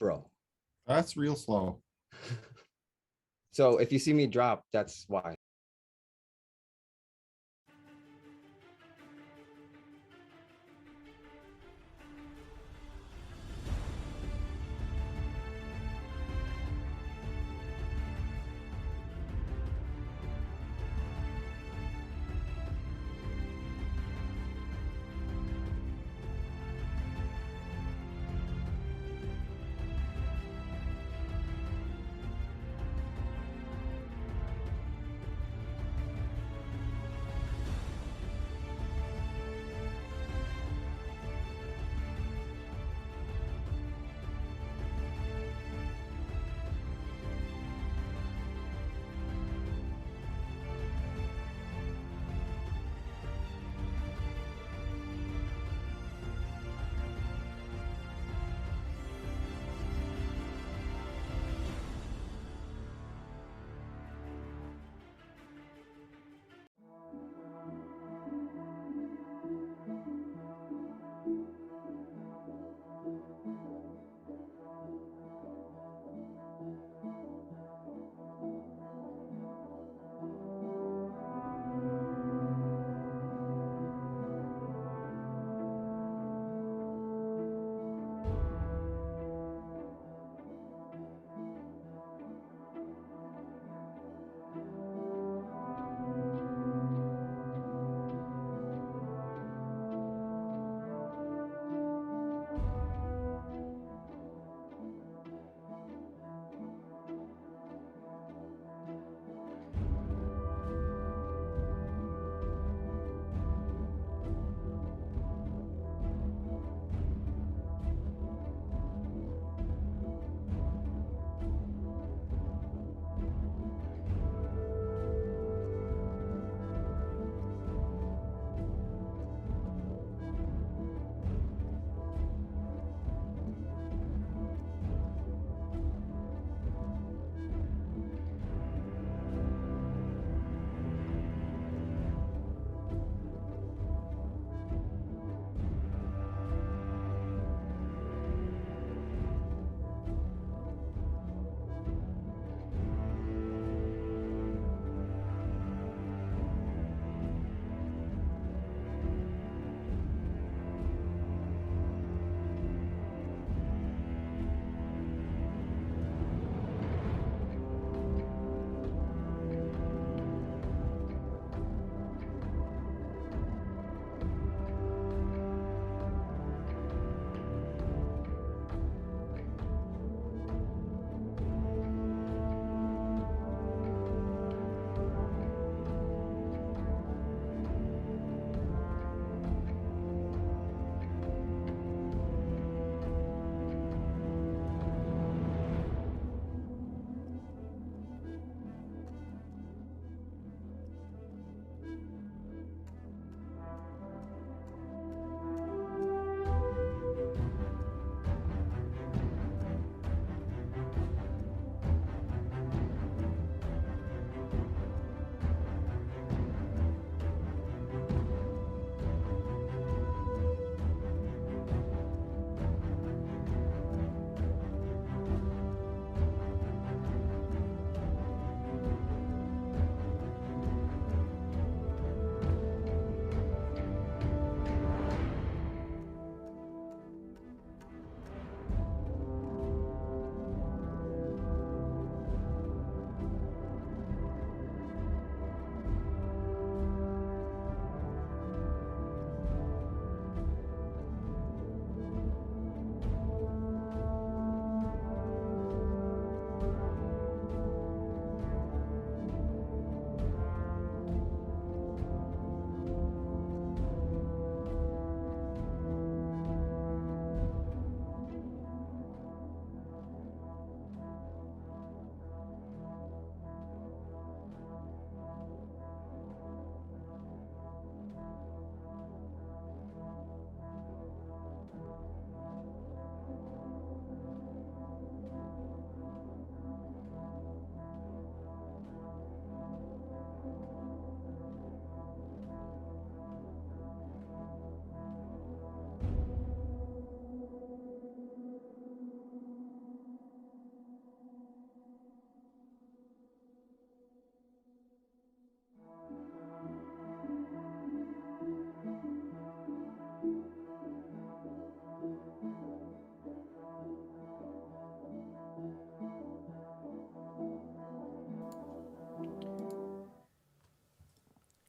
bro. That's real slow. So if you see me drop, that's why.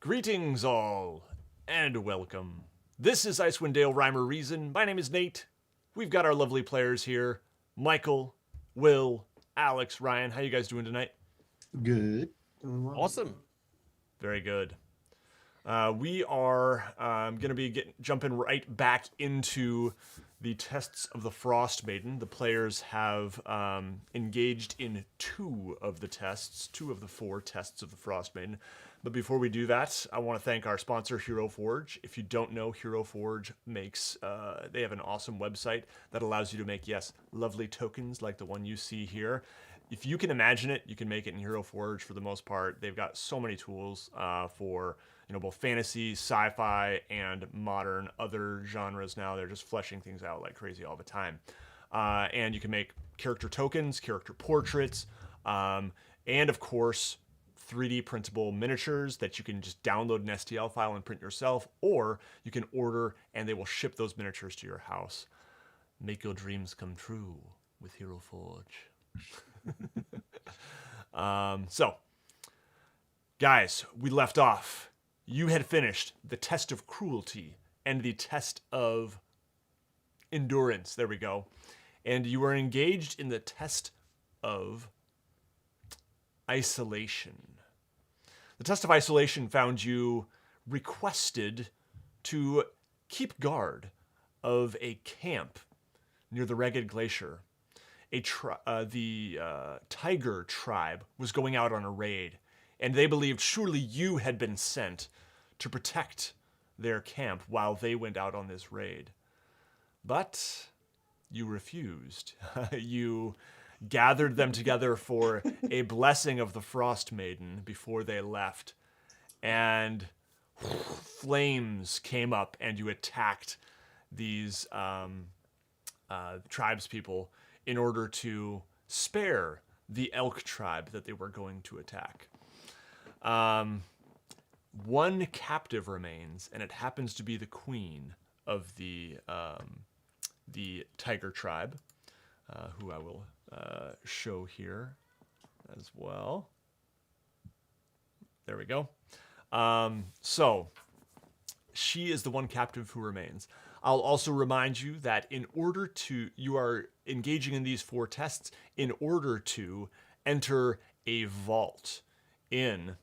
Greetings all, and welcome. This is Icewind Dale Rhyme or Reason. My name is Nate. We've got our lovely players here. Michael, Will, Alex, Ryan. How you guys doing tonight? Good. Doing well. Awesome. Very good. We are going to be jumping right back into the tests of the Frostmaiden. The players have engaged in 2 of the tests, 2 of the 4 tests of the Frostmaiden. But before we do that, I want to thank our sponsor, Hero Forge. If you don't know, Hero Forge makes, they have an awesome website that allows you to make, yes, lovely tokens like the one you see here. If you can imagine it, you can make it in Hero Forge for the most part. They've got so many tools for both fantasy, sci-fi, and modern other genres now. They're just fleshing things out like crazy all the time. And you can make character tokens, character portraits, and of course, 3D printable miniatures that you can just download an STL file and print yourself, or you can order and they will ship those miniatures to your house. Make your dreams come true with Hero Forge. So, guys, we left off. You had finished the test of cruelty and the test of endurance. There we go. And you were engaged in the test of isolation. The test of isolation found you requested to keep guard of a camp near the Ragged Glacier. The Tiger tribe was going out on a raid, and they believed surely you had been sent to protect their camp while they went out on this raid. But you refused. You gathered them together for a blessing of the Frostmaiden before they left, and flames came up, and you attacked these tribespeople in order to spare the elk tribe that they were going to attack. One captive remains, and it happens to be the queen of the tiger tribe, who I will show here as well. There we go. So she is the one captive who remains. I'll also remind you that you are engaging in these 4 tests in order to enter a vault in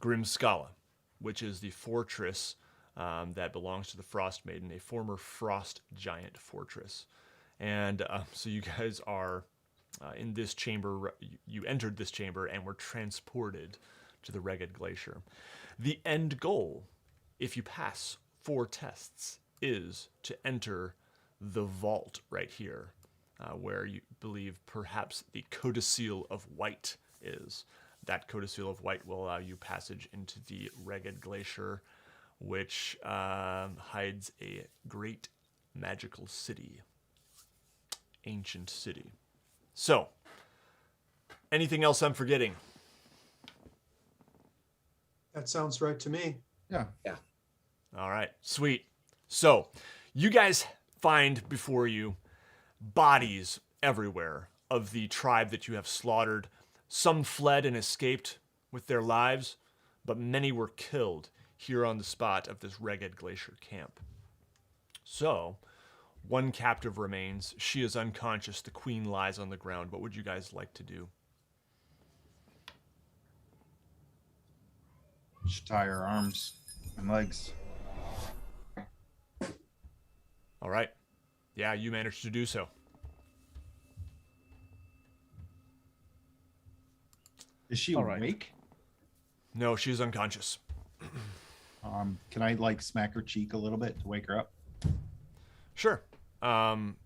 Grimskalle, which is the fortress that belongs to the Frostmaiden, a former frost giant fortress. And so you guys are in this chamber. You entered this chamber and were transported to the Ragged Glacier. The end goal, if you pass 4 tests, is to enter the vault right here, where you believe perhaps the Codicil of White is. That Codicil of White will allow you passage into the Ragged Glacier, which hides a great magical city. Ancient city. So, anything else I'm forgetting? That sounds right to me. Yeah. All right, sweet. So, you guys find before you bodies everywhere of the tribe that you have slaughtered. Some fled and escaped with their lives, but many were killed here on the spot of this Ragged Glacier camp. So, one captive remains. She is unconscious. The queen lies on the ground. What would you guys like to do? Should tie her arms and legs. All right. Yeah, you managed to do so. Is she All right. awake? No, she's unconscious. Can I like smack her cheek a little bit to wake her up? Sure. You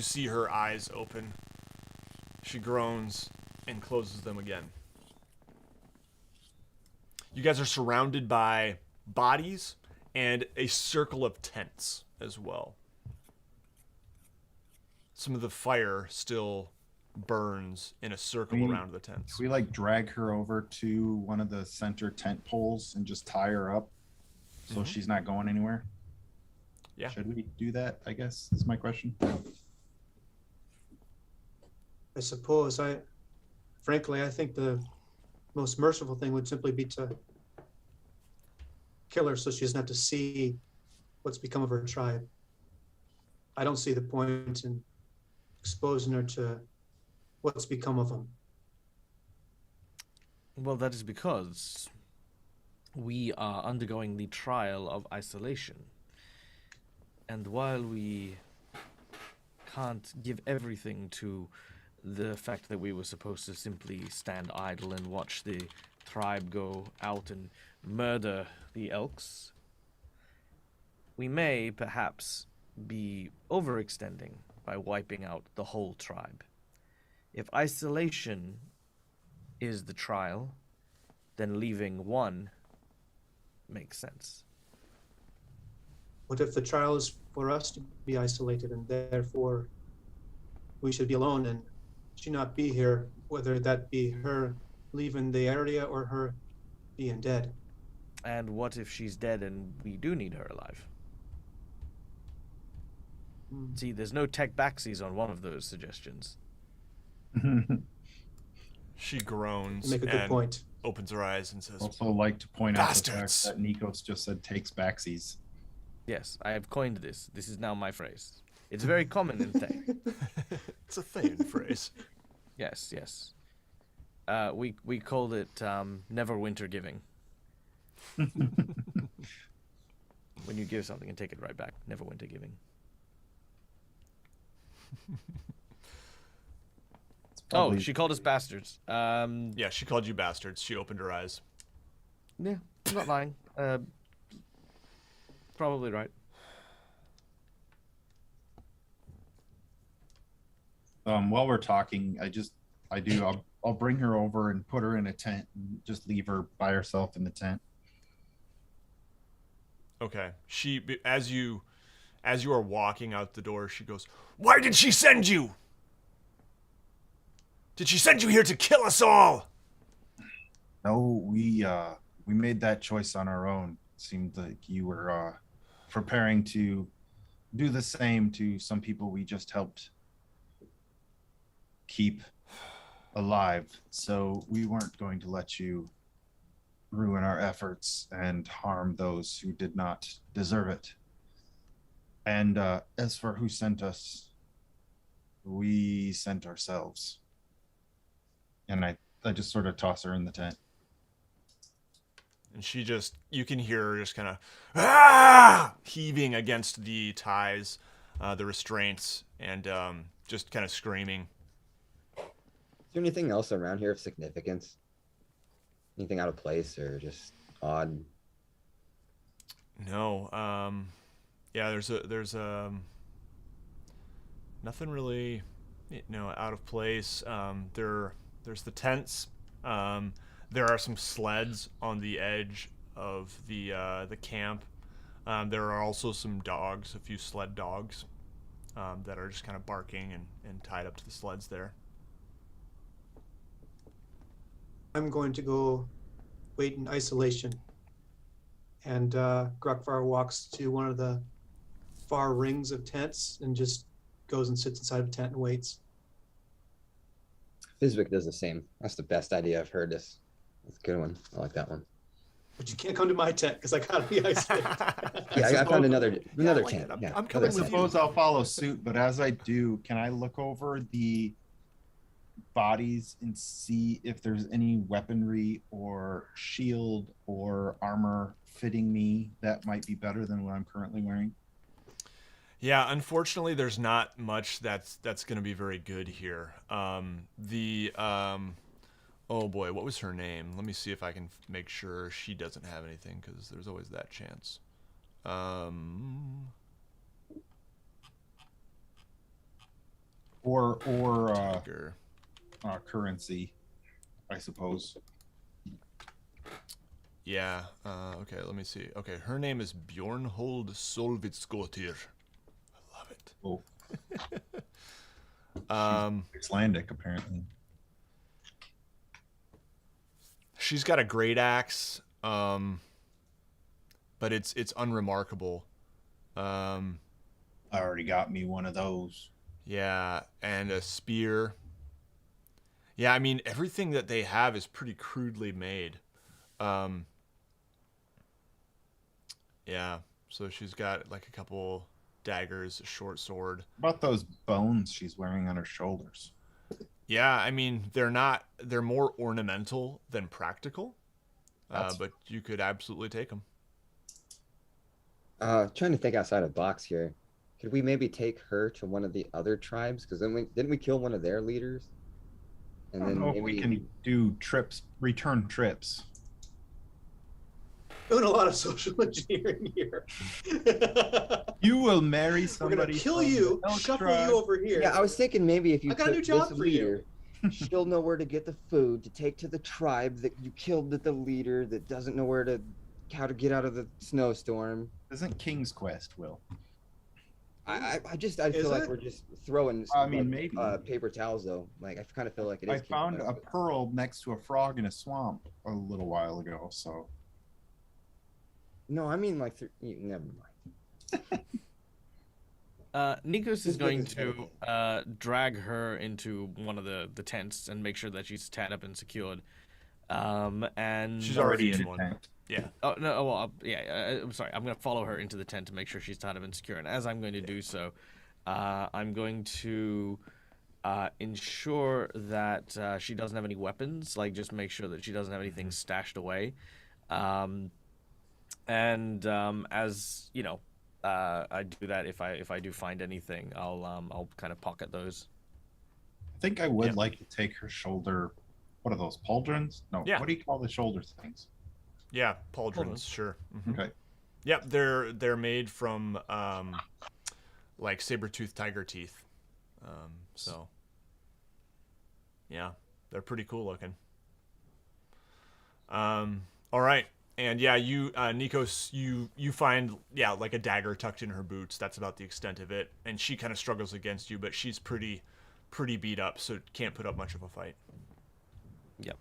see her eyes open. She groans and closes them again. You guys are surrounded by bodies and a circle of tents as well. Some of the fire still burns in a circle around the tents. Can we like drag her over to one of the center tent poles and just tie her up so she's not going anywhere? Yeah. Should we do that, I guess, is my question. I suppose. Frankly, I think the most merciful thing would simply be to kill her so she doesn't have to see what's become of her tribe. I don't see the point in exposing her to what's become of them. Well, that is because we are undergoing the trial of isolation. And while we can't give everything to the fact that we were supposed to simply stand idle and watch the tribe go out and murder the elks, we may perhaps be overextending by wiping out the whole tribe. If isolation is the trial, then leaving one makes sense. What if the trial is for us to be isolated and therefore we should be alone and she not be here, whether that be her leaving the area or her being dead? And what if she's dead and we do need her alive? See, there's no tech backsies on one of those suggestions. She groans Make a good and point. opens her eyes and says, Also like to point out the Bastards. fact that Nikos just said takes backsies. Yes, I have coined this. This is now my phrase. It's very common in tech. it's a Thayan phrase. Yes, yes. We called it Neverwinter giving. When you give something and take it right back. Neverwinter giving. Probably- Oh, she called us bastards. Yeah, she called you bastards. She opened her eyes. Yeah, I'm not lying. Probably right. While we're talking, I'll bring her over and put her in a tent and just leave her by herself in the tent. Okay. As you are walking out the door, she goes, "Why did she send you? Did she send you here to kill us all?" No, we made that choice on our own. Seemed like you were preparing to do the same to some people we just helped keep alive. So we weren't going to let you ruin our efforts and harm those who did not deserve it. And as for who sent us, we sent ourselves. And I just sort of toss her in the tent. And you can hear her just kind of heaving against the ties, the restraints, and just kind of screaming. Is there anything else around here of significance? Anything out of place or just odd? No. Yeah, there's nothing really, out of place. There's the tents. There are some sleds on the edge of the camp. There are also some dogs, a few sled dogs, that are just kind of barking and tied up to the sleds there. I'm going to go wait in isolation. And Grukfar walks to one of the far rings of tents and just goes and sits inside of a tent and waits. Fizwick does the same. That's the best idea I've heard. That's a good one. I like that one. But you can't come to my tent because I gotta be isolated. Yeah, I found another I like tent. it. Yeah, I'm coming another with tent. you. Suppose I'll follow suit, but as I do, can I look over the bodies and see if there's any weaponry or shield or armor fitting me that might be better than what I'm currently wearing? Yeah, unfortunately, there's not much that's going to be very good here. Oh boy, what was her name? Let me see if I can make sure she doesn't have anything, because there's always that chance. Or Tiger. currency, I suppose. Yeah. Okay, let me see. Okay, her name is Bjornhold Solvitskotir. I love it. Oh. Icelandic, apparently. She's got a great axe, but it's unremarkable. I already got me one of those. Yeah, and a spear. Yeah, I mean, everything that they have is pretty crudely made. Um, yeah, so she's got like a couple daggers, a short sword. What about those bones she's wearing on her shoulders? Yeah, I mean, they're more ornamental than practical, That's but you could absolutely take them. Trying to think outside of the box here. Could we maybe take her to one of the other tribes? Because then didn't we kill one of their leaders? I And don't then know if we can do trips, return trips. Doing a lot of social engineering here. You will marry We're somebody. gonna kill from you, the Elk shuffle tribe. you over here. Yeah, I was thinking maybe if you I got a new took job this for you. leader, she'll know where to get the food to take to the tribe that you killed the leader that doesn't know how to get out of the snowstorm. Isn't King's Quest, Will? I Is feel like it? we're just throwing I mean, like, maybe. paper towels though. Like I kind of feel like it is. I King's found Quest, a but- pearl next to a frog in a swamp a little while ago, so No, I mean like never mind. Nikos is Just going make this to drag her into one of the tents and make sure that she's tied up and secured. And She's already in the one. tent. Yeah. Oh no! Well, yeah. I'm sorry. I'm going to follow her into the tent to make sure she's tied up and secure. And as I'm going to do so, I'm going to ensure that she doesn't have any weapons. Like, just make sure that she doesn't have anything stashed away. As you know, I do that if I do find anything, I'll kind of pocket those. I think I would Yeah. like to take her shoulder. What are those, pauldrons? No, Yeah. what do you call the shoulder things? Yeah, pauldrons, sure. Mhm. Okay. Yep, they're made from like saber-toothed tiger teeth. So yeah, they're pretty cool looking. All right. And yeah, you Nikos, you find like a dagger tucked in her boots. That's about the extent of it. And she kind of struggles against you, but she's pretty beat up, so can't put up much of a fight. Yep.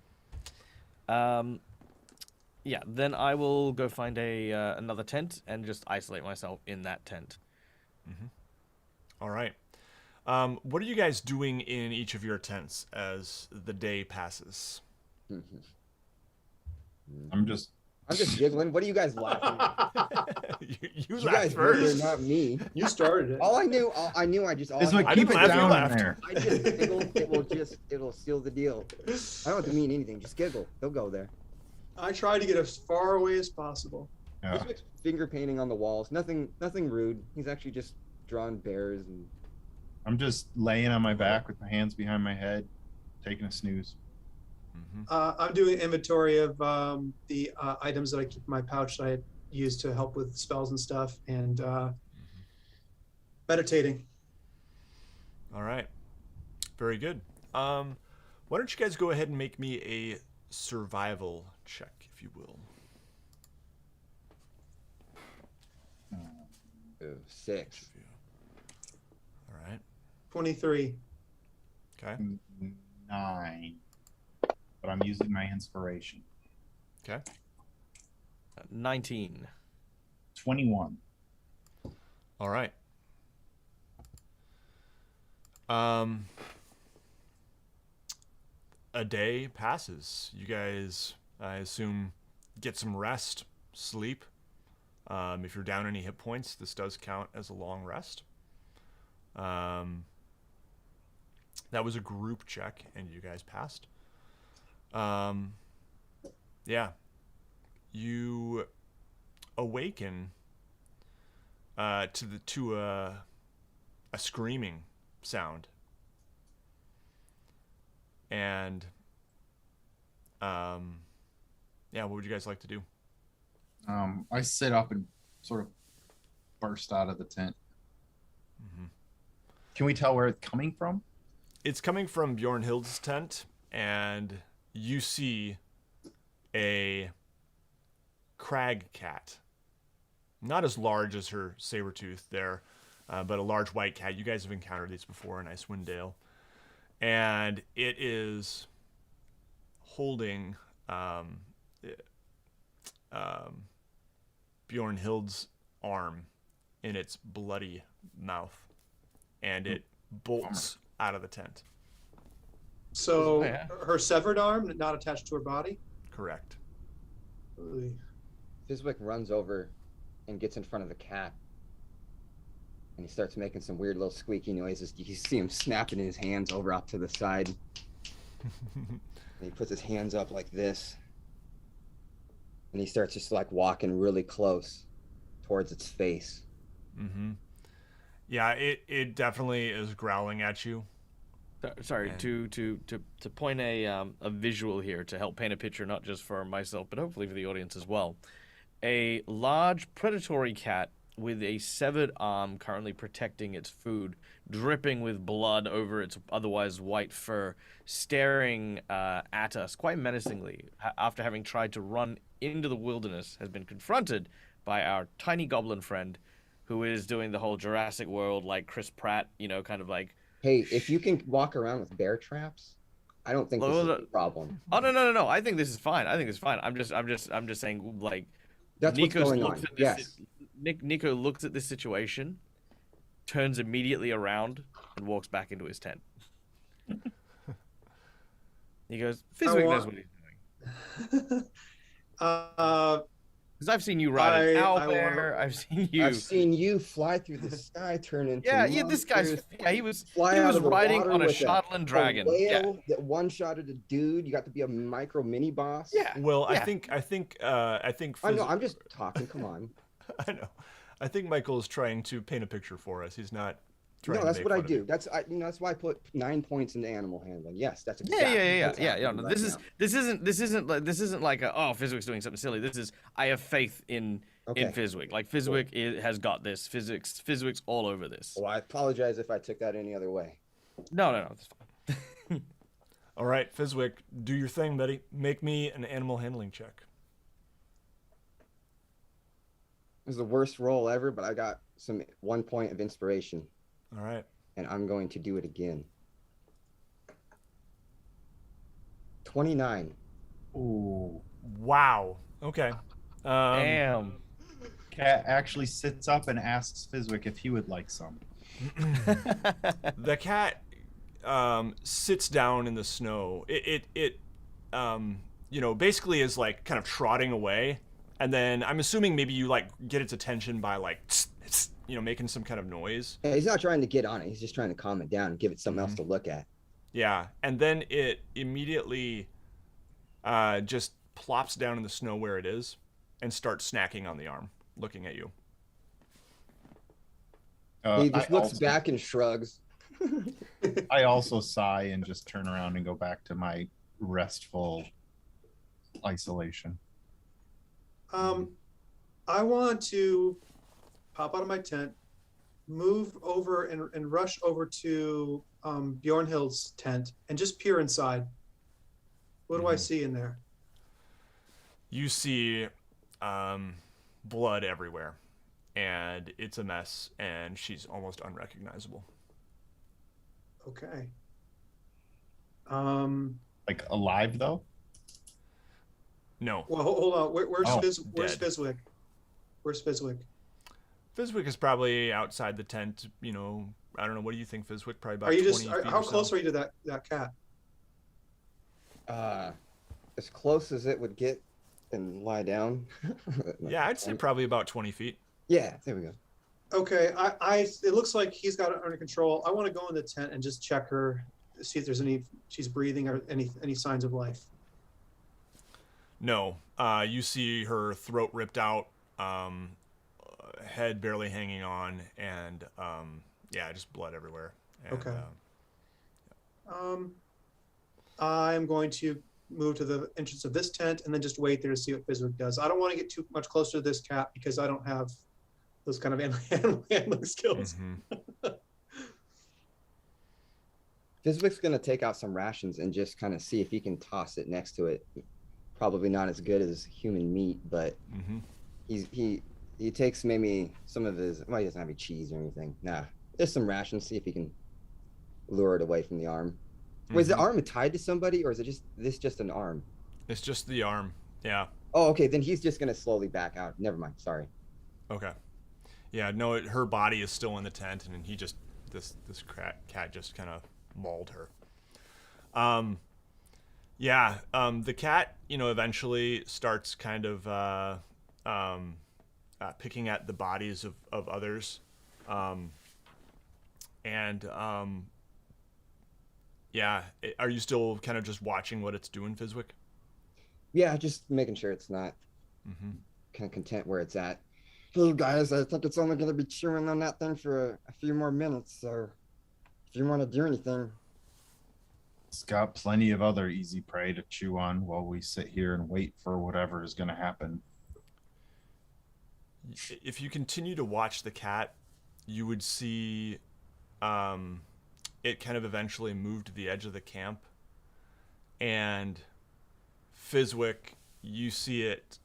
Yeah. Then I will go find another tent and just isolate myself in that tent. All right. What are you guys doing in each of your tents as the day passes? I'm just giggling. What are you guys laughing at? you You laugh guys were there, first. not me. You started it. All I knew, I just. It's like I keep didn't it laugh, you down in laughed. there. I just giggle. It'll seal the deal. I don't have to mean anything. Just giggle. They'll go there. I tried to get as far away as possible. Yeah. Fizwick's finger painting on the walls. Nothing rude. He's actually just drawing bears and. I'm just laying on my back with my hands behind my head, taking a snooze. I'm doing inventory of the items that I keep in my pouch that I use to help with spells and stuff, and meditating. All right. Very good. Why don't you guys go ahead and make me a survival check, if you will. 6. All right. 23. Okay. 9. But I'm using my inspiration. Okay. 19. 21. All right. A day passes. You guys, I assume, get some rest, sleep. If you're down any hit points, this does count as a long rest. That was a group check, and you guys passed. Yeah. You awaken to a screaming sound. And yeah, what would you guys like to do? I sit up and sort of burst out of the tent. Can we tell where it's coming from? It's coming from Bjornhild's tent, and you see a crag cat. Not as large as her saber-tooth there, but a large white cat. You guys have encountered these before in Icewind Dale. And it is holding Bjornhild's arm in its bloody mouth. And it bolts out of the tent. So Yeah. her severed arm, not attached to her body? Correct. Oy. Fizwick runs over and gets in front of the cat. And he starts making some weird little squeaky noises. You can see him snapping his hands over up to the side. And he puts his hands up like this. And he starts just like walking really close towards its face. Mm-hmm. Yeah, it definitely is growling at you. Sorry, And- to point a visual here to help paint a picture, not just for myself, but hopefully for the audience as well. A large predatory cat with a severed arm currently protecting its food, dripping with blood over its otherwise white fur, staring at us quite menacingly after having tried to run into the wilderness, has been confronted by our tiny goblin friend, who is doing the whole Jurassic World like Chris Pratt, kind of like, Hey, if you can walk around with bear traps, I don't think this is a problem. oh no, I think this is fine. I think it's fine. I'm just saying, like, That's what's Nico's going looks on. at this, Yes. Nico looks at this situation, turns immediately around, and walks back into his tent. He goes, Fizwick knows what he's doing. Because I've seen you ride an owl bear. I've seen you. I've seen you fly through the sky, turn into Yeah, this guy's. monsters, Yeah, he was fly out of the riding water on a with Shotland dragon. A Yeah. whale that one-shotted a dude. You got to be a micro mini boss. Yeah. Well, Yeah. I think I know. I'm just talking. Come on. I know. I think Michael is trying to paint a picture for us. He's not trying No, to that's make what I fun of do. you. That's why I put 9 points into animal handling. Yes, that's Yeah, exactly. yeah. what's happening No, right this now. isn't like a, oh, Fizwick's doing something silly. This is, I have faith in Okay. Fizwick. Like, Fizwick has got this. Fizwick's all over this. Well, I apologize if I took that any other way. No, that's fine. All right, Fizwick, do your thing, buddy. Make me an animal handling check. It was the worst roll ever, but I got 1 point of inspiration, All right. and I'm going to do it again. 29. Ooh. Wow. Okay. Damn. Cat actually sits up and asks Fizwick if he would like some. The cat sits down in the snow. It basically is like kind of trotting away, and then I'm assuming maybe you like get its attention by like making some kind of noise. Yeah, he's not trying to get on it. He's just trying to calm it down and give it something else to look at. Yeah, and then it immediately just plops down in the snow where it is and starts snacking on the arm, looking at you. He just I looks also- back and shrugs. I also sigh and just turn around and go back to my restful isolation. I want to pop out of my tent, move over and rush over to Bjornhild's tent and just peer inside. What do I see in there? You see blood everywhere, and it's a mess, and she's almost unrecognizable. Okay. Like alive though? No. Well, hold on. Where's Oh, where's dead. Fizwick? Where's Fizwick? Fizwick is probably outside the tent, I don't know, what do you think, Fizwick? Probably about Are you 20 feet how or so. close are you to that cat? As close as it would get and lie down. Yeah, I'd say probably about 20 feet. Yeah, there we go. Okay, it looks like he's got it under control. I want to go in the tent and just check her, see if there's she's breathing or any signs of life. No. You see her throat ripped out, head barely hanging on, and just blood everywhere. And, Okay. I'm going to move to the entrance of this tent and then just wait there to see what Fizwick does. I don't want to get too much closer to this cat because I don't have those kind of animal handling skills. Mhm. Fizwick's gonna take out some rations and just kind of see if he can toss it next to it. Probably not as good as human meat, but Mhm. he takes maybe some of his. Well, he doesn't have any cheese or anything. Nah, just some rations. See if he can lure it away from the arm. Wait, is the Mhm. arm tied to somebody, or is it just an arm? It's just the arm. Yeah. Oh, okay. Then he's just gonna slowly back out. Never mind. Sorry. Okay. Yeah, no, her body is still in the tent, and he just this cat just kind of mauled her. Yeah, the cat, eventually starts kind of picking at the bodies of others. And yeah, are you still kind of just watching what it's doing, Fizwick? Yeah, just making sure it's not Mm-hmm. kind of content where it's at. Hey guys, I think it's only going to be chewing on that thing for a few more minutes. So if you want to do anything, It's got plenty of other easy prey to chew on while we sit here and wait for whatever is going to happen. If you continue to watch the cat, you would see it kind of eventually move to the edge of the camp. And Fizwick, you see it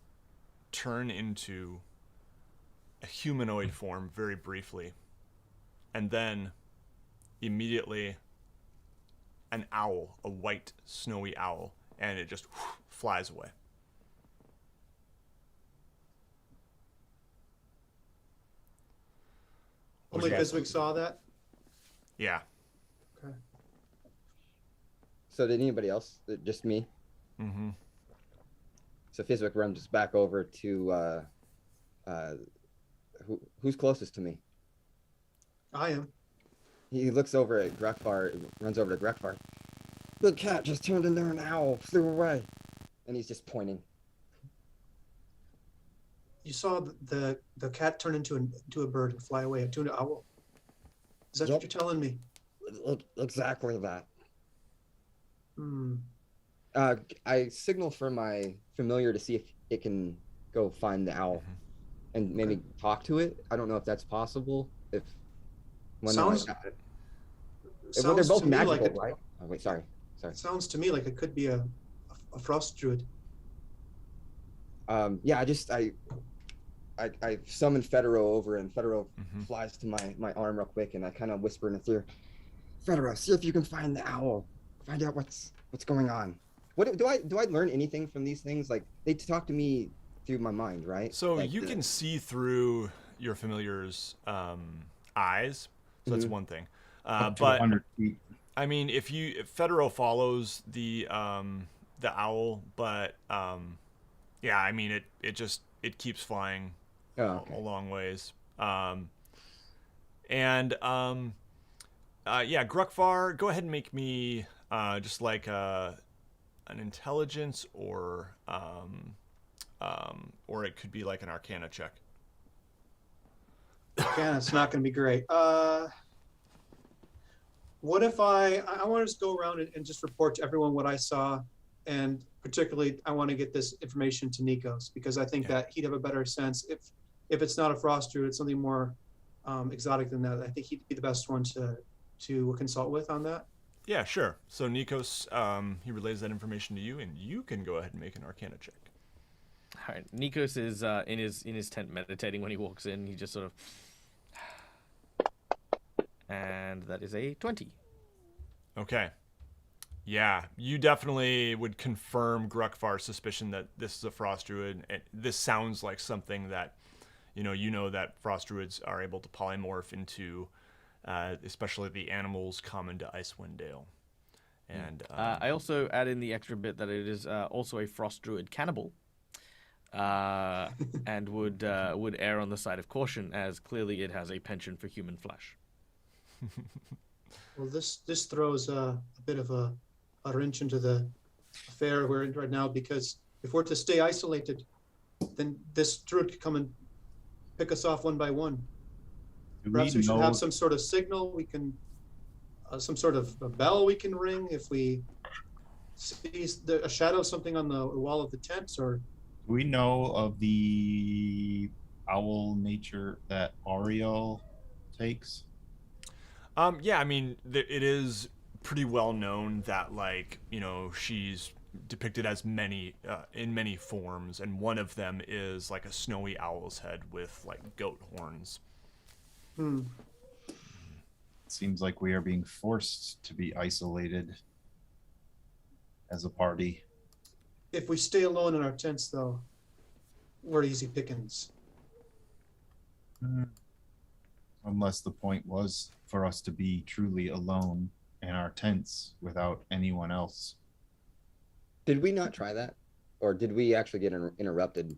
turn into a humanoid form very briefly. And then immediately an owl, a white snowy owl, and it just flies away. Only Yeah. Fizwick saw that. Yeah. Okay. so did anybody else? Just me? Mm-hmm. So Fizwick runs back over to who's closest to me. I am. He looks over at Grukfar, runs over to Grukfar. The cat just turned into an owl, flew away, and he's just pointing. You saw the cat turn into a bird and fly away, into an owl. Is that Yep. what you're telling me? Exactly that. Hmm. I signal for my familiar to see if it can go find the owl and maybe talk to it. I don't know if that's possible. If when Sounds- well, they're Sounds both to me like magical, right? Oh wait, sorry. Sounds to me like it could be a frost druid. Yeah, I summoned Federo over, and Federo Mm-hmm. flies to my arm real quick, and I kind of whisper in his ear, Federo, see if you can find the owl. Find out what's going on. What do I learn anything from these things? Like they talk to me through my mind, right? So like you can see through your familiar's eyes. So that's Mhm. one thing. Up to But 100 feet. I mean, if Federo follows the owl, but yeah, I mean it keeps flying Oh, a okay. long ways. Yeah, Grukfar, go ahead and make me just like an intelligence or it could be like an Arcana check. Yeah, it's not going to be great. What if I want to just go around and just report to everyone what I saw, and particularly I want to get this information to Nikos because I think Yeah. that he'd have a better sense if it's not a frost druid, it's something more exotic than that. I think he'd be the best one to consult with on that. Yeah, sure. So Nikos, he relays that information to you, and you can go ahead and make an Arcana check. All right, Nikos is in his tent meditating when he walks in. He just sort of, and that is a 20. Okay. Yeah, you definitely would confirm Grukfar's suspicion that this is a frost druid. This sounds like something that, you know that frost druids are able to polymorph into, especially the animals common to Icewind Dale. And I also add in the extra bit that it is also a frost druid cannibal, and would err on the side of caution, as clearly it has a penchant for human flesh. Well, this throws a bit of a wrench into the affair we're in right now because if we're to stay isolated, then this druid could come and pick us off one by one. Do Perhaps we should know- have some sort of signal we can, some sort of a bell we can ring if we see a shadow of something on the wall of the tents, or Do we know of the owl nature that Ariel takes? yeah, I mean, it is pretty well known that, like, she's depicted as many in many forms, and one of them is like a snowy owl's head with like goat horns. hmm. It seems like we are being forced to be isolated as a party. If we stay alone in our tents, though, we're easy pickings. Unless the point was for us to be truly alone in our tents without anyone else. Did we not try that? Or did we actually get interrupted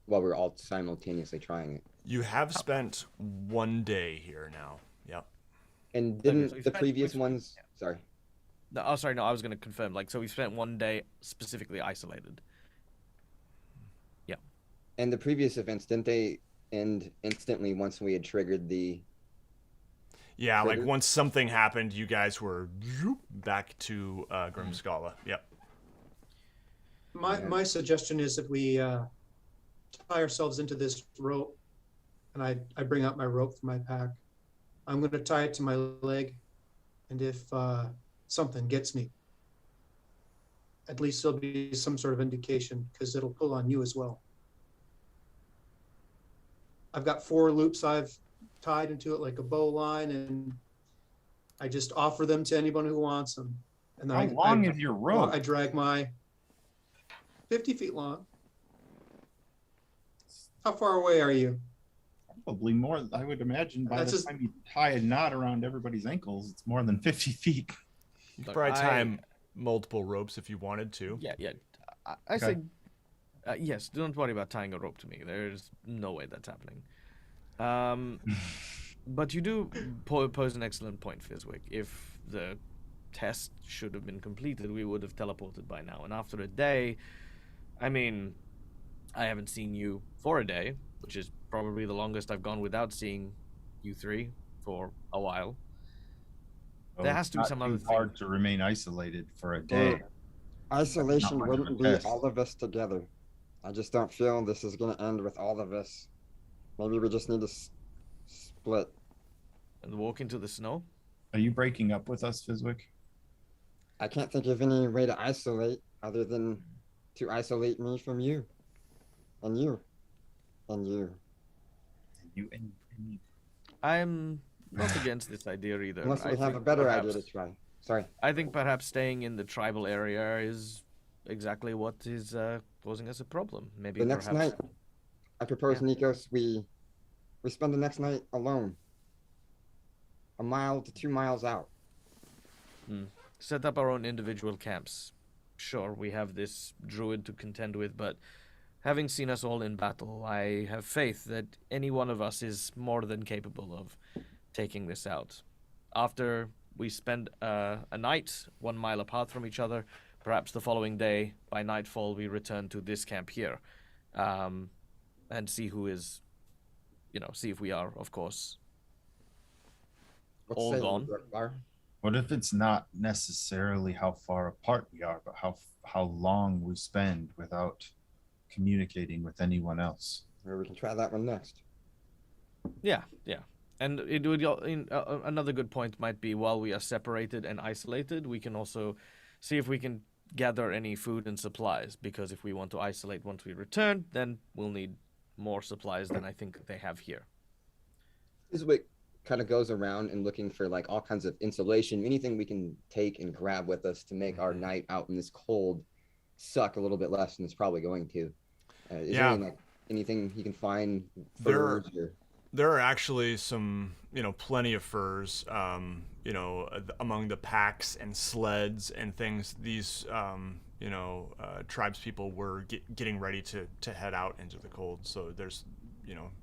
while we were all simultaneously trying it? You have spent 1 day here now. Yep. And so didn't we the spent- previous we- ones... Sorry. No, oh, sorry. No, I was going to confirm. Like, so we spent 1 day specifically isolated. And the previous events, didn't they end instantly once we had triggered the... Yeah, like Trigger? once something happened, you guys were back to Grimskalle. Yep. My suggestion is that we tie ourselves into this rope, and I bring out my rope from my pack. I'm going to tie it to my leg, and if something gets me, at least there'll be some sort of indication, because it'll pull on you as well. I've got 4 loops I've tied into it like a bow line, and I just offer them to anyone who wants them. And How long is your rope? I drag my 50 feet long. How far away are you? Probably more. I would imagine by That's the just- time you tie a knot around everybody's ankles, it's more than 50 feet. You could Look, probably tie multiple ropes if you wanted to. Yeah, yeah. I Okay. say, yes. Don't worry about tying a rope to me. There's no way that's happening. But you do pose an excellent point, Fizwick. If the test should have been completed, we would have teleported by now. And after a day, I mean, I haven't seen you for a day, which is probably the longest I've gone without seeing you 3 for a while. So There has to be it's some not other too thing. hard to remain isolated for a day. Isolation Not much of wouldn't a be test. all of us together. I just don't feel this is going to end with all of us. Maybe we just need to split. And walk into the snow? Are you breaking up with us, Fizwick? I can't think of any way to isolate other than to isolate me from you. And you. And you. And you. I'm not against this idea either. Unless I we have a think better perhaps- idea to try. Sorry. I think perhaps staying in the tribal area is exactly what is causing us a problem. Maybe The next perhaps... night, I propose, Yeah. Nikos, we spend the next night alone. 1 mile to 2 miles out. set up our own individual camps. Sure, we have this druid to contend with, but having seen us all in battle, I have faith that any one of us is more than capable of taking this out. After we spend a night 1 mile apart from each other, perhaps the following day, by nightfall, we return to this camp here, and see who is, see if we are, of course, What all say you, gone. Grukfar? What if it's not necessarily how far apart we are, but how long we spend without communicating with anyone else? Or we can try that one next. Yeah. And it would another good point might be while we are separated and isolated, we can also see if we can gather any food and supplies, because if we want to isolate once we return, then we'll need more supplies than I think they have here. Fizwick kind of goes around and looking for like all kinds of insulation, anything we can take and grab with us to make our night out in this cold suck a little bit less than it's probably going to. Is there any, like, anything you can find? Furs or... There are actually some, plenty of furs, among the packs and sleds and things. These, tribes people were getting ready to head out into the cold. So there's,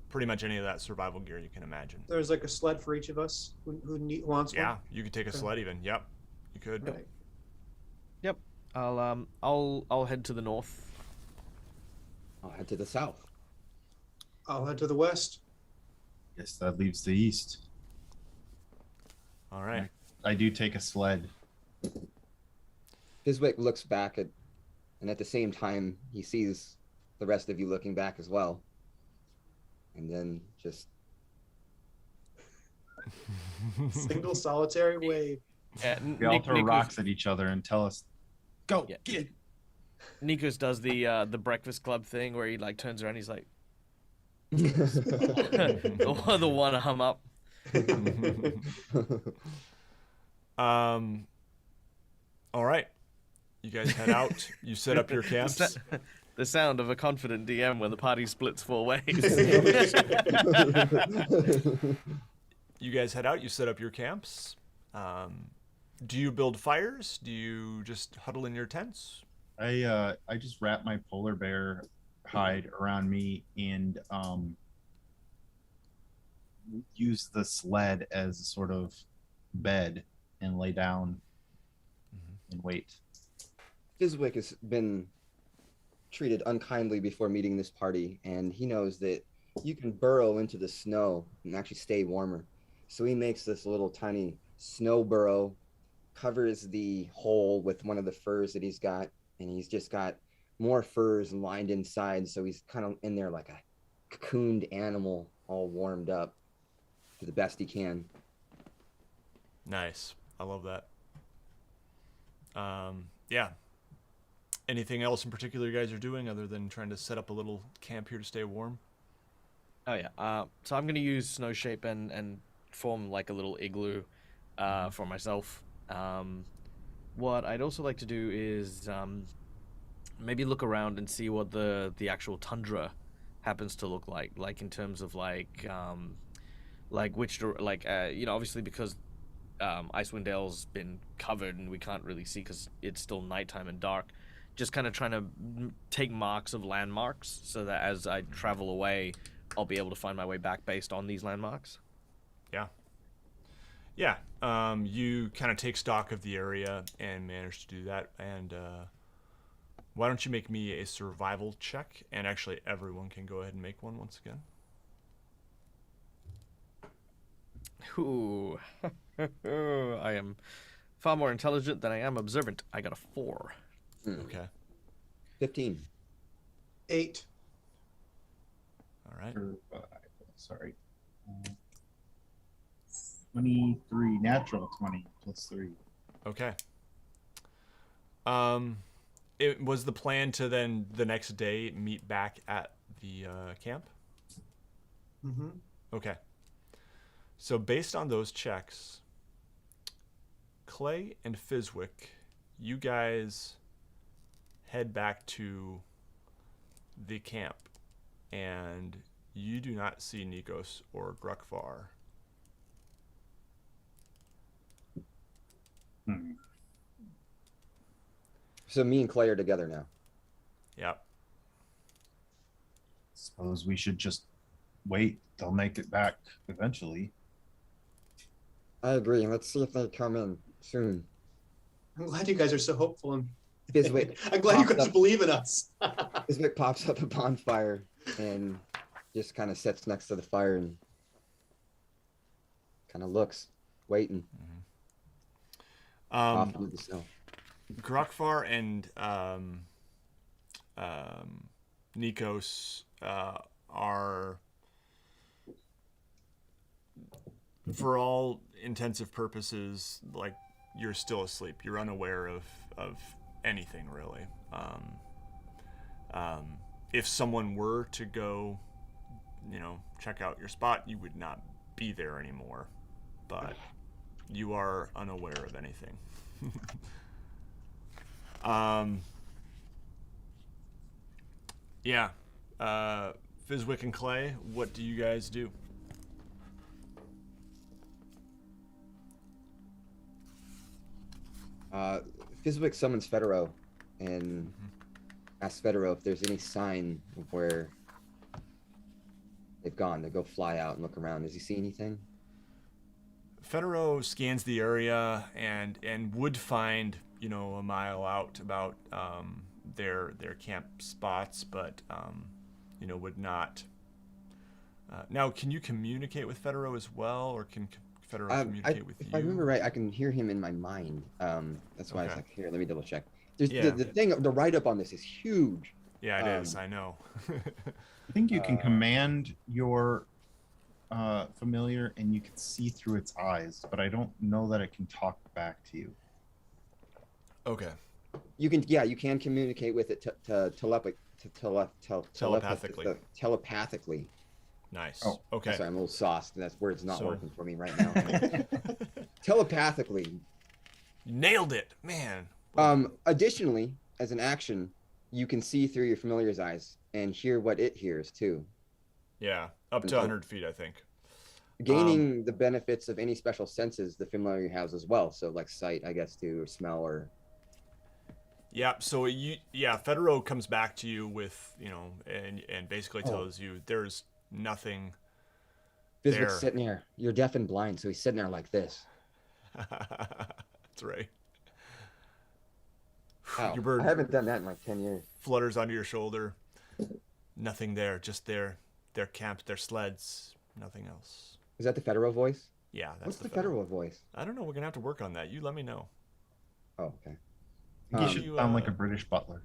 pretty much any of that survival gear you can imagine. There's like a sled for each of us who wants one. Yeah, you could take a sled even. Yep, you could. Right. Yep. I'll head to the north. I'll head to the south. I'll head to the west. Yes, that leaves the east. All right. I do take a sled. Fizwick looks back and at the same time, he sees the rest of you looking back as well. And then just... Single solitary wave. Yeah, We all throw rocks at each other and tell us, "Go, Yeah. get it." Nikos does the Breakfast Club thing where he turns around, he's like the one arm up. All right. You guys head out. You set up your camps. The sound of a confident DM when the party splits 4 ways. You guys head out. You set up your camps. Do you build fires? Do you just huddle in your tents? I just wrap my polar bear hide around me and use the sled as a sort of bed and lay down and wait. Fizwick has been treated unkindly before meeting this party, and he knows that you can burrow into the snow and actually stay warmer. So he makes this little tiny snow burrow, covers the hole with one of the furs that he's got, and he's just got more furs lined inside, so he's kind of in there like a cocooned animal, all warmed up to the best he can. Nice. I love that. Yeah. Anything else in particular you guys are doing other than trying to set up a little camp here to stay warm? Oh yeah. So I'm gonna use snow shape and form like a little igloo for myself. What I'd also like to do is maybe look around and see what the actual tundra happens to look like in terms of like obviously because Icewind Dale's been covered and we can't really see because it's still nighttime and dark. Just kind of trying to take marks of landmarks so that as I travel away, I'll be able to find my way back based on these landmarks. Yeah. Yeah. You kind of take stock of the area and manage to do that. And why don't you make me a survival check? And actually, everyone can go ahead and make one once again. Ooh. I am far more intelligent than I am observant. I got a 4. Okay. 15. 8. All right. Sorry. 23, natural 20 plus 3. Okay. It was the plan to then the next day meet back at the camp? Mm-hmm. Okay. So based on those checks, Clay and Fizwick, you guys head back to the camp, and you do not see Nikos or Grukfar. So me and Clay are together now. Yep. Suppose we should just wait. They'll make it back eventually. I agree. Let's see if they come in soon. I'm glad you guys are so hopeful. And Fizwick I'm glad you pops guys up- believe in us. Fizwick pops up a bonfire and just kind of sits next to the fire and kind of looks, waiting. Off into the snow. Grukfar and Nikos are, for all intensive purposes, like, you're still asleep. You're unaware of anything, really. If someone were to go, check out your spot, you would not be there anymore. But you are unaware of anything. Yeah. Fizwick and Clay, what do you guys do? Fizwick summons Federo and asks Federo if there's any sign of where they've gone. To go fly out and look around. Does he see anything? Federo scans the area and would find, a mile out about their camp spots, but would not. Now, can you communicate with Federo as well, or can Federo communicate with you? If I remember right, I can hear him in my mind. That's why I was Okay. like, here, let me double check. There's Yeah. the thing, the write up on this is huge. Yeah, it is. I know. I think you can command your familiar and you can see through its eyes, but I don't know that it can talk back to you. Okay. You can communicate with it Telepathically. Telepathically. Nice. Oh, Okay. Sorry, I'm a little sauced. That word's not So- working for me right now. Telepathically. Nailed it, man. Additionally, as an action, you can see through your familiar's eyes and hear what it hears too. Yeah, up to So- 100 feet, I think. Gaining the benefits of any special senses the familiar has as well. So like sight, I guess, too, or smell, or Yeah, so Federo comes back to you with, and basically tells you there's nothing Fizwick's there. sitting here. You're deaf and blind, so he's sitting there like this. That's right. Wow. Your bird I haven't done that in like 10 years. flutters onto your shoulder. Nothing there, just their camps, their sleds, nothing else. Is that the federal voice? Yeah, that's What's the federal voice? I don't know. We're gonna have to work on that. You let me know. Oh, okay. You should sound like a British butler.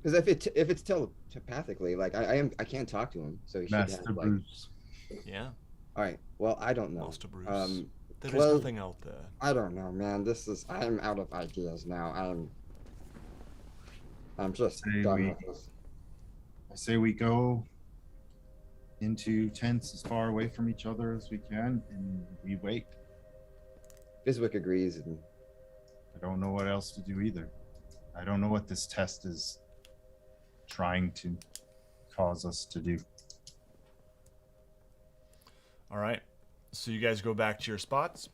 Because if it's telepathically, like I can't talk to him, so he should Master have like. Bruce. Yeah. All right. Well, I don't know. Master Bruce. There is well, nothing out there. I don't know, man. I'm out of ideas now. I'm just done with this. I say we go into tents as far away from each other as we can, and we wait. Fizwick agrees, and I don't know what else to do either. I don't know what this test is trying to cause us to do. All right. So you guys go back to your spots.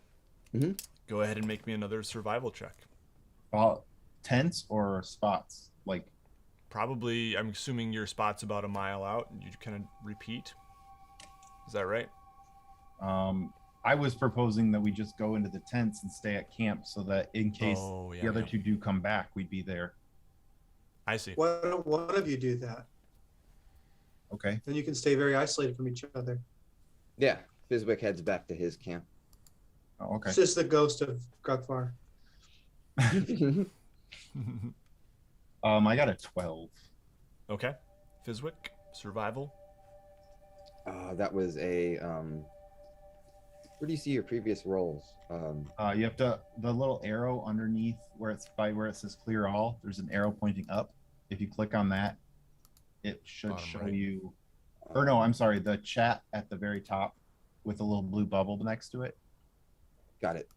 Mm-hmm. Go ahead and make me another survival check. Tents or spots? Like, Probably, I'm assuming your spot's about a mile out, and you kind of repeat. Is that right? I was proposing that we just go into the tents and stay at camp so that in case the other two do come back, we'd be there. I see. Why don't one of you do that? Okay. Then you can stay very isolated from each other. yeah, Fizwick heads back to his camp. Oh, okay. It's just the ghost of Grukfar. I got a 12. Okay. Fizwick, survival. That was a where do you see your previous rolls? You have to the little arrow underneath where it says clear all. There's an arrow pointing up. If you click on that, it should Bottom show right. you. Or no, I'm sorry. The chat at the very top with a little blue bubble next to it. Got it.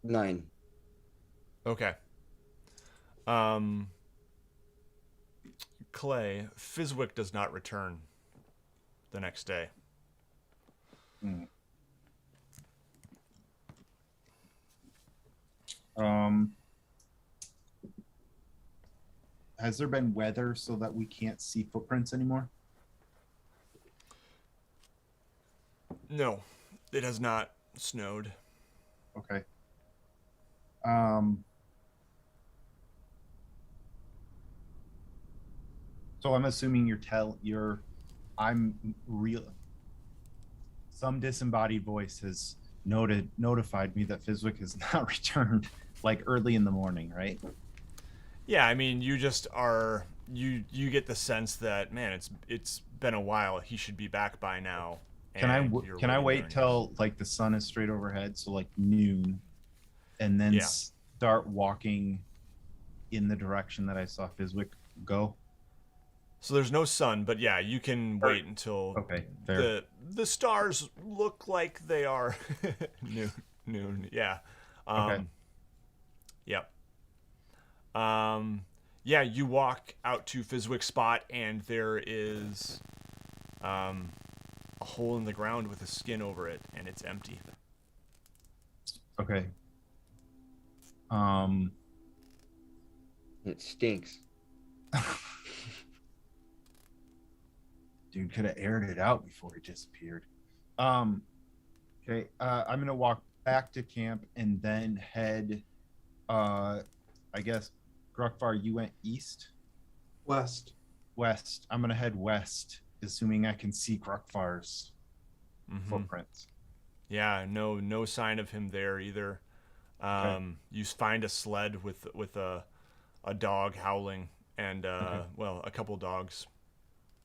9. Okay. Clay, Fizwick does not return the next day. Has there been weather so that we can't see footprints anymore? No, it has not snowed. Okay. So I'm assuming some disembodied voice has notified me that Fizwick has not returned like early in the morning, right? Yeah, I mean, you just are you get the sense that, man, it's been a while. He should be back by now. Can I wait till like the sun is straight overhead, so like noon, and then start walking in the direction that I saw Fizwick go? So there's no sun, but yeah, you can wait until fair. the stars look like they are noon. Yeah. Okay. Yep. Yeah, you walk out to Fizwick's spot, and there is a hole in the ground with a skin over it, and it's empty. Okay. It stinks. Dude could have aired it out before he disappeared. Okay. I'm gonna walk back to camp and then head. I guess Grukfar, you went east. West. West. I'm gonna head west, assuming I can see Grukfar's footprints. Yeah, no sign of him there either. You find a sled with a dog howling and a couple dogs.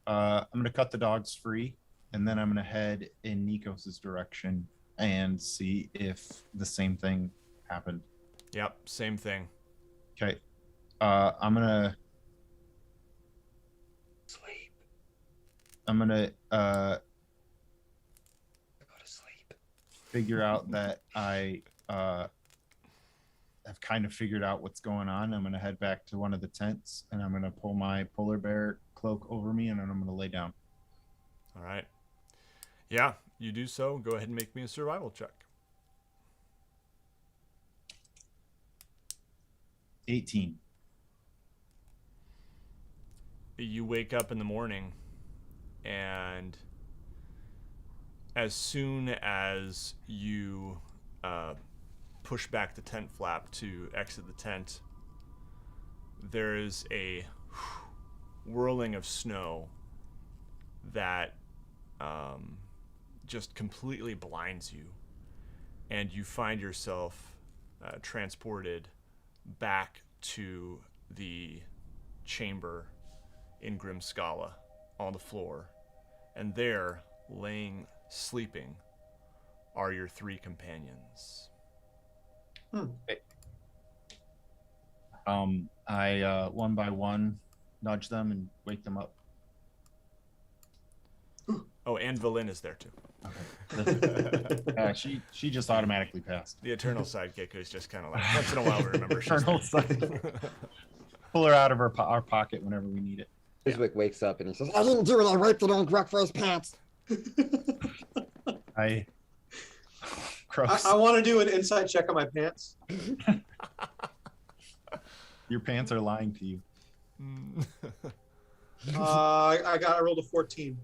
I'm gonna cut the dogs free, and then I'm gonna head in Nikos's direction and see if the same thing happened. Yep, same thing. Okay. I'm gonna Sleep. I'm gonna Go to sleep. figure out that I have kind of figured out what's going on. I'm gonna head back to one of the tents, and I'm gonna pull my polar bear cloak over me, and then I'm gonna lay down. All right. Yeah, you do so. Go ahead and make me a survival check. 18. You wake up in the morning, and as soon as you push back the tent flap to exit the tent, there is a whirling of snow that just completely blinds you, and you find yourself transported back to the chamber in Grimskalle on the floor, and there, sleeping, are your 3 companions. I one by one nudge them and wake them up. Oh, and Valin is there too. She just automatically passed. The eternal sidekick is just kind of like, once in a while we remember she's Eternal there. sidekick. Pull her out of our pocket whenever we need it. Fizwick wakes up and he says, I didn't do it, I raped it on Grukfar's pants. Gross. I want to do an inside check on my pants. Your pants are lying to you. I rolled a 14.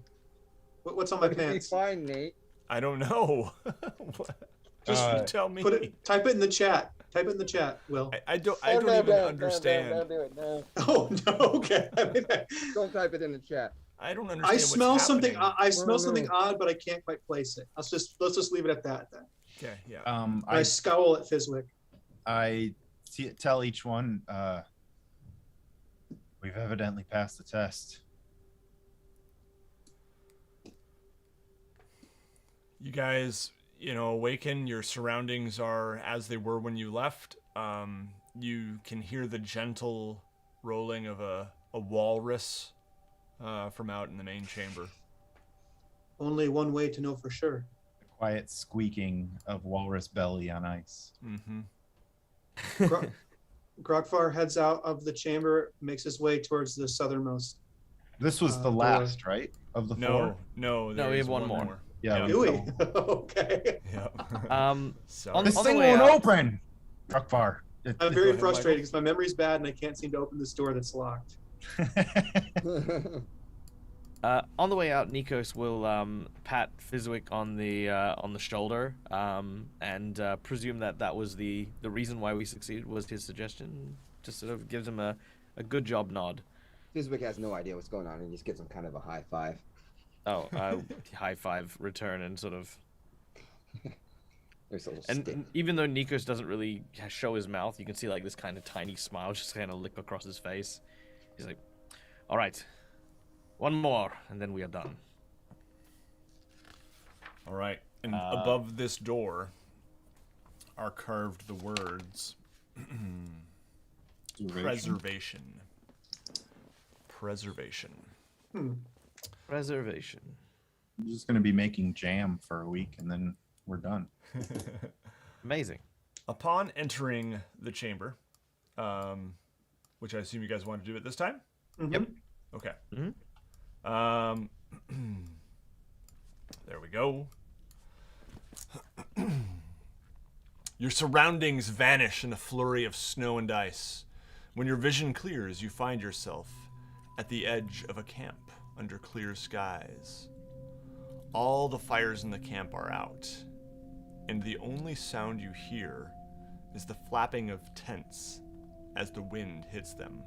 What's on my Everything's pants? fine, Nate. I don't know. Just you tell me. Type it in the chat. Type it in the chat, Will. I don't even understand. Don't do it, no. Oh no, okay. Don't type it in the chat. I don't understand. I what's smell something. happening. I smell something odd, but I can't quite place it. Let's just leave it at that. Then. Okay, yeah. I scowl at Fizwick. I tell each one, we've evidently passed the test. You guys, awaken. Your surroundings are as they were when you left. You can hear the gentle rolling of a walrus from out in the main chamber. Only one way to know for sure. The quiet squeaking of walrus belly on ice. Mm-hmm. Grukfar heads out of the chamber, makes his way towards the southernmost. This was the door. last, right? Of the four? No, we there is have one more. Yeah. Do we? Okay. Yeah. So On This the thing way won't out- open! Grukfar. I'm very ahead, frustrated Michael. because my memory's bad and I can't seem to open this door that's locked. On the way out, Nikos will pat Fizwick on the shoulder and presume that was the reason why we succeeded was his suggestion. Just sort of gives him a good job nod. Fizwick has no idea what's going on and just gives him kind of a high five. Oh, high five return and sort of. There's a little And stick. even though Nikos doesn't really show his mouth, you can see like this kind of tiny smile just kind of lick across his face. He's like, "All right, one more, and then we are done." All right. And above this door are carved the words preservation. Preservation. Preservation. I'm just going to be making jam for a week and then we're done. Amazing. Upon entering the chamber, which I assume you guys want to do at this time? Yep. Okay. Mhm. There we go. Your surroundings vanish in a flurry of snow and ice. When your vision clears, you find yourself at the edge of a camp under clear skies. All the fires in the camp are out, and the only sound you hear is the flapping of tents as the wind hits them.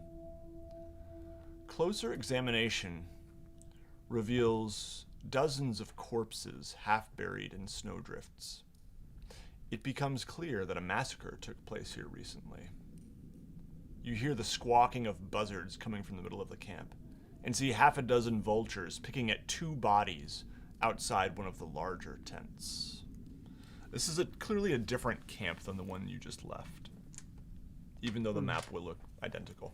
Closer examination reveals dozens of corpses half buried in snowdrifts. It becomes clear that a massacre took place here recently. You hear the squawking of buzzards coming from the middle of the camp, and see half a dozen vultures picking at 2 bodies outside one of the larger tents. This is clearly a different camp than the one you just left, even though the map will look identical.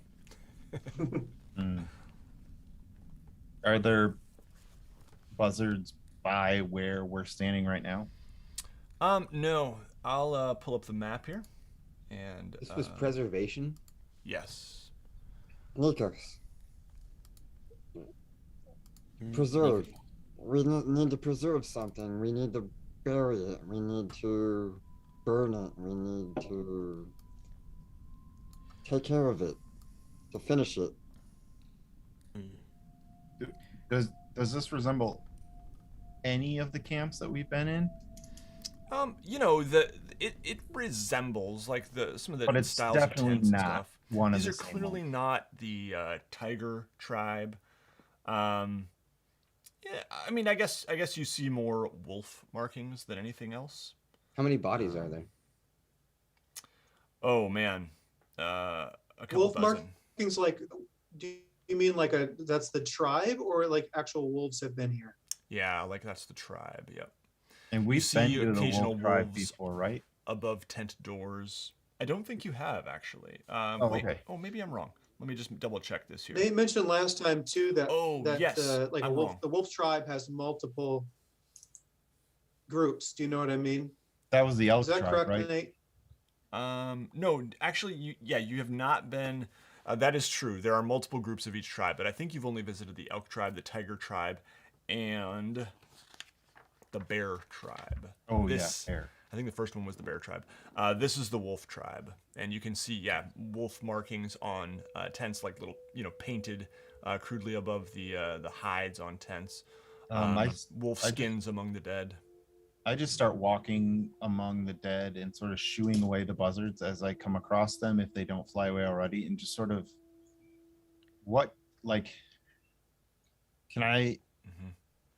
Are there buzzards by where we're standing right now? No. I'll pull up the map here. And This was preservation. yes. Nikos. Preserve. We need to preserve something. We need to bury it. We need to burn it. We need to take care of it. To finish it. Does this resemble any of the camps that we've been in? You know, it resembles like some of the But it's styles of definitely tents and not stuff. one of These the are same clearly ones. not the tiger tribe. Yeah, I mean, I guess you see more wolf markings than anything else. How many bodies are there? Oh man, a couple Wolf dozen. markings, like, do you mean like that's the tribe, or like actual wolves have been here? Yeah, like that's the tribe. Yep. And we've see been to the occasional wolf tribe wolves before, right? Above tent doors. I don't think you have actually. Wait. Okay. Oh, maybe I'm wrong. Let me just double check this here. They mentioned last time too that Oh, yes, like I'm wrong. the wolf tribe has multiple groups. Do you know what I mean? That was the elk Is that tribe, correct, right? Nate? No, actually, you have not been. That is true. There are multiple groups of each tribe, but I think you've only visited the elk tribe, the tiger tribe, and the bear tribe. Oh, yeah, bear. I think the first one was the bear tribe. This is the wolf tribe, and you can see, wolf markings on tents, like little, painted crudely above the hides on tents. Wolf skins among the dead. I just start walking among the dead and sort of shooing away the buzzards as I come across them if they don't fly away already, and just sort of can I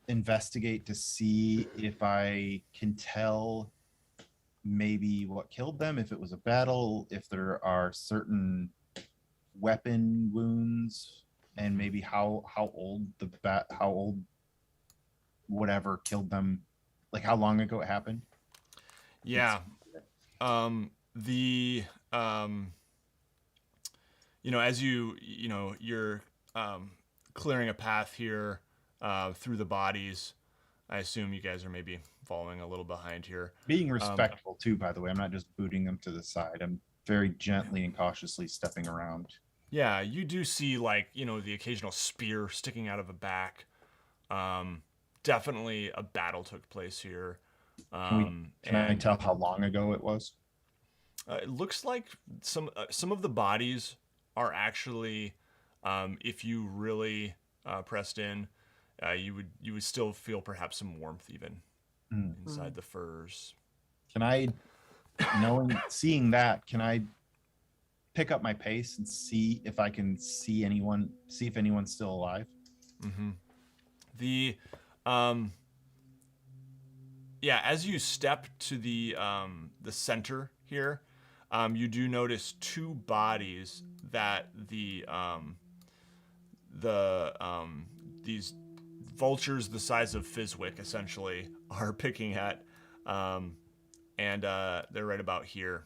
investigate to see if I can tell maybe what killed them, if it was a battle, if there are certain weapon wounds, and maybe how old whatever killed them, like how long ago it happened. Yeah. As you're clearing a path here through the bodies, I assume you guys are maybe following a little behind here. Being respectful too, by the way. I'm not just booting them to the side. I'm very gently and cautiously stepping around. Yeah, you do see the occasional spear sticking out of a back. Definitely a battle took place here. Can I tell how long ago it was? It looks like some of the bodies are actually, if you really pressed in, you would still feel perhaps some warmth even inside the furs. Can I, seeing that, can I pick up my pace and see if I can see if anyone's still alive? The as you step to the center here, you do notice two bodies that these vultures the size of Fizwick essentially are picking at, and they're right about here.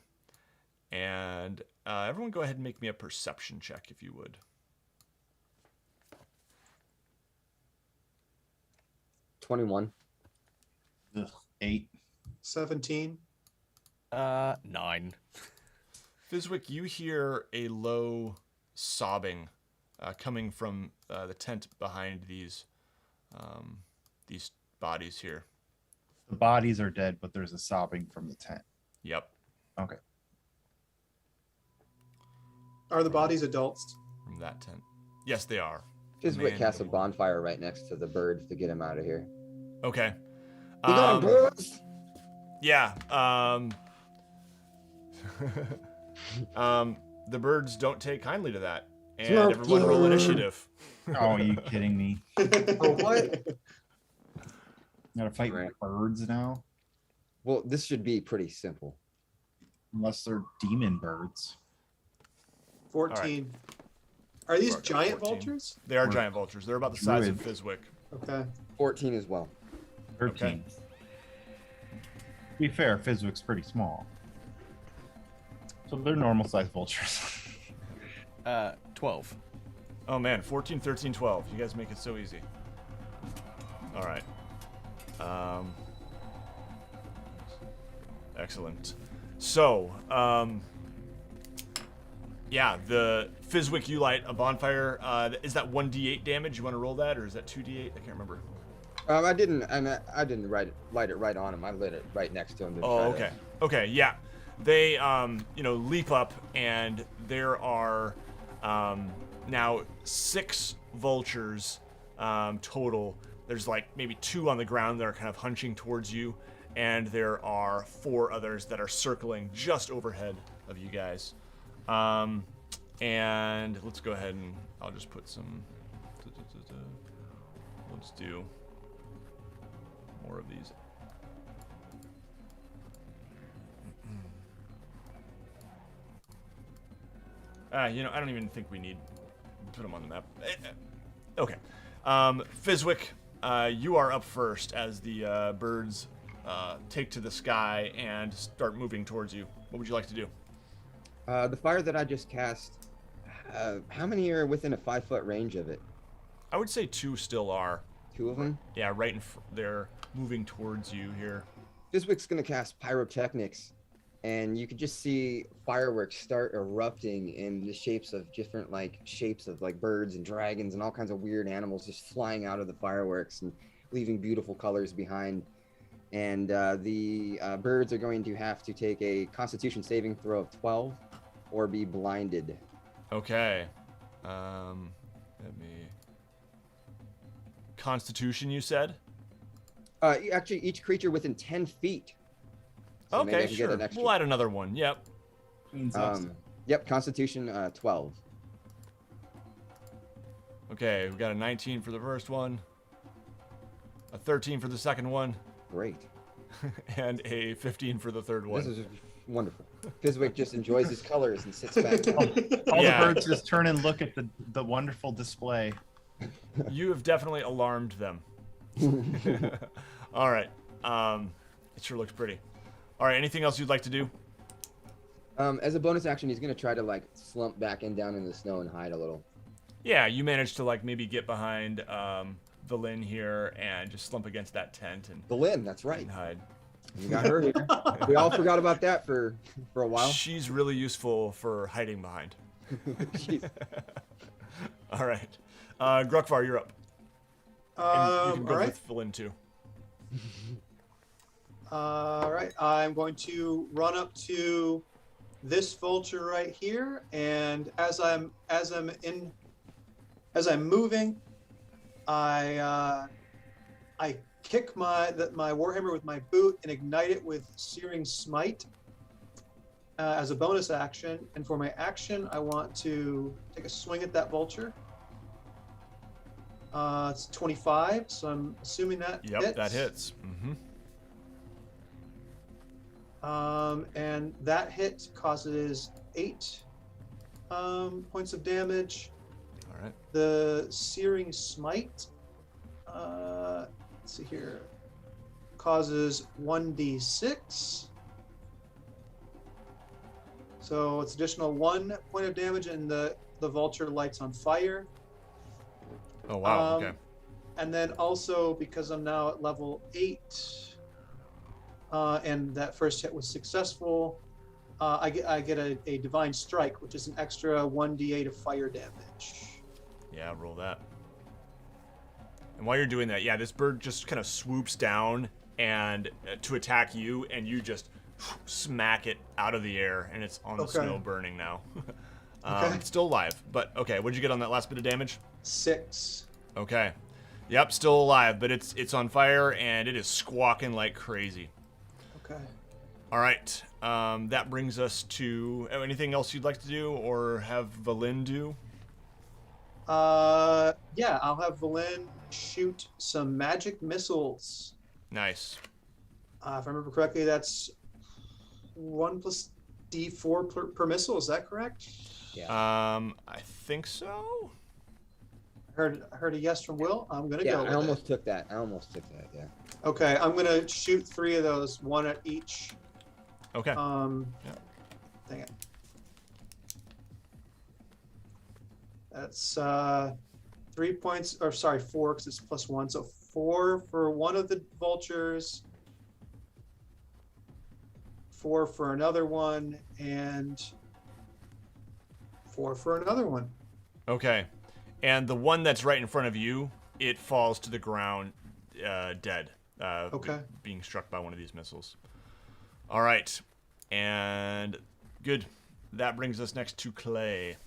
And everyone go ahead and make me a perception check if you would. 21. 8. 17. 9. Fizwick, you hear a low sobbing coming from the tent behind these bodies here. The bodies are dead, but there's a sobbing from the tent. Yep. Okay. Are the bodies adults? From that tent. Yes, they are. Fizwick casts a bonfire right next to the birds to get him out of here. Okay. You got him, boys! Yeah. The birds don't take kindly to that, and everyone roll initiative. Oh, are you kidding me? Oh, what? Gotta fight birds now? Well, this should be pretty simple. Unless they're demon birds. 14. Are these Right, giant 14. vultures? They are giant vultures. They're about the size of Druid. Fizwick. Okay. 14 as well. 13. Okay. To be fair, Fizwick's pretty small. So they're normal sized vultures. 12. Oh man, 14, 13, 12. You guys make it so easy. All right. Excellent. So, the Fizwick, you light a bonfire. Is that 1d8 damage? You want to roll that, or is that 2d8? I can't remember. I didn't. I didn't light it right on him. I lit it right next to him. To Oh, try okay. Okay, yeah. They, leap up, and there are now 6 vultures total. There's like maybe 2 on the ground that are kind of hunching towards you, and there are 4 others that are circling just overhead of you guys. And let's go ahead and I'll just put some. Let's do more of these. I don't even think we need to put them on the map. Okay. Fizwick, you are up first as the birds take to the sky and start moving towards you. What would you like to do? The fire that I just cast, how many are within a 5-foot range of it? I would say 2 still are. 2 of them? Yeah, right they're moving towards you here. Fizwick's going to cast Pyrotechnics, and you can just see fireworks start erupting in the shapes of different shapes of birds and dragons and all kinds of weird animals just flying out of the fireworks and leaving beautiful colors behind. And the birds are going to have to take a Constitution saving throw of 12 or be blinded. Okay. Let me. Constitution, you said? Actually, each creature within 10 feet. So maybe I Okay, can sure. get an extra. We'll add another one. Yep. Yep, Constitution 12. Okay, we got a 19 for the first one, a 13 for the second one, Great. and a 15 for the third one. This is wonderful. Fizwick just enjoys his colors and sits back. All Yeah. the birds just turn and look at the wonderful display. You have definitely alarmed them. All right. It sure looks pretty. All right. Anything else you'd like to do? As a bonus action, he's going to try to slump back down in the snow and hide a little. Yeah, you managed to maybe get behind Valin here and just slump against that tent and Valin, that's right. and hide. You got her here. We all forgot about that for a while. She's really useful for hiding behind. Jeez. All right. Grukfar, you're up. And you can go all right. with Valin too. All right. I'm going to run up to this vulture right here, and as I'm moving, I kick my warhammer with my boot and ignite it with Searing Smite as a bonus action. And for my action, I want to take a swing at that vulture. It's 25, so I'm assuming that hits. That hits. Mm-hmm. And that hit causes 8 points of damage. All right. The Searing Smite, let's see here, causes 1d6. So it's additional 1 point of damage, and the vulture lights on fire. Oh wow. Okay. And then also, because I'm now at level 8, and that first hit was successful, I get a Divine Strike, which is an extra 1d8 of fire damage. Yeah, roll that. And while you're doing that, yeah, this bird just kind of swoops down and to attack you, and you just smack it out of the air, and it's on the snow burning now. Okay. It's still alive, but okay. What did you get on that last bit of damage? 6. Okay. Yep, still alive, but it's on fire and it is squawking like crazy. Okay. All right. That brings us to anything else you'd like to do or have Valin do? Yeah, I'll have Valin shoot some magic missiles. Nice. If I remember correctly, that's 1 plus d4 per missile. Is that correct? Yeah. I think so. I heard a yes from Will. I'm gonna go with I almost took that. Yeah. Okay, I'm gonna shoot 3 of those, 1 at each. Okay. Dang it. That's 3 points, or sorry, 4, because it's +1. So 4 for one of the vultures, 4 for another one, and 4 for another one. Okay. And the one that's right in front of you, it falls to the ground dead. Okay. Being struck by one of these missiles. All right, and good. That brings us next to Clay.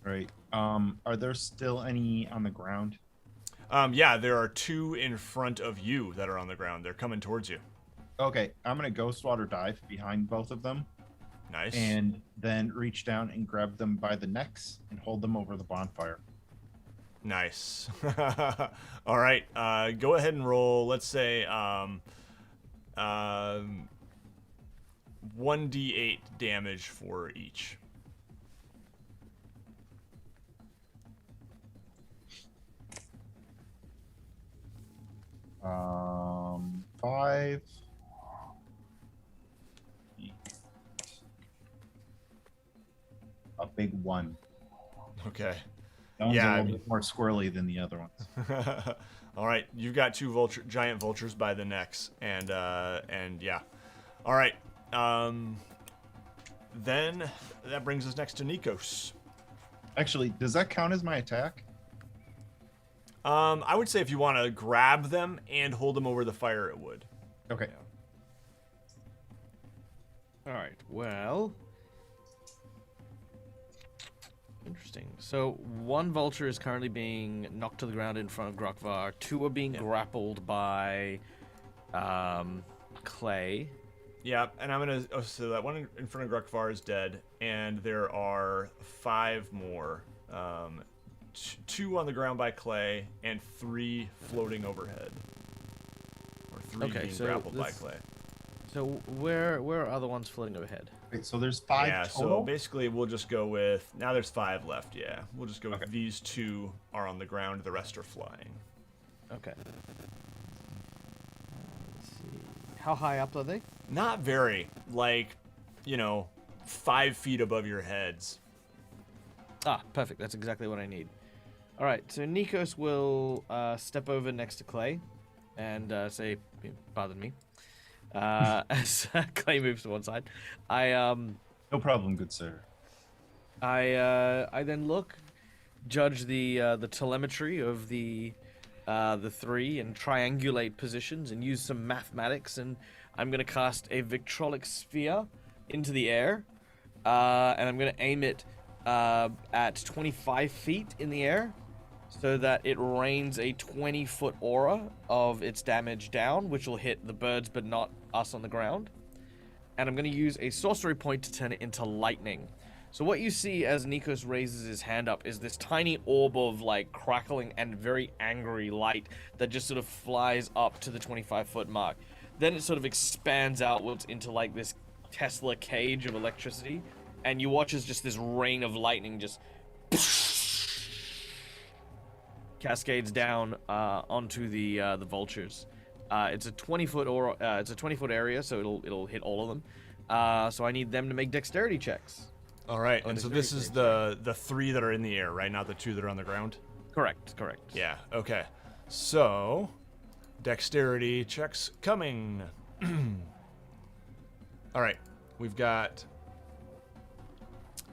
Right. Are there still any on the ground? Yeah, there are 2 in front of you that are on the ground. They're coming towards you. Okay, I'm gonna ghost water dive behind both of them, Nice. and then reach down and grab them by the necks and hold them over the bonfire. Nice. All right. Go ahead and roll. Let's say 1d8 damage for each. Five. A big 1. Okay. That one's Yeah, a little bit more squirrely than the other ones. All right. You've got 2 giant vultures by the necks, and yeah. All right. Then that brings us next to Nikos. Actually, does that count as my attack? I would say if you want to grab them and hold them over the fire, it would. Okay. All right. Well, interesting. So 1 vulture is currently being knocked to the ground in front of Grukfar. 2 are being grappled by Clay. Yeah, and I'm gonna. Oh, so that one in front of Grukfar is dead, and there are 5 more. 2 on the ground by Clay, and 3 floating overhead. Or 3 being grappled by Clay. So where are other ones floating overhead? Wait, so there's 5 Yeah, total? so basically we'll just go with. Now there's 5 left. Yeah, we'll just go with these 2 are on the ground. The rest are flying. Okay. Let's see. How high up are they? Not very. Like, 5 feet above your heads. Ah, perfect. That's exactly what I need. All right, so Nikos will step over next to Clay and say, "Pardon me," as Clay moves to one side. No problem, good sir. I then judge the telemetry of the 3 and triangulate positions and use some mathematics, and I'm gonna cast a Victrolic Sphere into the air, and I'm gonna aim it at 25 feet in the air, so that it rains a 20-foot aura of its damage down, which will hit the birds but not us on the ground. And I'm going to use a sorcery point to turn it into lightning. So what you see as Nikos raises his hand up is this tiny orb of crackling and very angry light that just sort of flies up to the 25-foot mark. Then it sort of expands outwards into this Tesla cage of electricity, and you watch as just this rain of lightning just cascades down onto the vultures. It's a 20-foot it's a 20-foot area, so it'll hit all of them. So I need them to make dexterity checks. All right, and so this is the 3 that are in the air, right? Not the 2 that are on the ground? Correct. Yeah, okay. So, dexterity checks coming. All right, we've got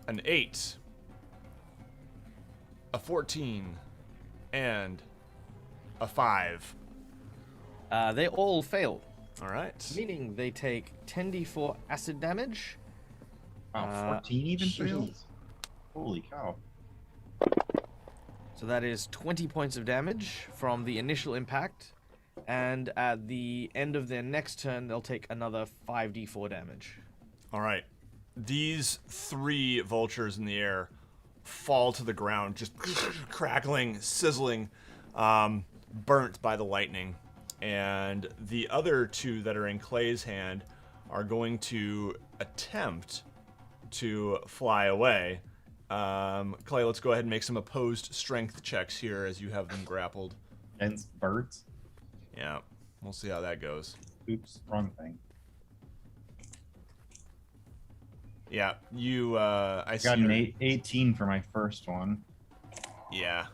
an 8, a 14, and a 5. They all fail, All right. meaning they take 10d4 acid damage. Wow, 14 even failed? Holy cow. So that is 20 points of damage from the initial impact, and at the end of their next turn, they'll take another 5d4 damage. All right. These 3 vultures in the air fall to the ground, just crackling, sizzling, burnt by the lightning. And the other 2 that are in Clay's hand are going to attempt to fly away. Clay, let's go ahead and make some opposed strength checks here as you have them grappled. And birds? Yeah, we'll see how that goes. Oops, wrong thing. Yeah, you, I see. Got an 18 for my first one, Yeah.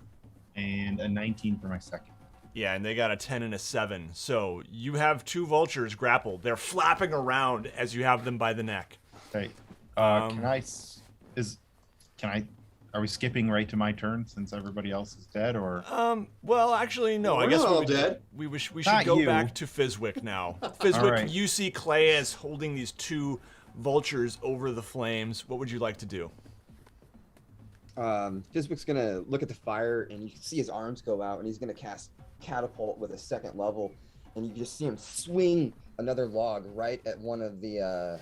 and a 19 for my second. Yeah, and they got a 10 and a 7. So you have 2 vultures grappled. They're flapping around as you have them by the neck. Okay. Are we skipping right to my turn since everybody else is dead, or? Well, actually, no. I We're guess not all we dead. should Not go you. back to Fizwick now. Fizwick, right. you see Clay as holding these two vultures over the flames. What would you like to do? Fizwick's gonna look at the fire, and you can see his arms go out, and he's gonna cast catapult with a second level, and you just see him swing another log right at one of the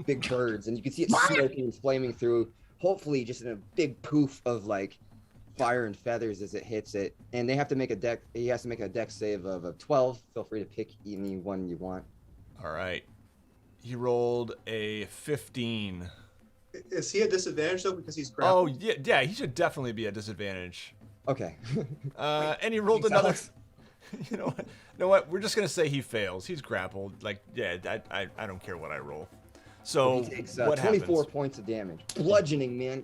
big birds, and you can see it smoking and flaming through. Hopefully, just in a big poof of like fire and feathers as it hits it. And they have to make a deck. He has to make a deck save of a 12. Feel free to pick any one you want. All right. He rolled a 15. Is he at disadvantage though because he's Oh, grappled? yeah, he should definitely be at disadvantage. Okay. And he rolled Thanks, another. Alex. You know what? We're just gonna say he fails. He's grappled. Like, yeah, I don't care what I roll. So He takes what 24 happens? points of damage. Bludgeoning, man.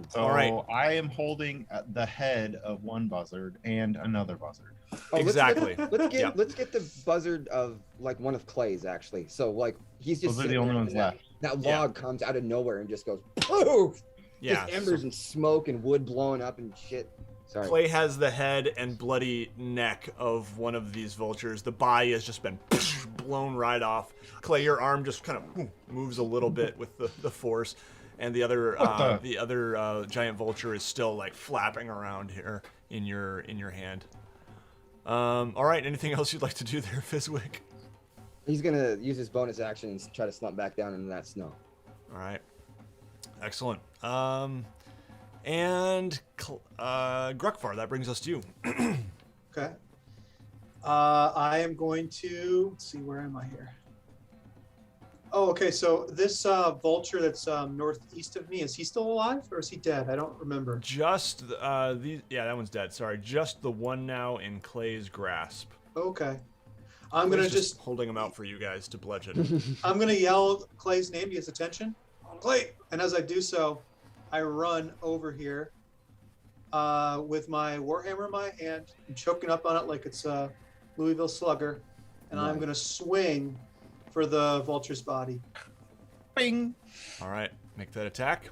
So All right. I am holding the head of one buzzard and another buzzard. Oh, Exactly. Let's get the buzzard of like one of Clay's actually. So like he's just Those are the sitting only there, ones and that- left. That Yeah. log comes out of nowhere and just goes poof. Yeah. Just embers and smoke and wood blowing up and shit. Sorry. Clay has the head and bloody neck of one of these vultures. The body has just been blown right off. Clay, your arm just kind of moves a little bit with the force, and the other giant vulture is still like flapping around here in your hand. All right. Anything else you'd like to do there, Fizwick? He's gonna use his bonus action and try to slump back down into that snow. All right. Excellent. And Grukfar, that brings us to you. Okay. I am going to let's see, where am I here? Oh, okay. So this vulture that's northeast of me, is he still alive or is he dead? I don't remember. Just that one's dead. Sorry, just the one now in Clay's grasp. Okay. I'm gonna Clay's just holding him out for you guys to bludgeon. I'm gonna yell Clay's name to get his attention. Clay! And as I do so, I run over here with my warhammer in my hand. I'm choking up on it like it's a Louisville Slugger, and I'm Nice. gonna swing for the vulture's body. Bing. All right, make that attack.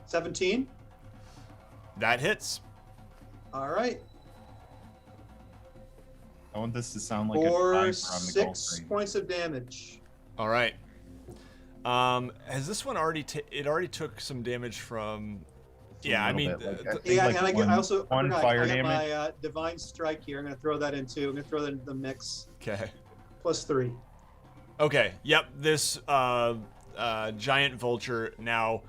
17. That hits. All right. I want this to sound like a For driver on the Gulf 6 Stream. points of damage. All right. Has this one already? It already took some damage from. Yeah, I mean, little bit, like, the- think Yeah, like and I also one forgot, fire I got damage. my divine strike here. I'm gonna throw that into. I'm gonna throw that into the mix. okay. +3. Okay. Yep. This giant vulture now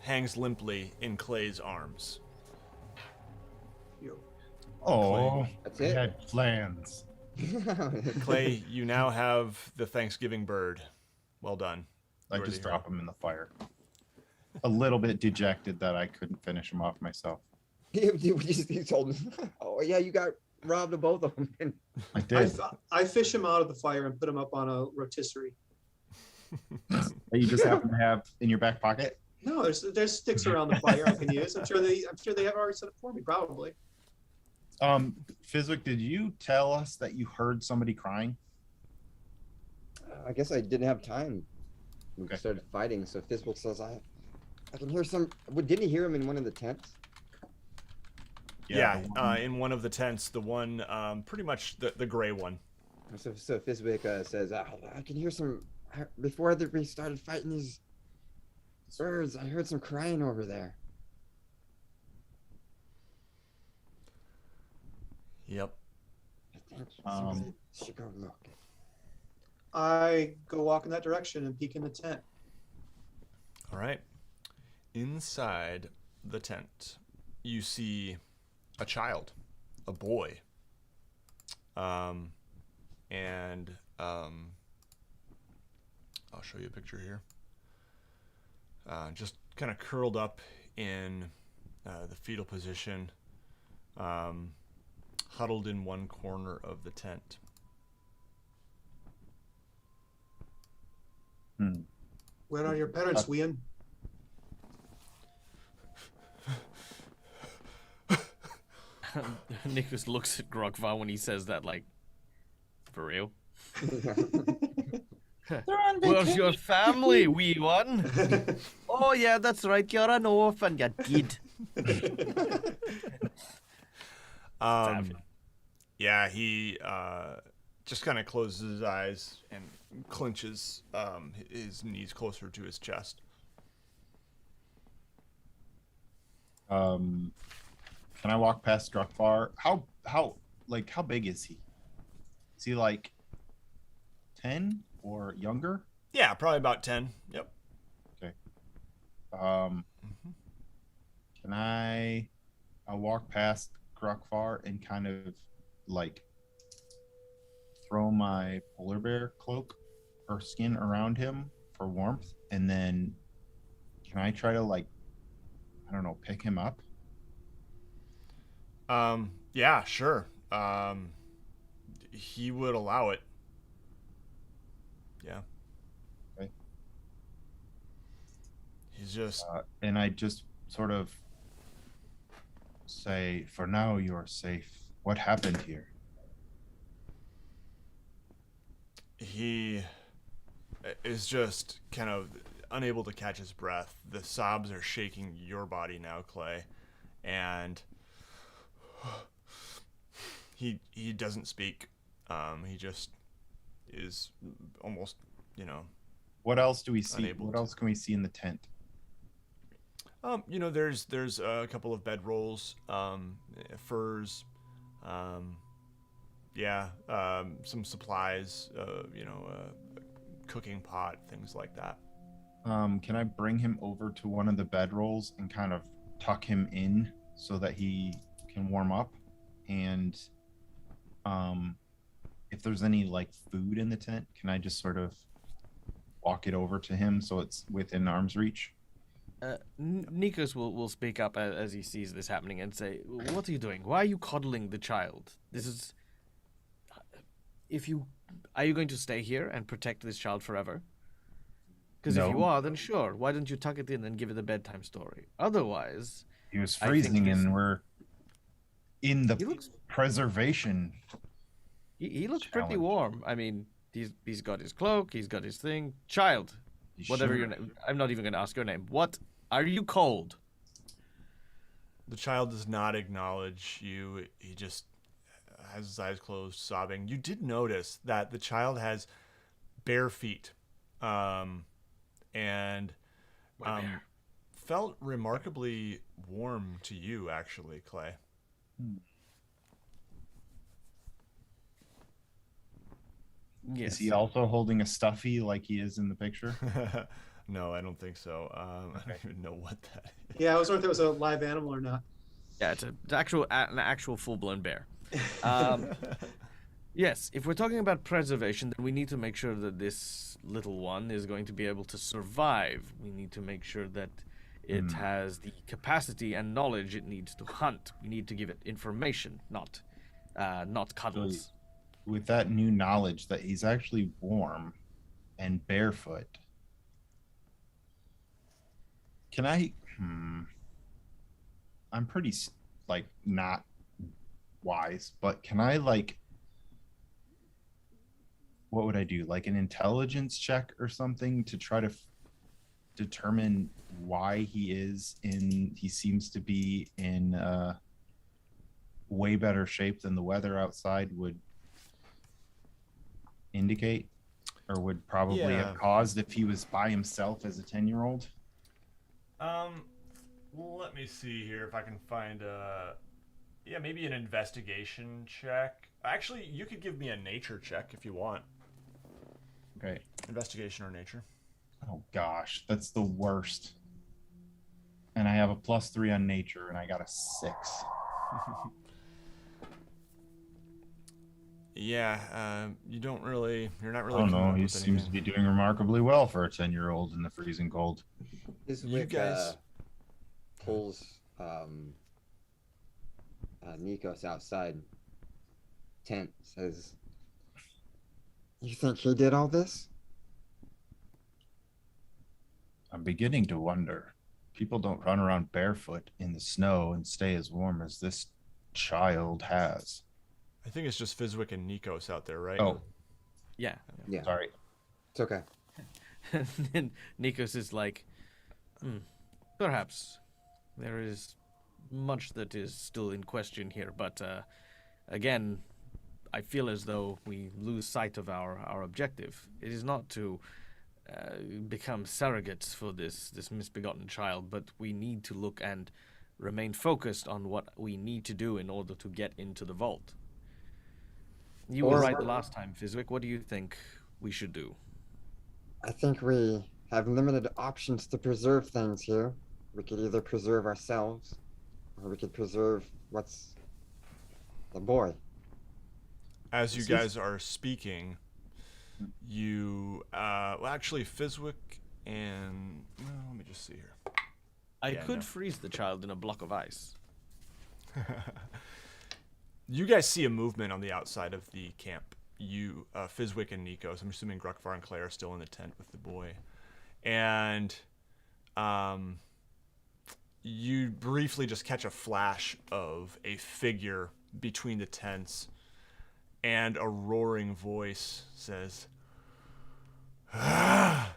hangs limply in Clay's arms. Oh, That's I it. had plans. Clay, you now have the Thanksgiving bird. Well done. I You are just the drop him in the fire. A little bit dejected that I couldn't finish him off myself. he told me, oh yeah, you got robbed of both of them. I did. I fish him out of the fire and put him up on a rotisserie. That you just happen to have in your back pocket. No, there's sticks around the fire I can use. I'm sure they have already set it for me, probably. Fizwick, did you tell us that you heard somebody crying? I guess I didn't have time. We Okay. started fighting, so Fizwick says, I can hear some. Didn't he hear him in one of the tents? Yeah, the one- in one of the tents, the one, pretty much the gray one. So Fizwick says, I can hear some. Before we started fighting these birds, I heard some crying over there. Yep. I think Um, should go look. I go walk in that direction and peek in the tent. All right. Inside the tent, you see a child, a boy. I'll show you a picture here. Just kind of curled up in the fetal position, huddled in one corner of the tent. Where are your parents, Wian? Nicholas looks at Grukfar when he says that, like, for real? Where's your family, wee one? Oh yeah, that's right. You're an orphan, you kid. Yeah, he just kind of closes his eyes and clenches his knees closer to his chest. Can I walk past Grukfar? How big is he? Is he like 10 or younger? Yeah, probably about 10. Yep. Okay. Can I'll walk past Grukfar and kind of like throw my polar bear cloak or skin around him for warmth, and then can I try to like, I don't know, pick him up? Yeah, sure. He would allow it. Yeah. Okay. He's just And I just sort of say, for now you are safe. What happened here? he is just kind of unable to catch his breath. The sobs are shaking your body now, Clay, and he doesn't speak. He just is almost, What else do we see? Unable What to. else can we see in the tent? There's a couple of bedrolls, furs, some supplies, cooking pot, things like that. Can I bring him over to one of the bedrolls and kind of tuck him in so that he can warm up? And if there's any like food in the tent, can I just sort of walk it over to him so it's within arm's reach? Nikos will speak up as he sees this happening and say, "What are you doing? Why are you coddling the child? This is. Are you going to stay here and protect this child forever? Because if No. you are, then sure. Why don't you tuck it in and give it a bedtime story? Otherwise, He was I think freezing this- and we're in the He looks- preservation. he looks pretty Challenge. warm. I mean, he's got his cloak, he's got his thing. Child, whatever your name. I'm not even going to ask your name. What are you cold? The child does not acknowledge you. He just has his eyes closed, sobbing. You did notice that the child has bare feet, and felt remarkably warm to you, actually, Clay. Yes. Is he also holding a stuffy like he is in the picture? No, I don't think so. I don't even know what that is. Yeah, I was wondering if it was a live animal or not. Yeah, it's an actual full-blown bear. Yes, if we're talking about preservation, then we need to make sure that this little one is going to be able to survive. We need to make sure that it has the capacity and knowledge it needs to hunt. We need to give it information, not cuddles. With that new knowledge that he's actually warm and barefoot, can I? I'm pretty like not wise, but can I like? What would I do? Like an intelligence check or something to try to determine why he seems to be in way better shape than the weather outside would indicate, or would probably Yeah. have caused if he was by himself as a 10-year-old. Let me see here if I can find maybe an investigation check. Actually, you could give me a nature check if you want. Okay. Investigation or nature. Oh gosh, that's the worst. And I have a +3 on nature, and I got a 6. Yeah, you're not really. I don't coming know. up He with seems to anything. be doing remarkably well for a 10-year-old in the freezing cold. Fizwick, guys- pulls Nikos outside tent, says, "You think he did all this?" I'm beginning to wonder. People don't run around barefoot in the snow and stay as warm as this child has. I think it's just Fizwick and Nikos out there, right? Oh, Yeah. Yeah, sorry. it's okay. And then Nikos is like, Perhaps. There is much that is still in question here, but again, I feel as though we lose sight of our objective. It is not to become surrogates for this misbegotten child, but we need to look and remain focused on what we need to do in order to get into the vault. You were right the last time, Fizwick. What do you think we should do? I think we have limited options to preserve things here. We could either preserve ourselves, or we could preserve what's the boy. As you guys are speaking, you well, actually, Fizwick and let me just see here. I could freeze the child in a block of ice. You guys see a movement on the outside of the camp. You, Fizwick and Nikos. I'm assuming Grukfar and Claire are still in the tent with the boy, and you briefly just catch a flash of a figure between the tents, and a roaring voice says, "I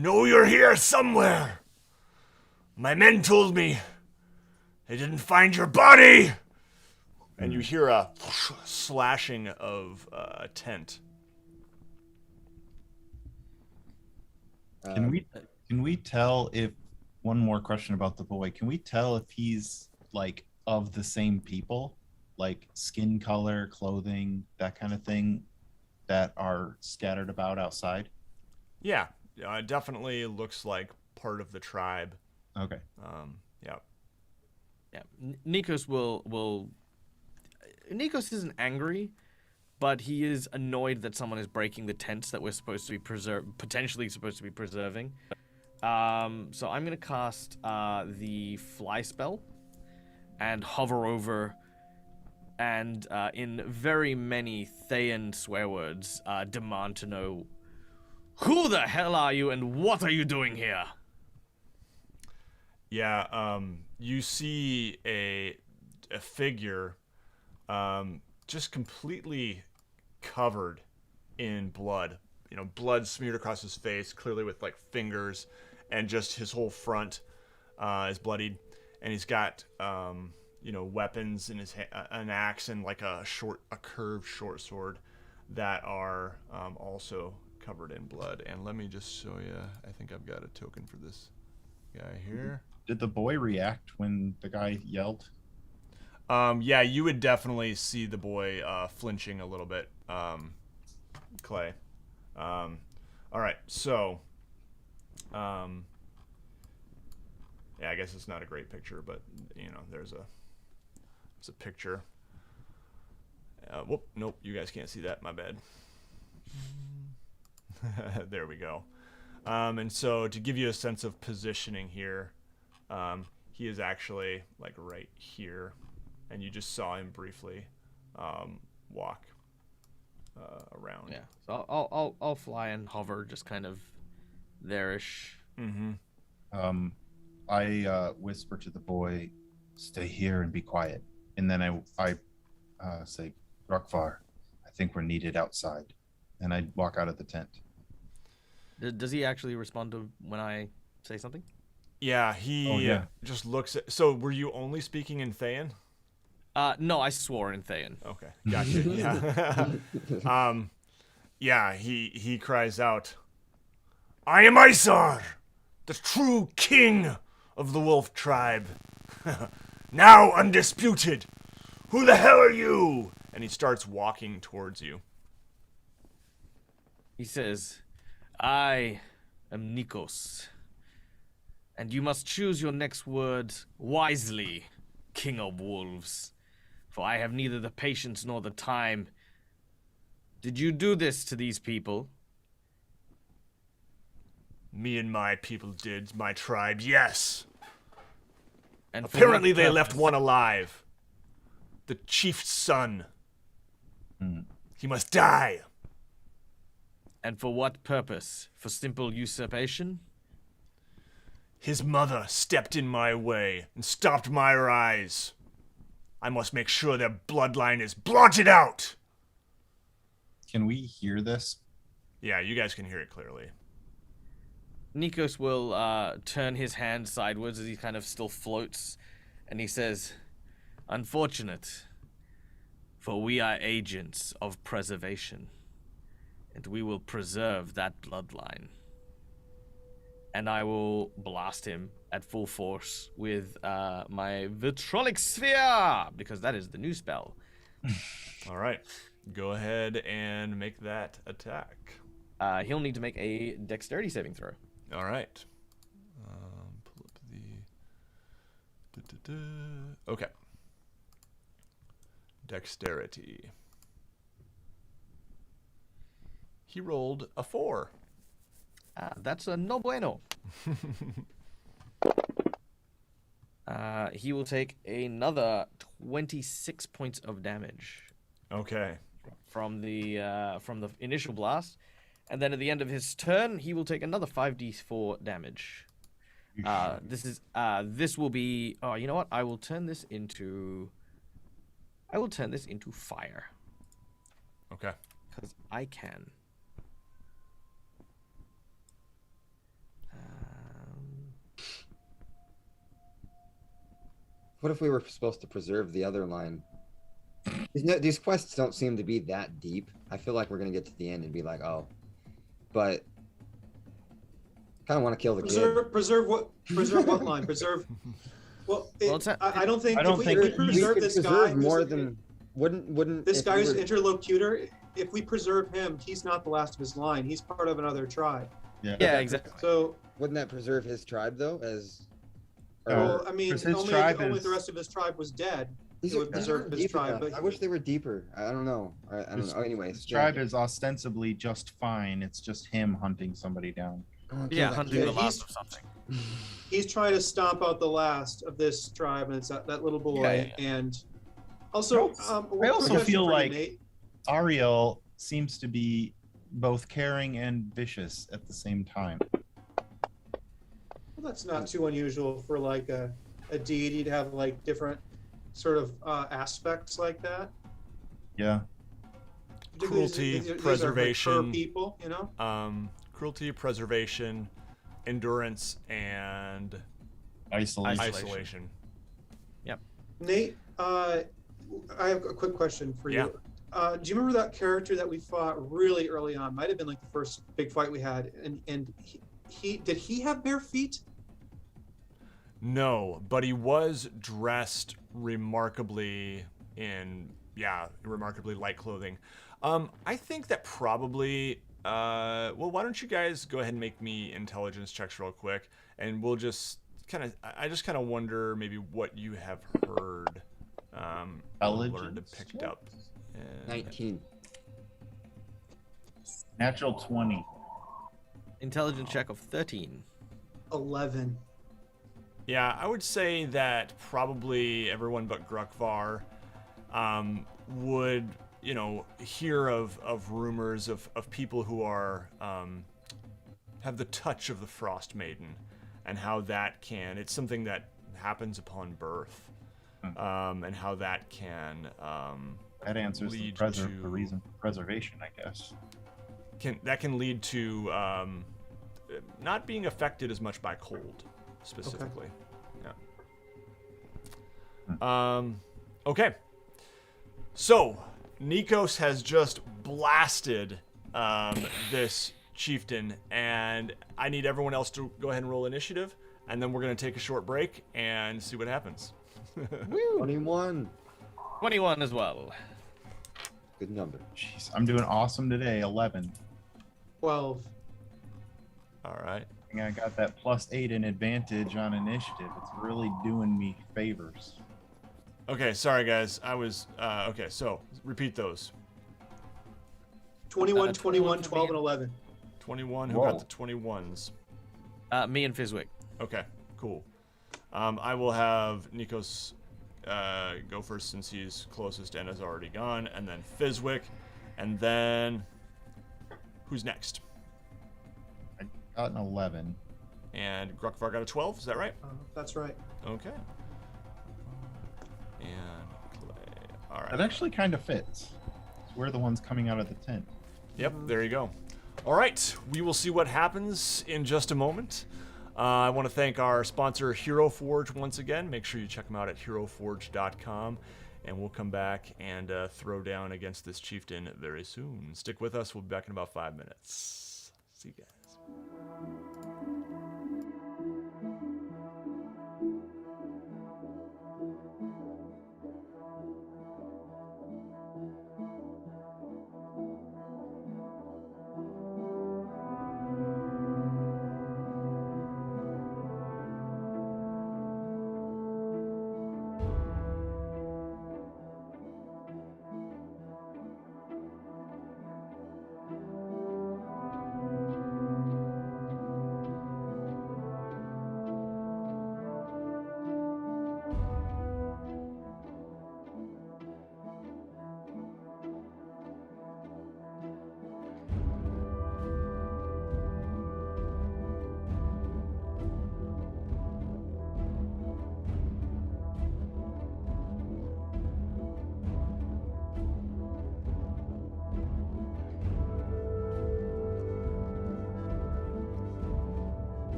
know you're here somewhere. My men told me they didn't find your body." And you hear a slashing of a tent. Can we tell if, one more question about the boy, can we tell if he's like of the same people, like skin color, clothing, that kind of thing, that are scattered about outside? Yeah, it definitely looks like part of the tribe. Okay. Yeah, Nikos will. Nikos isn't angry, but he is annoyed that someone is breaking the tents that we're supposed to be potentially supposed to be preserving. So I'm gonna cast the fly spell and hover over, and in very many Thayan swear words, demand to know, who the hell are you and what are you doing here? Yeah, you see a figure just completely covered in blood. You know, blood smeared across his face, clearly with like fingers, and just his whole front is bloodied. And he's got weapons in his an axe and like a curved short sword that are also covered in blood. And let me just show you. I think I've got a token for this guy here. Did the boy react when the guy yelled? Yeah, you would definitely see the boy flinching a little bit, Clay. All right, so, yeah, I guess it's not a great picture, but there's a picture. Whoop, nope, you guys can't see that. My bad. There we go. And so to give you a sense of positioning here, he is actually like right here. And you just saw him briefly walk around. Yeah. So I'll fly and hover, just kind of there-ish. Mm-hmm. I whisper to the boy, "Stay here and be quiet." And then I say, "Grukfar, I think we're needed outside." And I walk out of the tent. Does he actually respond to when I say something? Yeah, he just looks at. So were you only speaking in Thayan? No, I swore in Thayan. Okay, gotcha. Yeah. Yeah, he cries out, "I am Isaar, the true king of the wolf tribe. Now undisputed. Who the hell are you?" And he starts walking towards you. He says, "I am Nikos, and you must choose your next words wisely, King of Wolves. For I have neither the patience nor the time. Did you do this to these people?" "Me and my people did, my tribe, yes. And apparently they left one alive. The chief's son. He must die." "And for what purpose? For simple usurpation?" "His mother stepped in my way and stopped my rise. I must make sure their bloodline is blotted out." Can we hear this? Yeah, you guys can hear it clearly. Nikos will turn his hand sideways as he kind of still floats, and he says, "Unfortunate, for we are agents of preservation, and we will preserve that bloodline." And I will blast him at full force with my Vitrolic Sphere, because that is the new spell. All right. Go ahead and make that attack. He'll need to make a dexterity saving throw. All right. Pull up the... Okay. Dexterity. He rolled a 4. That's a no bueno. He will take another 26 points of damage Okay. from the initial blast, and then at the end of his turn, he will take another 5d4 damage. This will be. Oh, you know what? I will turn this into fire Okay. because I can. What if we were supposed to preserve the other line? These quests don't seem to be that deep. I feel like we're gonna get to the end and be like, oh, but kind of want to kill the kid. Preserve what line? Preserve. Well, I don't think. If we preserve could this preserve guy, more than wouldn't this if guy we who's were- interlocutor. If we preserve him, he's not the last of his line. He's part of another tribe. Yeah, exactly. So, wouldn't that preserve his tribe though? well, I mean, Because his only tribe if is- the rest of his tribe was dead. These It would preserve his deep tribe, enough. but I wish they were deeper. I don't know. I don't His- know. Anyways, His tribe is ostensibly just fine. It's just him hunting somebody down. Yeah, hunting the kid. last of something. He's trying to stomp out the last of this tribe, and it's that little boy. Yeah. And also, I also question feel for you, like- Nate. Ariel seems to be both caring and vicious at the same time. Well, that's not too unusual for like a deity to have like different sort of aspects like that. Yeah. Particularly Cruelty, these are, preservation. Like, fur people, you know. Cruelty, preservation, endurance, and Isolation. isolation. Nate, I have a quick question for you. Do you remember that character that we fought really early on? Might have been like the first big fight we had, and he did he have bare feet? No, but he was dressed remarkably light clothing. I think that probably. Well, why don't you guys go ahead and make me intelligence checks real quick, and we'll just I just kind of wonder maybe what you have heard, or learned and picked up. 19. Natural 20. Intelligence check of 13. 11. Yeah, I would say that probably everyone but Grukfar would, hear of rumors of people who are have the touch of the Frostmaiden, and how that it's something that happens upon birth, and how that can That answers the, lead the reason for preservation, I guess. can lead to not being affected as much by cold, specifically. Yeah. Okay. So Nikos has just blasted this chieftain, and I need everyone else to go ahead and roll initiative, and then we're gonna take a short break and see what happens. 21. 21 as well. Good number. Jeez, I'm doing awesome today. 11. 12. All right. I got that +8 in advantage on initiative. It's really doing me favors. Okay, sorry guys. I was okay. So repeat those. 21, 21 21, 12, and 11. 21. Who Whoa. got the 21s? Me and Fizwick. Okay, cool. I will have Nikos go first since he's closest and has already gone, and then Fizwick, and then who's next? I got an 11. And Grukfar got a 12. Is that right? That's right. Okay. And Clay. All right. That actually kind of fits. We're the ones coming out of the tent. Yep. There you go. All right, we will see what happens in just a moment. I want to thank our sponsor, Hero Forge, once again. Make sure you check them out at heroforge.com. And we'll come back and throw down against this chieftain very soon. Stick with us. We'll be back in about 5 minutes. See you guys.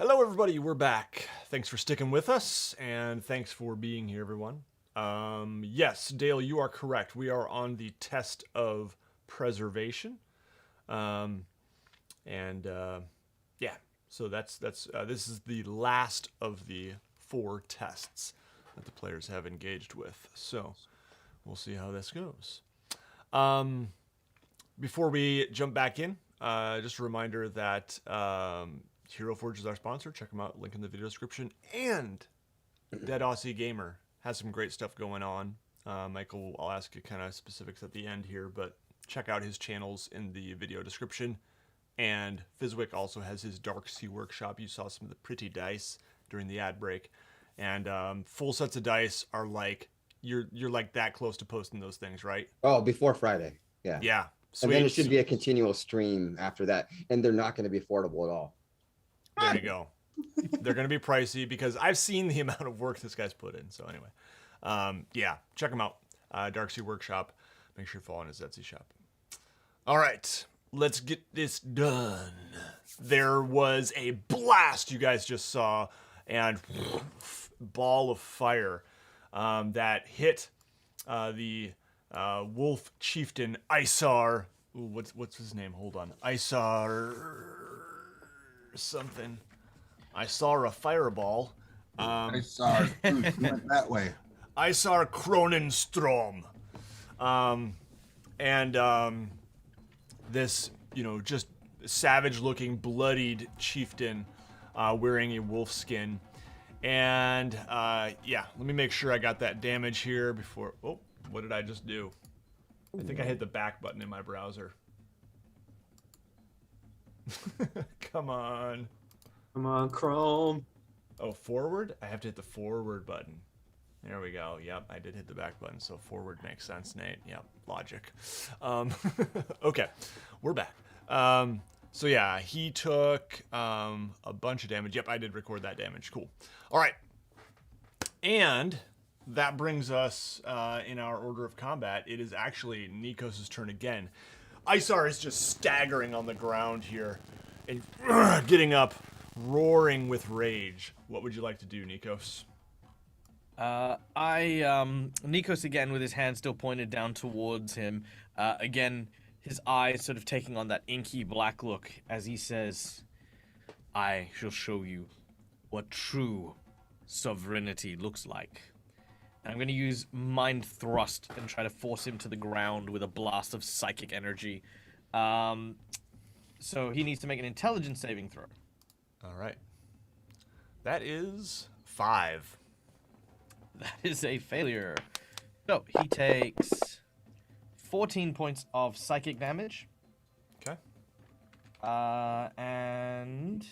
Hello, everybody. We're back. Thanks for sticking with us, and thanks for being here, everyone. Yes, Dale, you are correct. We are on the test of preservation, yeah. So this is the last of the 4 tests that the players have engaged with. So we'll see how this goes. Before we jump back in, just a reminder that Hero Forge is our sponsor. Check them out. Link in the video description. And Dead Aussie Gamer has some great stuff going on. Michael, I'll ask you kind of specifics at the end here, but check out his channels in the video description. And Fizwick also has his Dark Sea Workshop. You saw some of the pretty dice during the ad break. And full sets of dice are like, you're like that close to posting those things, right? Oh, before Friday. Yeah. Yeah. Sweet. And then it should be a continual stream after that. And they're not going to be affordable at all. There you go. They're going to be pricey because I've seen the amount of work this guy's put in. So anyway, yeah, check him out. Dark Sea Workshop. Make sure you're following his Etsy shop. All right, let's get this done. There was a blast you guys just saw, and ball of fire that hit the wolf chieftain Isaar. Ooh, what's his name? Hold on, Isaar. Something. I saw a fireball. I saw it went that way. Isaar Kronenstrom. This, just savage-looking, bloodied chieftain wearing a wolf skin. And, yeah, let me make sure I got that damage here before... Oh, what did I just do? I think I hit the back button in my browser. Come on. Come on, Chrome. Oh, forward? I have to hit the forward button. There we go. Yep, I did hit the back button, so forward makes sense, Nate. Yep, logic. Okay, we're back. So yeah, he took a bunch of damage. Yep, I did record that damage. Cool. All right. And that brings us in our order of combat. It is actually Nikos' turn again. Isaar is just staggering on the ground here and getting up, roaring with rage. What would you like to do, Nikos? Nikos again with his hand still pointed down towards him. Again, his eyes sort of taking on that inky black look as he says, I shall show you what true sovereignty looks like. And I'm going to use Mind Thrust and try to force him to the ground with a blast of psychic energy. So he needs to make an intelligence saving throw. All right. That is 5. That is a failure. So he takes 14 points of psychic damage. Okay. And...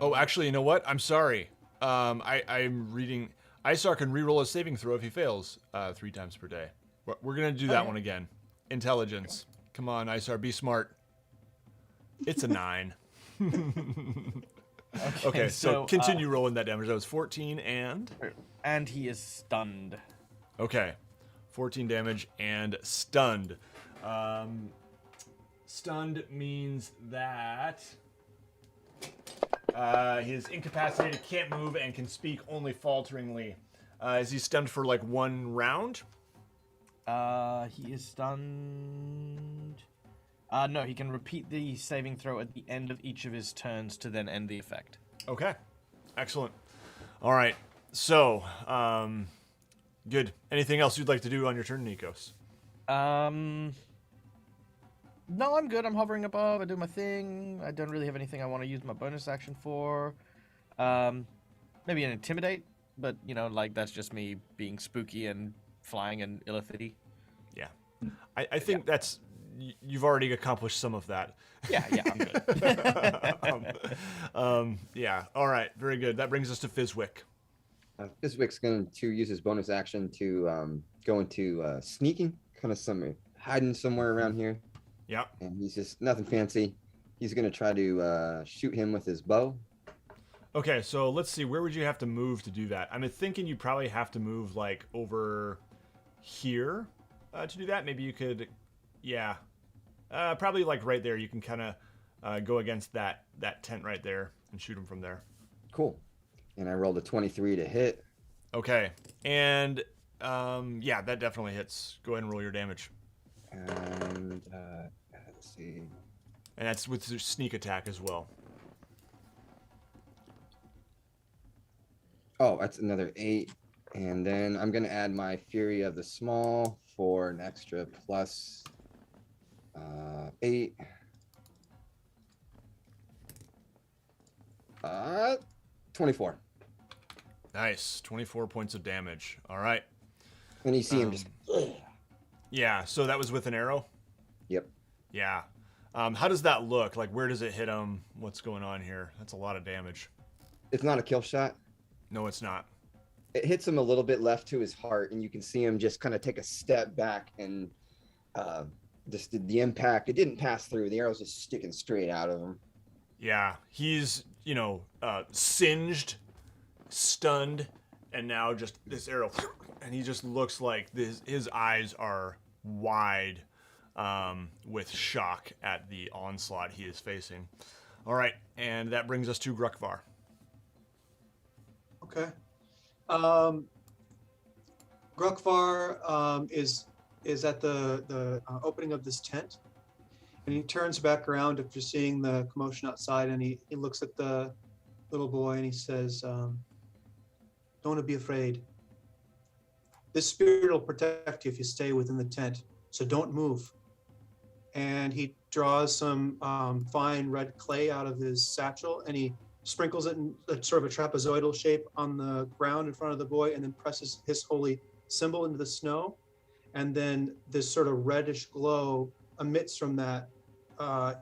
Oh, actually, you know what? I'm sorry. I'm reading. Isaar can reroll a saving throw if he fails 3 times per day. We're going to do that one again. Intelligence. Come on, Isaar, be smart. It's a 9. Okay, so continue rolling that damage. That was 14 and... And he is stunned. Okay. 14 damage and stunned. Stunned means that... he's incapacitated, can't move, and can speak only falteringly. Is he stunned for like 1 round? He is stunned... no, he can repeat the saving throw at the end of each of his turns to then end the effect. Okay. Excellent. All right. So, good. Anything else you'd like to do on your turn, Nikos? No, I'm good. I'm hovering above. I do my thing. I don't really have anything I want to use my bonus action for. Maybe an Intimidate, but, like, that's just me being spooky and flying and illithity. Yeah. I think that's... You've already accomplished some of that. Yeah, I'm good. Yeah, all right, very good. That brings us to Fizwick. Fizwick's going to use his bonus action to go into sneaking, kind of hiding somewhere around here. Yeah. And he's just nothing fancy. He's going to try to shoot him with his bow. Okay, so let's see. Where would you have to move to do that? I'm thinking you probably have to move, like, over here to do that. Maybe you could... Yeah. Probably, like, right there. You can kind of go against that tent right there and shoot him from there. Cool. And I rolled a 23 to hit. Okay. And yeah, that definitely hits. Go ahead and roll your damage. And let's see. And that's with your sneak attack as well. Oh, that's another 8. And then I'm going to add my Fury of the Small for an extra plus 8. 24. Nice. 24 points of damage. All right. And you see him just... Yeah, so that was with an arrow? Yep. Yeah. How does that look? Like, where does it hit him? What's going on here? That's a lot of damage. It's not a kill shot. No, it's not. It hits him a little bit left to his heart, and you can see him just kind of take a step back, and just the impact, it didn't pass through. The arrow's just sticking straight out of him. Yeah, he's, singed, stunned, and now just this arrow, and he just looks like his eyes are wide with shock at the onslaught he is facing. All right, and that brings us to Grukfar. Okay. Grukfar is at the opening of this tent, and he turns back around after seeing the commotion outside, and he looks at the little boy and he says, "Don't be afraid. This spirit will protect you if you stay within the tent, so don't move." And he draws some fine red clay out of his satchel, and he sprinkles it in sort of a trapezoidal shape on the ground in front of the boy, and then presses his holy symbol into the snow. And then this sort of reddish glow emits from that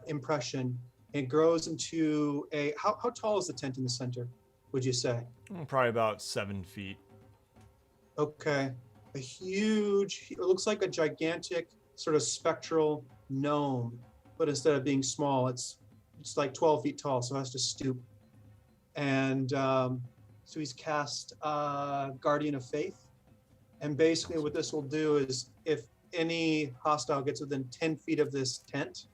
impression and grows into a, how tall is the tent in the center, would you say? Probably about 7 feet. Okay. A huge, it looks like a gigantic sort of spectral gnome, but instead of being small, it's like 12 feet tall, so it has to stoop. And so he's cast Guardian of Faith. And basically what this will do is if any hostile gets within 10 feet of this tent,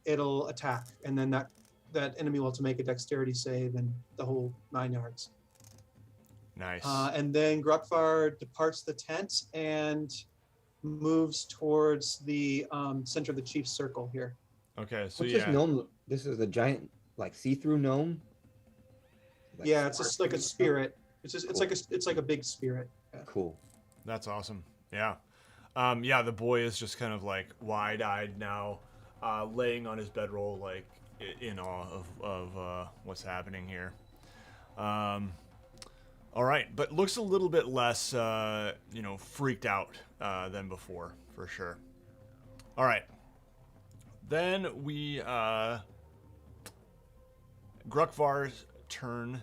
it'll attack. And then that enemy will have to make a dexterity save and the whole 9 yards. Nice. And then Grukfar departs the tent and moves towards the center of the chief's circle here. Okay, so What's yeah. this gnome? This is a giant, like, see-through gnome? Like, Yeah, it's just like a spirit. It's Cool. it's like a big spirit. Yeah. Cool. That's awesome. Yeah. Yeah, the boy is just kind of like wide-eyed now, laying on his bedroll, like in awe of what's happening here. All right, but looks a little bit less, freaked out than before, for sure. All right. Then we, Grukvar's turn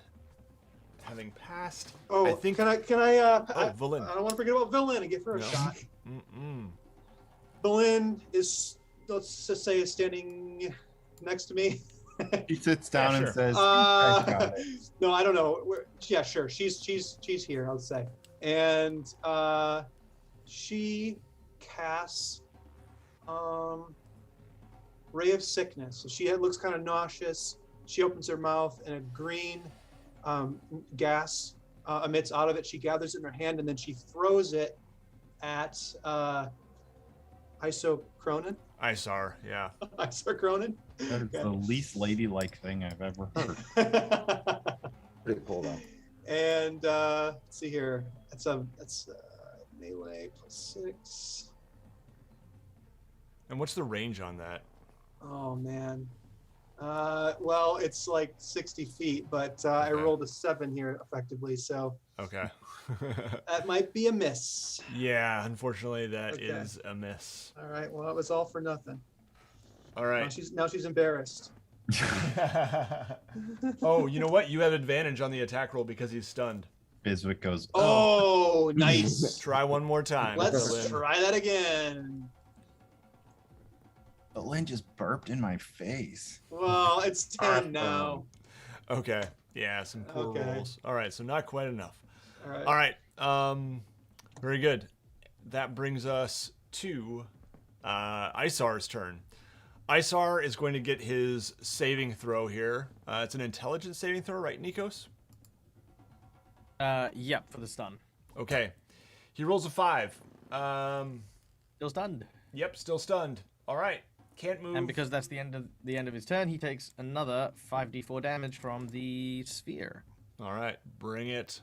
having passed. Oh, I think. can I? Valen. I don't want to forget about Valen and give her a No. shot. Mm-mm. Valen is, let's just say, is standing next to me. He sits down Yeah, and sure. says, "I got it." No, I don't know. Yeah, sure. She's here, I'll say. And she casts Ray of Sickness. So she looks kind of nauseous. She opens her mouth and a green gas emits out of it. She gathers it in her hand and then she throws it at Isocronin. Isaar, yeah. Isocronin. That is the least ladylike thing I've ever heard. Pretty cool, though. And let's see here. That's melee +6. And what's the range on that? Oh man. Well, it's like 60 feet, but I Okay. rolled a 7 here effectively, so Okay. that might be a miss. Yeah, unfortunately, that Okay. is a miss. All right. Well, it was all for nothing. All Now right. she's embarrassed. Oh, you know what? You have advantage on the attack roll because he's stunned. Fizwick goes, Oh, nice. Try one more time. Let's Lynn. try that again. "The Lynn just burped in my face." Well, it's 10 now. Okay. Yeah, some poor Okay. rolls. All right, so not quite enough. All right. All right. Very good. That brings us to Isaar's turn. Isaar is going to get his saving throw here. It's an intelligence saving throw, right, Nikos? Yep, for the stun. Okay. He rolls a 5. Still stunned. Yep, still stunned. All right. Can't move. And because that's the end of his turn, he takes another 5d4 damage from the sphere. All right, bring it.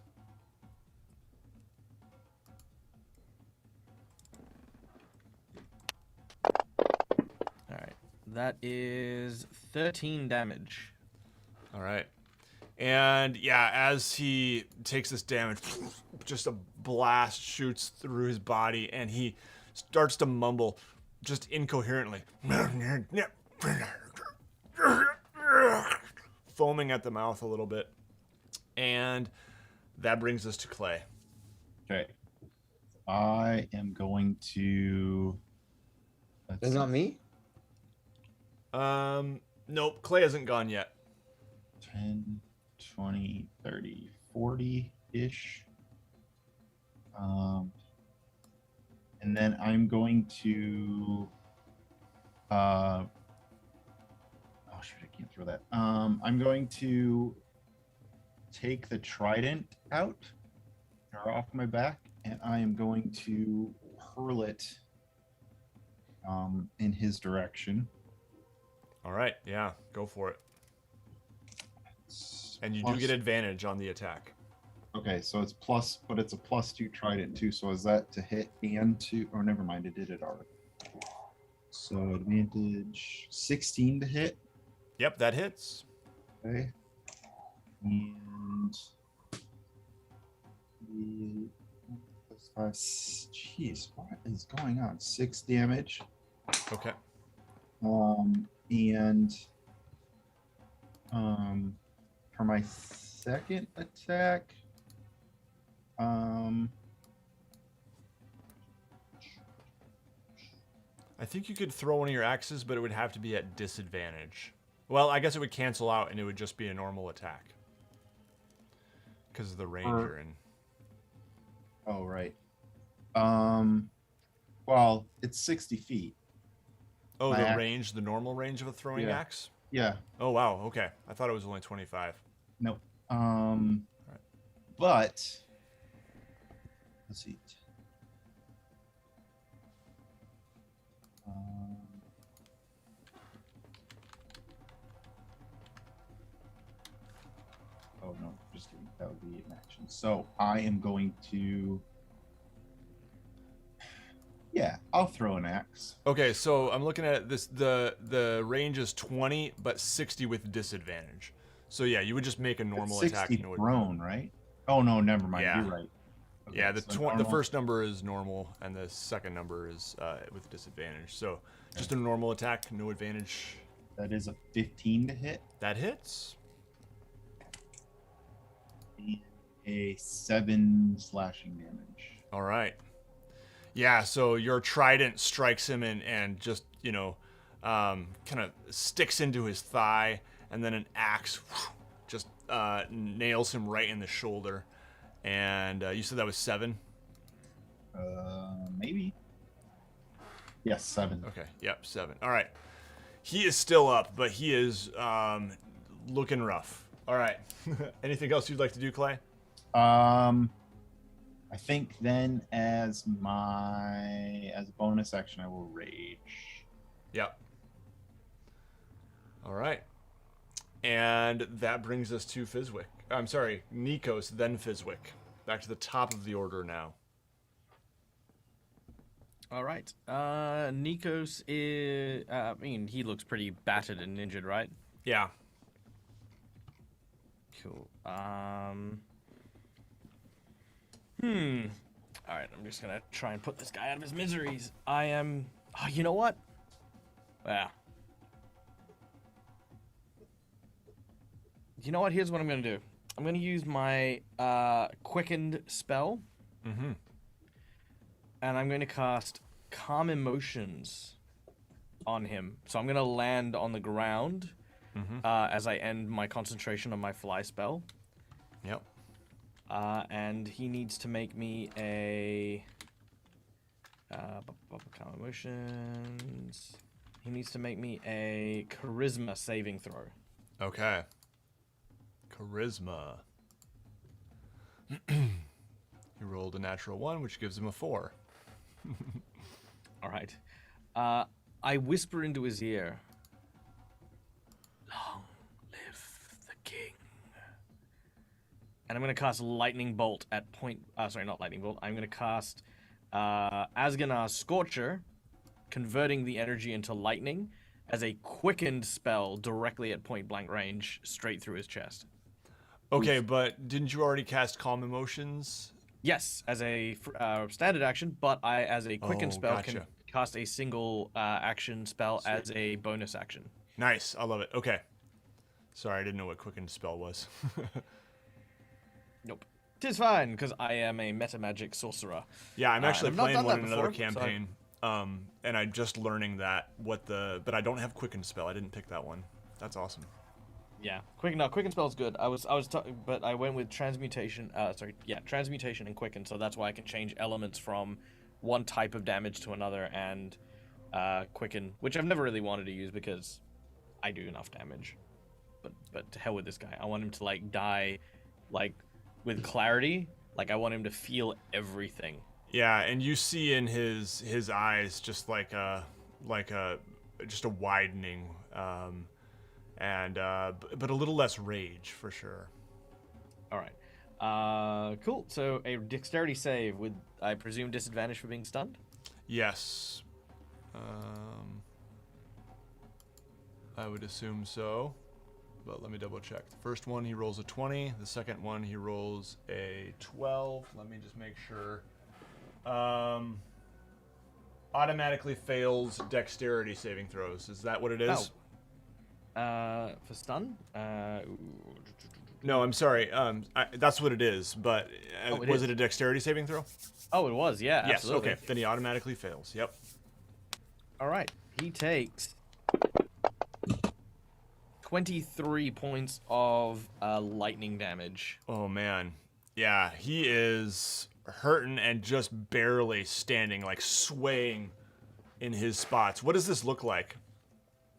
All right. That is 13 damage. All right. And yeah, as he takes this damage, just a blast shoots through his body, and he starts to mumble just incoherently, foaming at the mouth a little bit. And that brings us to Clay. Okay. I am going to. That's not me? Nope, Clay hasn't gone yet. 10, 20, 30, 40-ish. And then I'm going to oh shoot, I can't throw that. I'm going to take the trident out or off my back, and I am going to hurl it in his direction. All right, yeah, go for it. And you do Plus- get advantage on the attack. Okay, so it's plus, but it's a +2 trident too. So is that to hit and to? Oh, never mind, it did it already. So advantage 16 to hit. Yep, that hits. Okay. And the jeez, what is going on? 6 damage. Okay. And for my second attack, I think you could throw one of your axes, but it would have to be at disadvantage. Well, I guess it would cancel out, and it would just be a normal attack. Because of the range you're in. oh right. Well, it's 60 feet. Oh, My the axe- range, the normal range of a throwing Yeah. axe? Yeah. Oh, wow, okay. I thought it was only 25. Nope. Right. But let's see. Oh no, just kidding. That would be an action. So I am going to. Yeah, I'll throw an axe. Okay, so I'm looking at this. The range is 20, but 60 with disadvantage. So yeah, you would just make a normal It's attack. 60 No prone, right? Oh no, never mind. Yeah. You're right. Okay, Yeah, the so the normal- first number is normal, and the second number is with disadvantage. So just a normal attack, no advantage. That is a 15 to hit. That hits. And a 7 slashing damage. All right. Yeah, so your trident strikes him and just, kind of sticks into his thigh, and then an axe just nails him right in the shoulder. And you said that was 7? Maybe. Yes, 7. Okay, yep, 7. All right. He is still up, but he is looking rough. All right. Anything else you'd like to do, Clay? I think then as a bonus action, I will rage. Yep. All right. And that brings us to Fizwick. I'm sorry, Nikos, then Fizwick. Back to the top of the order now. All right. Nikos is. He looks pretty battered and injured, right? Yeah. Cool. All right. I'm just gonna try and put this guy out of his miseries. I am. Oh, you know what? Yeah. You know what? Here's what I'm gonna do. I'm gonna use my quickened spell. Mm-hmm. And I'm going to cast Calm Emotions on him. So I'm going to land on the ground as I end my concentration on my fly spell. Yep. And he needs to make me a Calm Emotions. He needs to make me a charisma saving throw. Okay. Charisma. He rolled a natural 1, which gives him a 4. All right. I whisper into his ear. Long live the king. And I'm going to cast Lightning Bolt at point... sorry, not Lightning Bolt. I'm going to cast Asganar's Scorcher, converting the energy into lightning as a quickened spell directly at point-blank range, straight through his chest. Okay, but didn't you already cast Calm Emotions? Yes, as a standard action, but I, as a quickened spell, gotcha. can cast a single action spell as a bonus action. Nice. I love it. Okay. Sorry, I didn't know what quickened spell was. Nope. 'Tis fine, because I am a meta magic sorcerer. Yeah, I'm actually I've not playing done one that in another before, so campaign, and I'm just learning that but I don't have quickened spell. I didn't pick that one. That's awesome. Yeah, quicken spell's good. But I went with transmutation. Transmutation and quicken. So that's why I can change elements from one type of damage to another, and quicken, which I've never really wanted to use because I do enough damage. But to hell with this guy. I want him to die, with clarity. I want him to feel everything. Yeah, and you see in his eyes just just a widening. But a little less rage for sure. All right. Cool. So a dexterity save with, I presume, disadvantage for being stunned? Yes. I would assume so. But let me double check. The first one he rolls a 20. The second one he rolls a 12. Let me just make sure. Automatically fails dexterity saving throws. Is that what it is? For stun? No, I'm sorry. That's what it is. But was it a dexterity saving throw? Oh, it was. Yeah. Yes. Absolutely. Okay. Then he automatically fails. Yep. All right. He takes 23 points of lightning damage. Oh man. Yeah, he is hurting and just barely standing, swaying in his spots. What does this look like?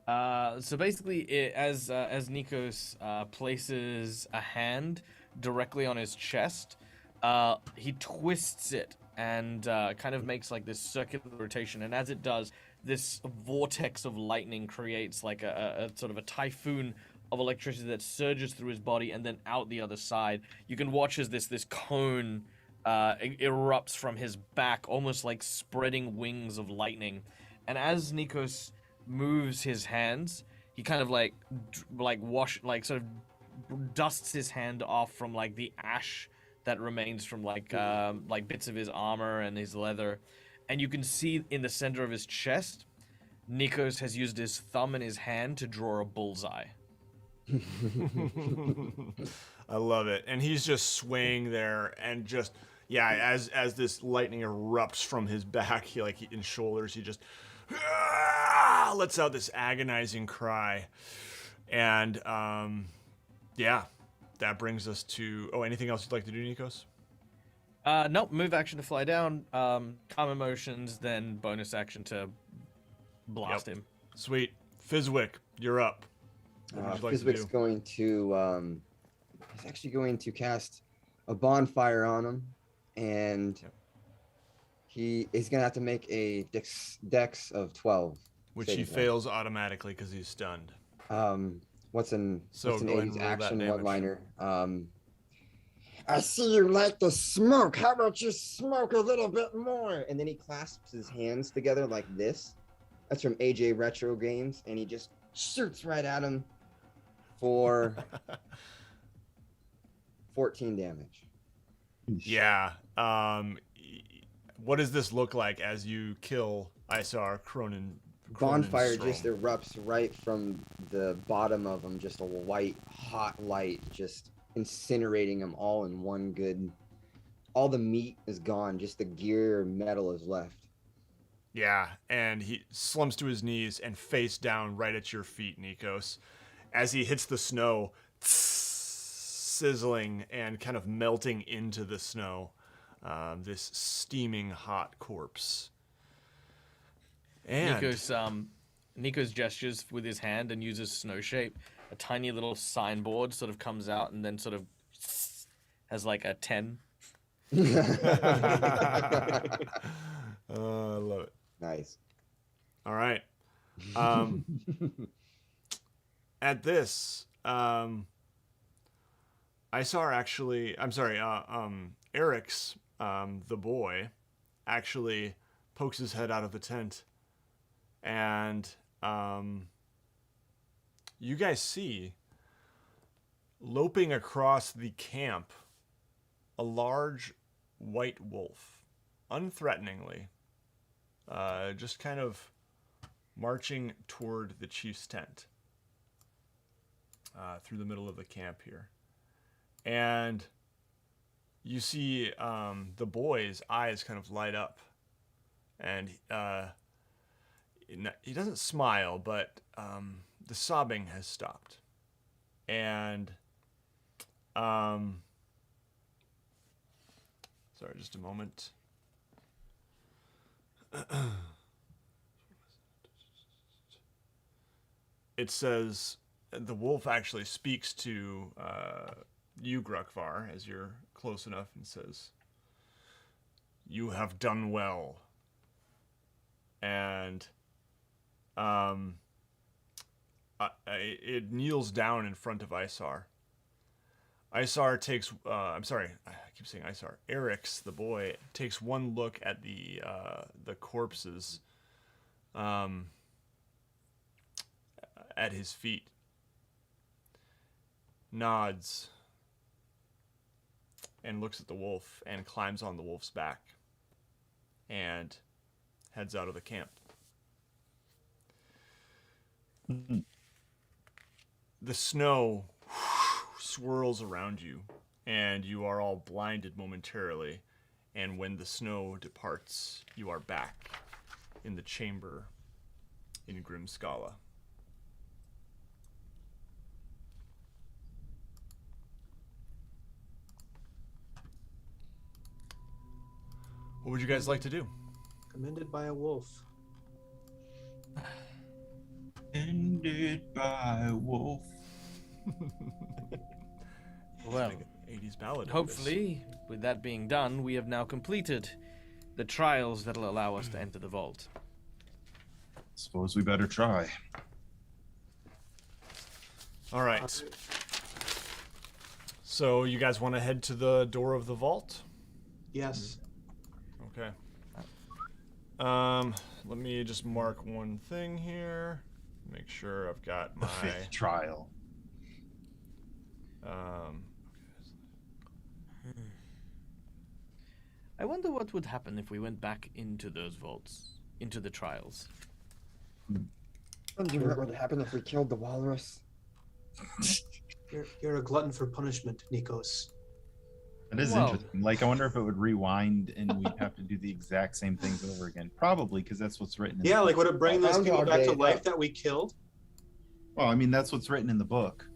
So basically, as Nikos places a hand directly on his chest, he twists it and kind of makes this circular rotation. And as it does, this vortex of lightning creates a sort of a typhoon of electricity that surges through his body and then out the other side. You can watch as this cone erupts from his back, almost like spreading wings of lightning. And as Nikos moves his hands, he kind of sort of dusts his hand off from the ash that remains from bits of his armor and his leather, and you can see in the center of his chest, Nikos has used his thumb and his hand to draw a bullseye. I love it. And he's just swaying there and just as this lightning erupts from his back, in shoulders, he just lets out this agonizing cry. And that brings us to anything else you'd like to do, Nikos? Nope, move action to fly down, calm emotions, then bonus action to blast him. Sweet. Fizwick, you're up. What would you like to do? Going to he's actually going to cast a bonfire on him, and he is going to have to make a dex of 12, which he fails automatically because he's stunned. What's an 80s action one-liner? I see you like the smoke. How about you smoke a little bit more? And then he clasps his hands together like this. That's from AJ Retro Games, and he just shoots right at him for 14 damage. Yeah. What does this look like as you kill Isaar Cronin? Bonfire just erupts right from the bottom of him, just a white, hot light, just incinerating him all in one good. All the meat is gone, just the gear metal is left. Yeah, and he slumps to his knees and face down right at your feet, Nikos. As he hits the snow, sizzling and kind of melting into the snow, this steaming hot corpse. And Nikos Nico's gestures with his hand and uses snow shape. A tiny little signboard sort of comes out and then sort of has like a 10. I love it. Nice. All right. At this, Isaar actually, I'm sorry, Eric's, the boy, actually pokes his head out of the tent, and you guys see, loping across the camp, a large white wolf, unthreateningly, just kind of marching toward the chief's tent, through the middle of the camp here. And you see the boy's eyes kind of light up, and he doesn't smile, but the sobbing has stopped. And sorry, just a moment. It says, the wolf actually speaks to you, Grukfar, as you're close enough, and says, "You have done well." And it kneels down in front of Isaar. Isaar takes, I'm sorry, I keep saying Isaar. Eric's, the boy, takes one look at the corpses at his feet, nods, and looks at the wolf and climbs on the wolf's back and heads out of the camp. The snow swirls around you, and you are all blinded momentarily. And when the snow departs, you are back in the chamber in Grimskalle. What would you guys like to do? Commended by a wolf. Ended by a wolf. Well, 80s ballad. hopefully, with that being done, we have now completed the trials that will allow us to enter the vault. Suppose we better try. All right. So you guys want to head to the door of the vault? Yes. Okay. Let me just mark one thing here. Make sure I've got The my fifth trial. I wonder what would happen if we went back into those vaults, into the trials. Wonder what would happen if we killed the walrus. You're a glutton for punishment, Nikos. That is Well- interesting. Like, I wonder if it would rewind and we'd have to do the exact same things over again. Probably, because that's what's written in Yeah, the like would it bring those people Groundhog back to Day, life yeah. that we killed? Well, I mean, that's what's written in the book.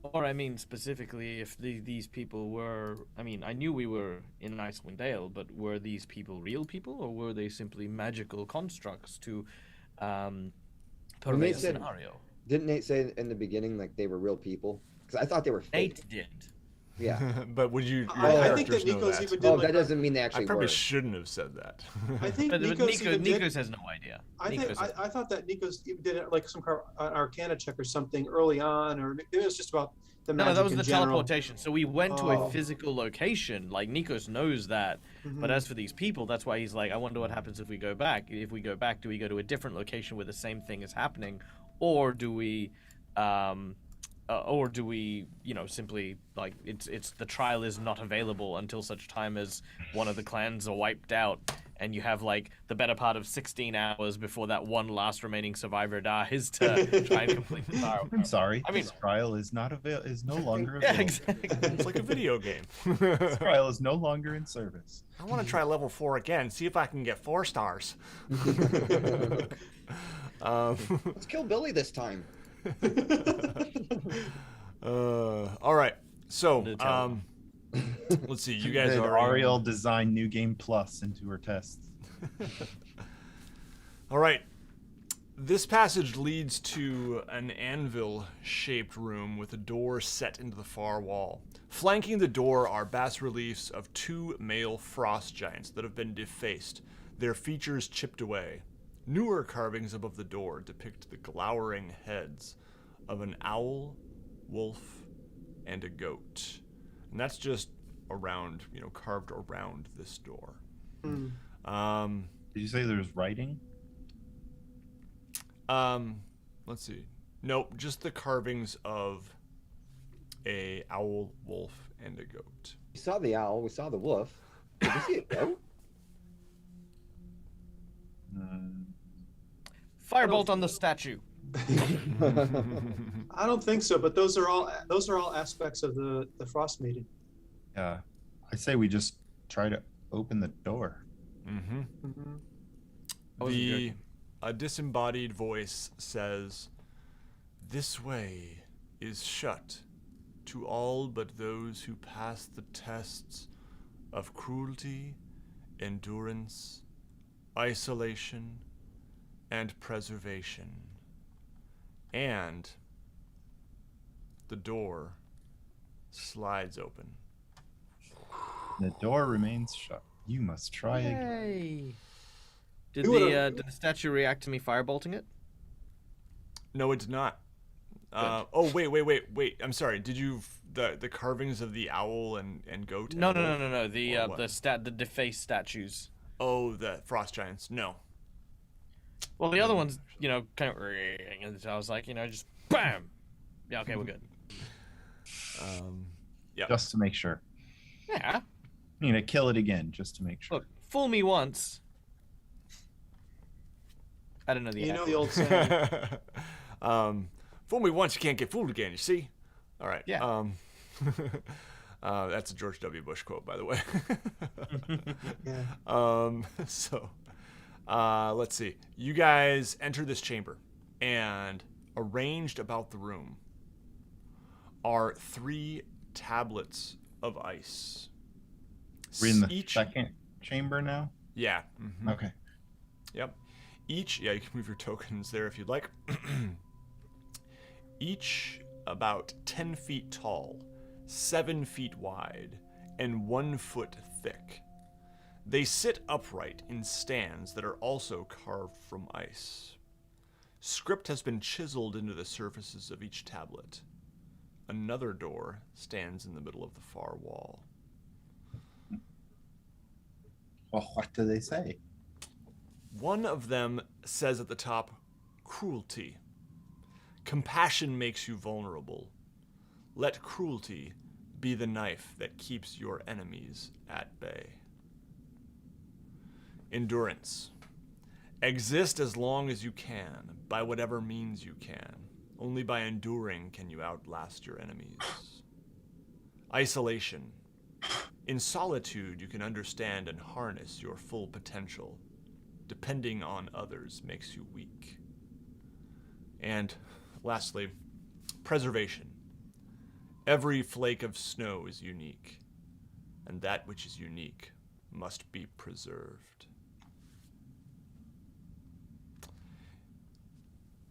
Or I mean, specifically, if these people were... I mean, I knew we were in Icewind Dale, but were these people real people, or were they simply magical constructs to pervade the said- scenario? Didn't Nate say in the beginning like they were real people? Because I thought they were fake. Nate did. Yeah. but would you? Your I think that characters know Nikos that. even did Oh, like that doesn't mean they I actually probably were. shouldn't have said that. I think But Nikos even did. Nikos has no idea. I thought that Nikos even did like some kind of Arcana check or something early on, or maybe it was just about the magic No, that was in the general. teleportation. So we went to Oh. a physical location. Like, Nikos knows that. But Mhm. as for these people, that's why he's like, I wonder what happens if we go back. If we go back, do we go to a different location where the same thing is happening? Or do we, you know, simply, like, it's the trial is not available until such time as one of the clans are wiped out, and you have, like, the better part of 16 hours before that one last remaining survivor dies to try and complete the trial. I'm sorry. I mean- this trial is not is no longer Yeah, available. exactly. It's like a video game. This trial is no longer in service. I want to try level 4 again. See if I can get 4 stars. Let's kill Billy this time. All right. So, let's see. You guys Did are Ariel design New Game Plus into her tests? All right. This passage leads to an anvil-shaped room with a door set into the far wall. Flanking the door are bas-reliefs of 2 male frost giants that have been defaced, their features chipped away. Newer carvings above the door depict the glowering heads of an owl, wolf, and a goat. And that's just around, carved around this door. Hmm. Did you say there's writing? Let's see. Nope, just the carvings of a owl, wolf, and a goat. We saw the owl. We saw the wolf. Did we see a goat? Firebolt on the statue. I don't think so, but those are all aspects of the Frostmaiden. Yeah. I say we just try to open the door. Mm-hmm. Mm-hmm. A disembodied voice says, "This way is shut to all but those who pass the tests of cruelty, endurance, isolation, and preservation." And the door slides open. The door remains shut. You must try again. Yay. Did You would've- the statue react to me firebolting it? No, it did not. Oh, wait. I'm sorry. Did you the carvings of the owl and goat? No. and wolf? The Or what? the defaced statues. Oh, the frost giants. No. Well, the other ones, kind of, and I was like, just bam. Yeah, okay, we're good. Yeah. Just to make sure. Yeah. To kill it again, just to make sure. Look, fool me once. I don't know the. You know accent. the old saying. Fool me once, you can't get fooled again. You see? All right. Yeah. That's a George W. Bush quote, by the way. Yeah. So, let's see. You guys enter this chamber, and arranged about the room are 3 tablets of ice. We're in the Each, second chamber now? yeah. Mhm. Okay. Yep. Each, yeah, you can move your tokens there if you'd like. Each about 10 feet tall, 7 feet wide, and 1 foot thick. They sit upright in stands that are also carved from ice. Script has been chiseled into the surfaces of each tablet. Another door stands in the middle of the far wall. Well, what do they say? One of them says at the top, cruelty. Compassion makes you vulnerable. Let cruelty be the knife that keeps your enemies at bay. Endurance. Exist as long as you can, by whatever means you can. Only by enduring can you outlast your enemies. Isolation. In solitude, you can understand and harness your full potential. Depending on others makes you weak. And lastly, preservation. Every flake of snow is unique, and that which is unique must be preserved.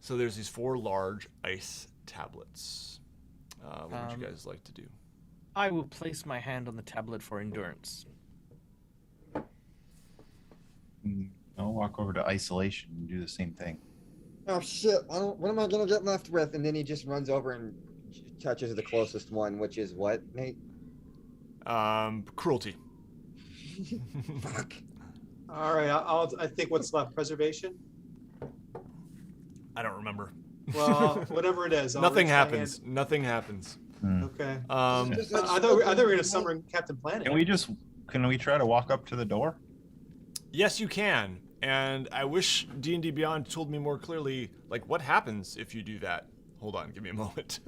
So there's these 4 large ice tablets. What would you guys like to do? I will place my hand on the tablet for endurance. I'll walk over to isolation and do the same thing. Oh shit! What am I gonna get left with? And then he just runs over and touches the closest one, which is what, Nate? Cruelty. Fuck. All right. I think what's left, preservation. I don't remember. Well, whatever it is. I'll Nothing reach my happens. hand. Nothing happens. Okay. Just I thought we were gonna summon Captain Planet. Can we try to walk up to the door? Yes, you can. And I wish D&D Beyond told me more clearly, like, what happens if you do that. Hold on, give me a moment.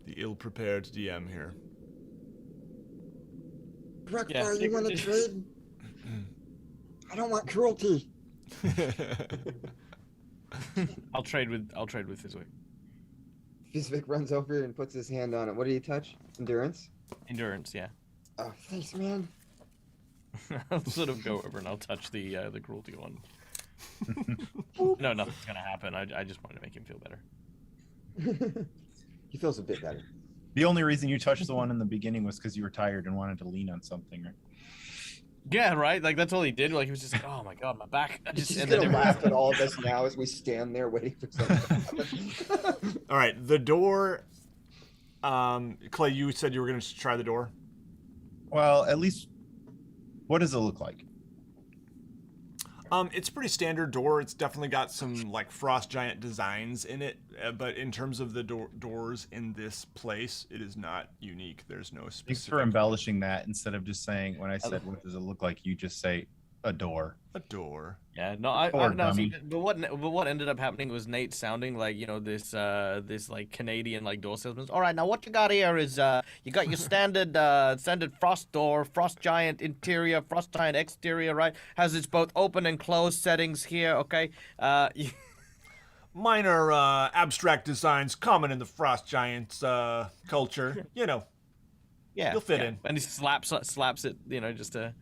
The ill-prepared DM here. Grukfar, you want to trade? I don't want cruelty. I'll trade with Fizwick. Fizwick runs over and puts his hand on it. What do you touch? Endurance? Endurance, yeah. Oh, thanks, man. I'll sort of go over and I'll touch the cruelty one. No, nothing's gonna happen. I just wanted to make him feel better. He feels a bit better. The only reason you touched the one in the beginning was because you were tired and wanted to lean on something, right? Yeah, right. Like that's all he did. Like he was just like, oh my god, my back. He's And gonna then laugh at all of us now as we stand there waiting for something to happen. All right, the door. Clay, you said you were going to try the door. Well, at least, what does it look like? It's a pretty standard door. It's definitely got some like frost giant designs in it, but in terms of the doors in this place, it is not unique. There's no specific. Thanks for embellishing that instead of just saying, when I said, what does it look like? You just say, a door. A door. yeah, no, I Or no, see, dummy. but what ended up happening was Nate sounding like this like Canadian like door salesman. All right, now what you got here is you got your standard frost door, frost giant interior, frost giant exterior, right? Has its both open and closed settings here. Okay, Minor abstract designs common in the frost giants culture. You know, yeah, You'll fit yeah. in. And he slaps it, just to.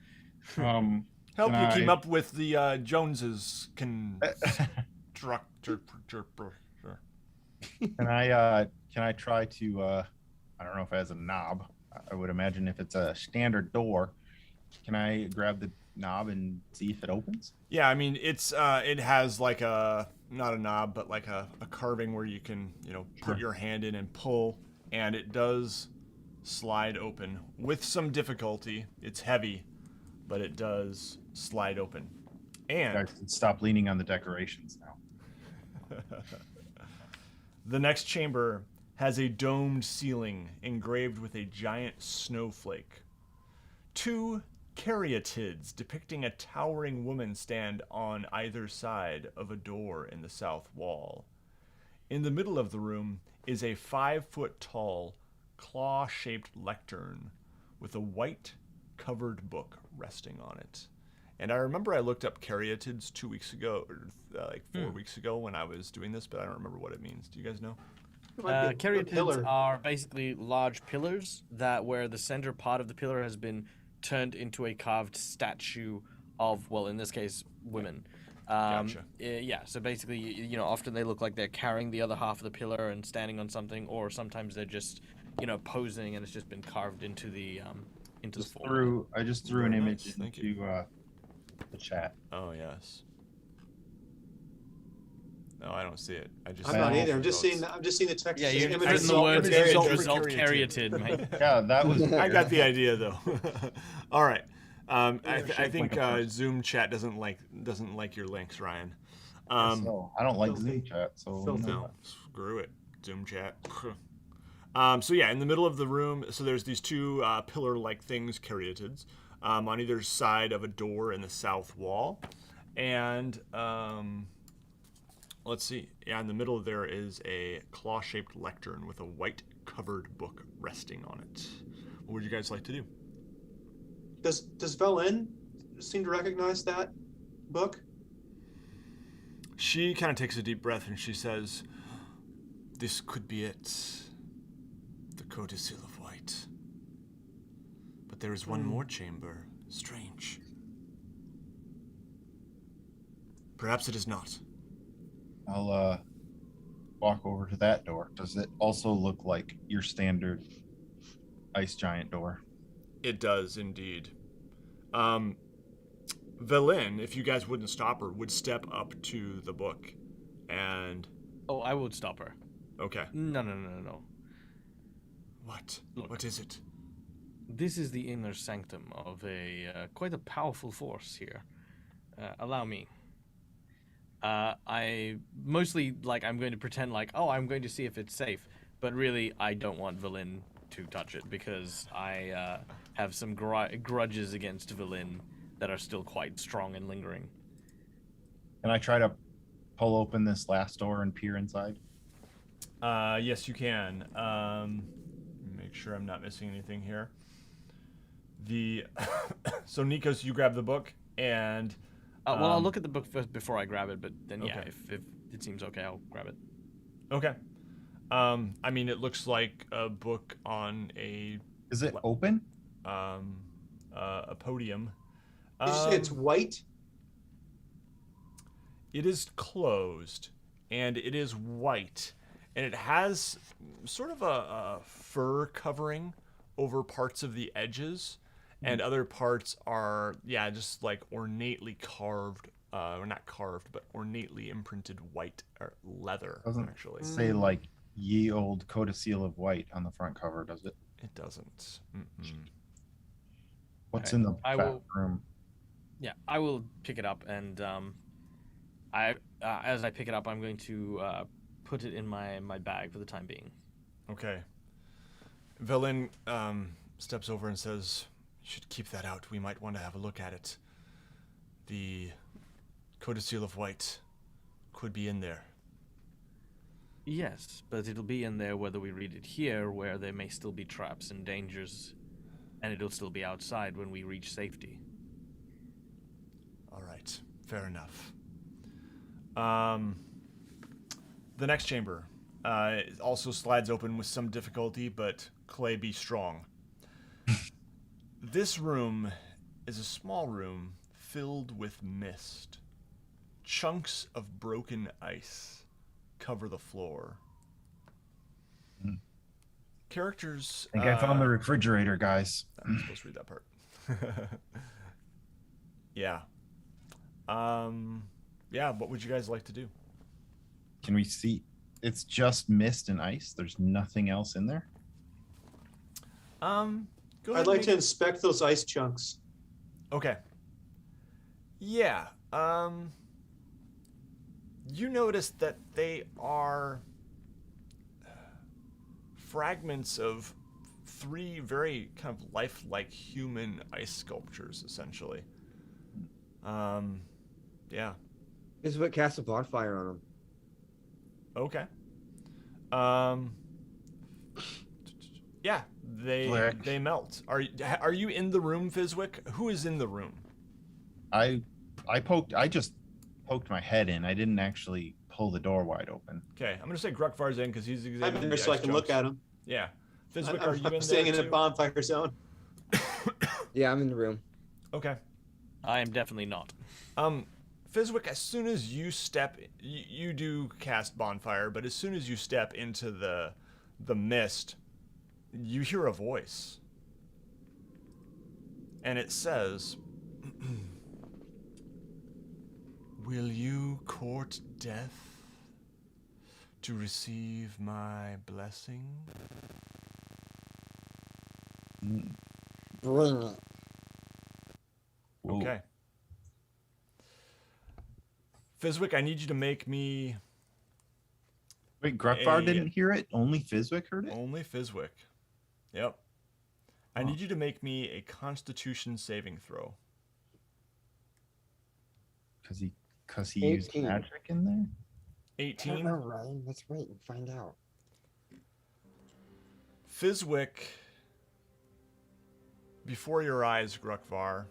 help Can you keep I- up with the Joneses constructor. Can I try to, I don't know if it has a knob. I would imagine if it's a standard door, can I grab the knob and see if it opens? Yeah, I mean it has like not a knob, but like a carving where you can put Sure. your hand in and pull, and it does slide open with some difficulty. It's heavy, but it does slide open. And Guys, stop leaning on the decorations now. the next chamber has a domed ceiling engraved with a giant snowflake. Two caryatids depicting a towering woman stand on either side of a door in the south wall. In the middle of the room is a 5-foot-tall, claw-shaped lectern with a white covered book resting on it. And I remember I looked up caryatids 2 weeks ago, or like 4 weeks ago when I was doing this, but I don't remember what it means. Do you guys know? It might be a pillar. Caryatids are basically large pillars that where the center part of the pillar has been turned into a carved statue of, well, in this case, women. Gotcha. Yeah, so basically, often they look like they're carrying the other half of the pillar and standing on something, or sometimes they're just, posing and it's just been carved into the floor. I just threw an Very image nice, thank you. into the chat. Oh, yes. No, I don't see it. I just I'm see not the either. I'm just photos. seeing the text. Yeah, you're image putting the result- words image result result for caryatid, mate. Yeah, that was. I got the idea though. All right. I shaped think like a person. Zoom chat doesn't like your links, Ryan. So, I don't like Filthy. Zoom chat, so Filthy. No, screw it. Zoom chat. So yeah, in the middle of the room, so there's these two pillar-like things, caryatids, on either side of a door in the south wall, and let's see. Yeah, in the middle there is a claw-shaped lectern with a white covered book resting on it. What would you guys like to do? Does Velen seem to recognize that book? She kind of takes a deep breath and she says, "This could be it. The codicil of white. But there is one more chamber. Strange. Perhaps it is not." I'll walk over to that door. Does it also look like your standard ice giant door? It does indeed. Velen, if you guys wouldn't stop her, would step up to the book and... Oh, I would stop her. Okay. No. What? Look. What is it? This is the inner sanctum of quite a powerful force here. Allow me. I mostly, I'm going to pretend I'm going to see if it's safe, but really I don't want Velen to touch it because I have some grudges against Velen that are still quite strong and lingering. Can I try to pull open this last door and peer inside? Yes, you can. Make sure I'm not missing anything here. So Nikos, you grab the book and... I'll look at the book first before I grab it, but then yeah, Okay. if it seems okay, I'll grab it. Okay. I mean, it looks like a book on a Is it open? podium. Did you say it's white? It is closed, and it is white, and it has sort of a fur covering over parts of the edges, and other parts are, just like ornately carved, or not carved, but ornately imprinted white or leather, Doesn't actually. say like ye old codicil of white on the front cover, does it? It doesn't. Mm-mm. What's Okay, in the I back will- room? Yeah, I will pick it up, and as I pick it up, I'm going to put it in my bag for the time being. Okay. Velen steps over and says, "You should keep that out. We might want to have a look at it. The Codicil of White could be in there." Yes, but it'll be in there whether we read it here, where there may still be traps and dangers, and it'll still be outside when we reach safety. All right. Fair enough. The next chamber also slides open with some difficulty, but Clay, be strong. This room is a small room filled with mist. Chunks of broken ice cover the floor. Characters. I think I found the refrigerator, guys. I'm supposed to read that part. Yeah. Yeah, what would you guys like to do? Can we see? It's just mist and ice. There's nothing else in there. Go ahead I'd like and to inspect those ice chunks. Okay. Yeah. You notice that they are fragments of 3 very kind of lifelike human ice sculptures, essentially. Yeah. This is what casts a bonfire on him. Okay. Yeah, Flick. they melt. Are you in the room, Fizwick? Who is in the room? I just poked my head in. I didn't actually pull the door wide open. Okay, I'm gonna say Grukfar's in because he's I'm examining in the there so I ice can look chunks. at them. Yeah. Fizwick, are you in I'm staying there in a too? bonfire zone. Yeah, I'm in the room. Okay. I am definitely not. Fizwick, as soon as you step, you do cast bonfire, but as soon as you step into the mist, you hear a voice, and it says, "Will you court death to receive my blessing?" Bring it. Whoa. Okay. Fizwick, I need you to make me Wait, Grukfar A- didn't hear it? Only Fizwick heard it? only Fizwick. Yep. I need you to make me a Constitution saving throw. Because he used 18. magic in there? 18. All right, let's wait and find out. Fizwick, before your eyes, Grukvar,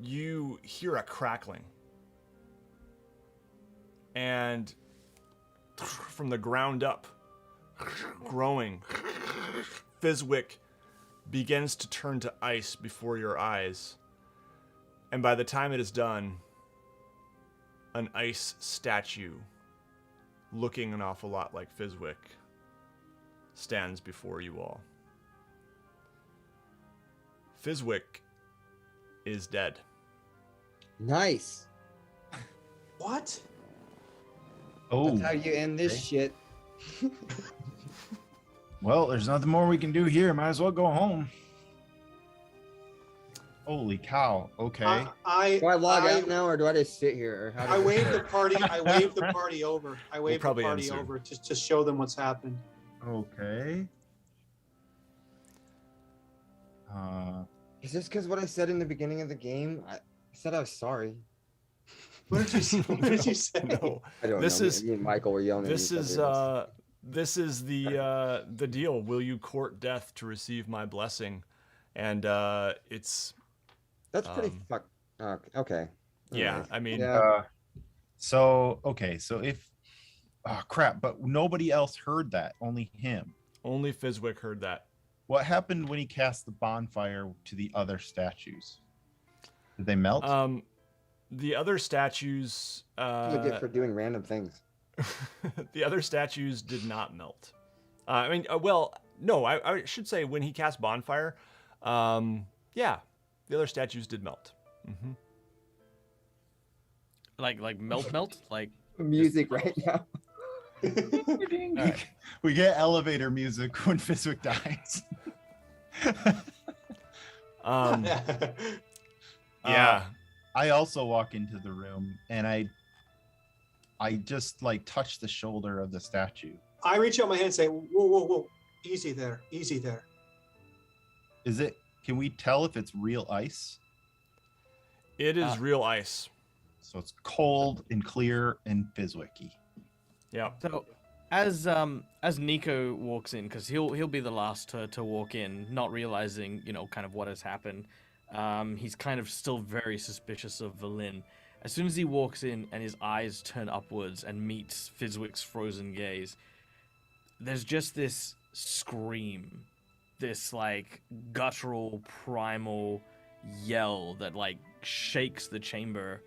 you hear a crackling. And from the ground up, growing, Fizwick begins to turn to ice before your eyes. And by the time it is done, an ice statue, looking an awful lot like Fizwick, stands before you all. Fizwick is dead. Nice. What? Oh, That's how you end this okay. shit. Well, there's nothing more we can do here. Might as well go home. Holy cow. Okay. Do I log out now, or do I just sit here? Or how I does this waved the work? party. I waved the party over. I waved the probably party end soon. over to show them what's happened. Okay. Is this because what I said in the beginning of the game? I said I was sorry. What did you say? What did you say? No, I don't This know. is- Me and Michael were yelling this at each is other. the deal. Will you court death to receive my blessing? And it's That's pretty um, okay. yeah. Alright. I mean, Yeah. So if oh crap, but nobody else heard that, only him. only Fizwick heard that. What happened when he cast the bonfire to the other statues? Did they melt? The other statues. What do I get for doing random things? The other statues did not melt. I mean, well, no, I should say when he cast Bonfire, yeah, the other statues did melt. Mm-hmm. Like melt, like Music right now. Alright. We get elevator music when Fizwick dies. Yeah. I also walk into the room and I just like touch the shoulder of the statue. I reach out my hand and say, whoa, whoa, whoa. Easy there. Easy there. Can we tell if it's real ice? It is real ice. So it's cold and clear and Fizwicky. Yeah. So, as Nico walks in, because he'll be the last to walk in, not realizing kind of what has happened. He's kind of still very suspicious of Valin. As soon as he walks in and his eyes turn upwards and meets Fizwick's frozen gaze, there's just this scream, this like guttural, primal yell that like shakes the chamber.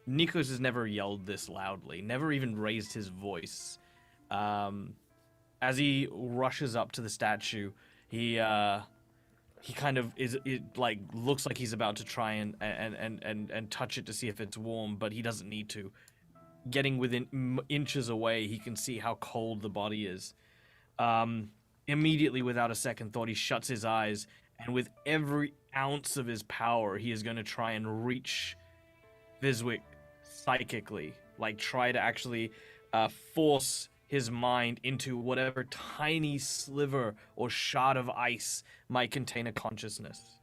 Nikos has never yelled this loudly, never even raised his voice. As he rushes up to the statue, he kind of like looks like he's about to try and touch it to see if it's warm, but he doesn't need to. Getting within inches away, he can see how cold the body is. Immediately, without a second thought, he shuts his eyes, and with every ounce of his power, he is going to try and reach Fizwick psychically, like try to actually force his mind into whatever tiny sliver or shard of ice might contain a consciousness.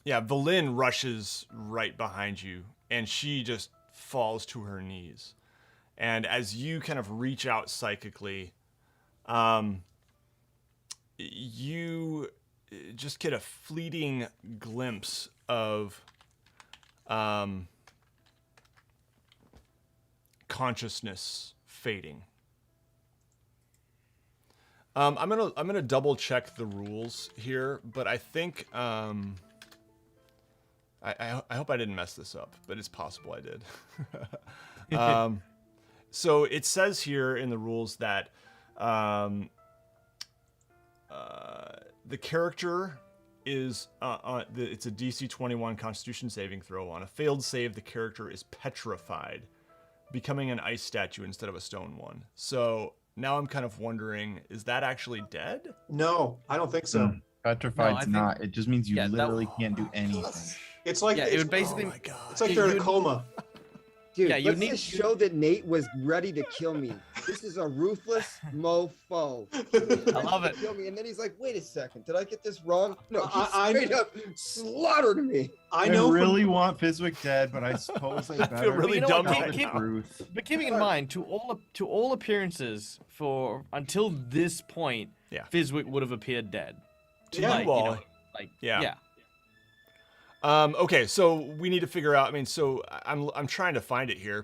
Valin rushes right behind you, and she just falls to her knees. And as you kind of reach out psychically, you just get a fleeting glimpse of consciousness fading. I'm gonna double check the rules here, but I think I hope I didn't mess this up, but it's possible I did. So it says here in the rules that the character is it's a DC 21 Constitution saving throw. On a failed save, the character is petrified, becoming an ice statue instead of a stone one. So now I'm kind of wondering, is that actually dead? No, I don't think so. Petrified's not. It just means you literally can't do anything. It's like it would basically. Oh my God. It's like they're in a coma. Dude, Yeah, you let's need- just show that Nate was ready to kill me. This is a ruthless mofo. I love it. Kill me, and then he's like, "Wait a second, did I get this wrong?" No, he I- straight up slaughtered me. I I know. really want Fizwick dead, but I suppose I better feel really dumb tell right the now. truth. But keeping in mind, to all appearances, for until this point, Yeah. Fizwick would have appeared dead. Yeah, Like, well, yeah. yeah. Okay, so we need to figure out. I mean, so I'm trying to find it here.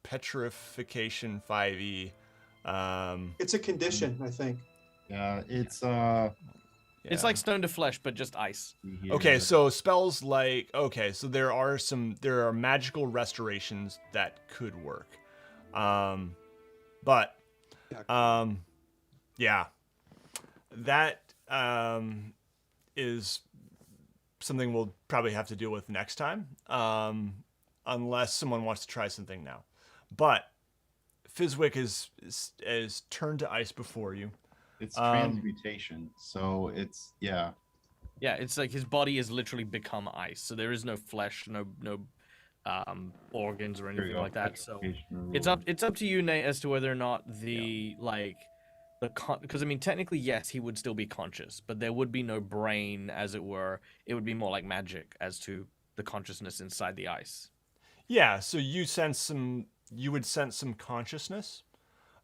Petrification 5e. It's a condition, I think. Yeah, it's It's like stone to flesh, but just ice. Okay, so spells like so there are magical restorations that could work, but yeah, that is something we'll probably have to deal with next time, unless someone wants to try something now. But Fizwick is turned to ice before you. it's transmutation, so it's Yeah, it's like his body has literally become ice, so there is no flesh, no organs or anything like that. So it's up to you, Nate, as to whether or not because I mean technically yes, he would still be conscious, but there would be no brain, as it were. It would be more like magic as to the consciousness inside the ice. Yeah, so you would sense some consciousness,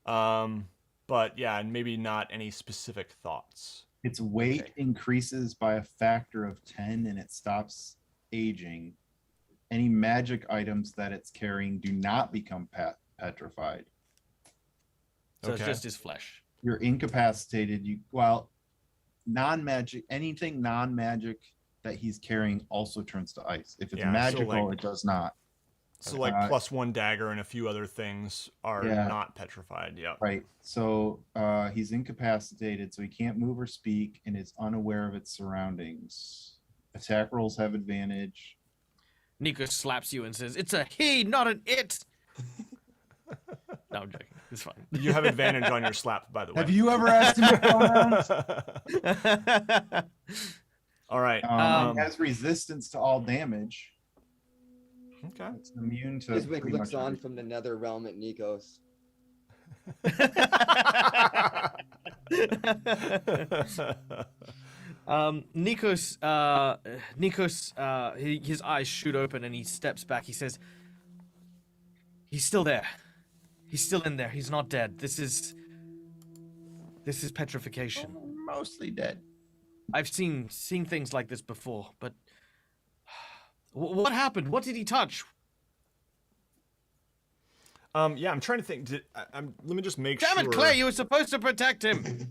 but yeah, and maybe not any specific thoughts. Its weight increases by a factor of 10 and it stops aging. Any magic items that it's carrying do not become petrified. So it's Okay. just his flesh. You're incapacitated. non-magic, anything non-magic that he's carrying also turns to ice. If it's Yeah, so, magical, like- it does not. So like +1 dagger and a few other things are Yeah. not petrified. Yeah. Right. So he's incapacitated, so he can't move or speak, and is unaware of its surroundings. Attack rolls have advantage. Nico slaps you and says, "It's a he, not an it." No, I'm joking. It's fine. You have advantage on your slap, by the way. Have you ever asked him pronouns? All right. He has resistance to all damage. Okay. It's immune to. Fizwick pretty looks much on everything. from the nether realm at Nikos. Nikos, his eyes shoot open and he steps back. He says, "He's still there. He's still in there. He's not dead. This is petrification. Mostly dead. I've seen things like this before, but what happened? What did he touch?" Yeah, I'm trying to think. Let me just make Damn sure. it, Clay! You were supposed to protect him.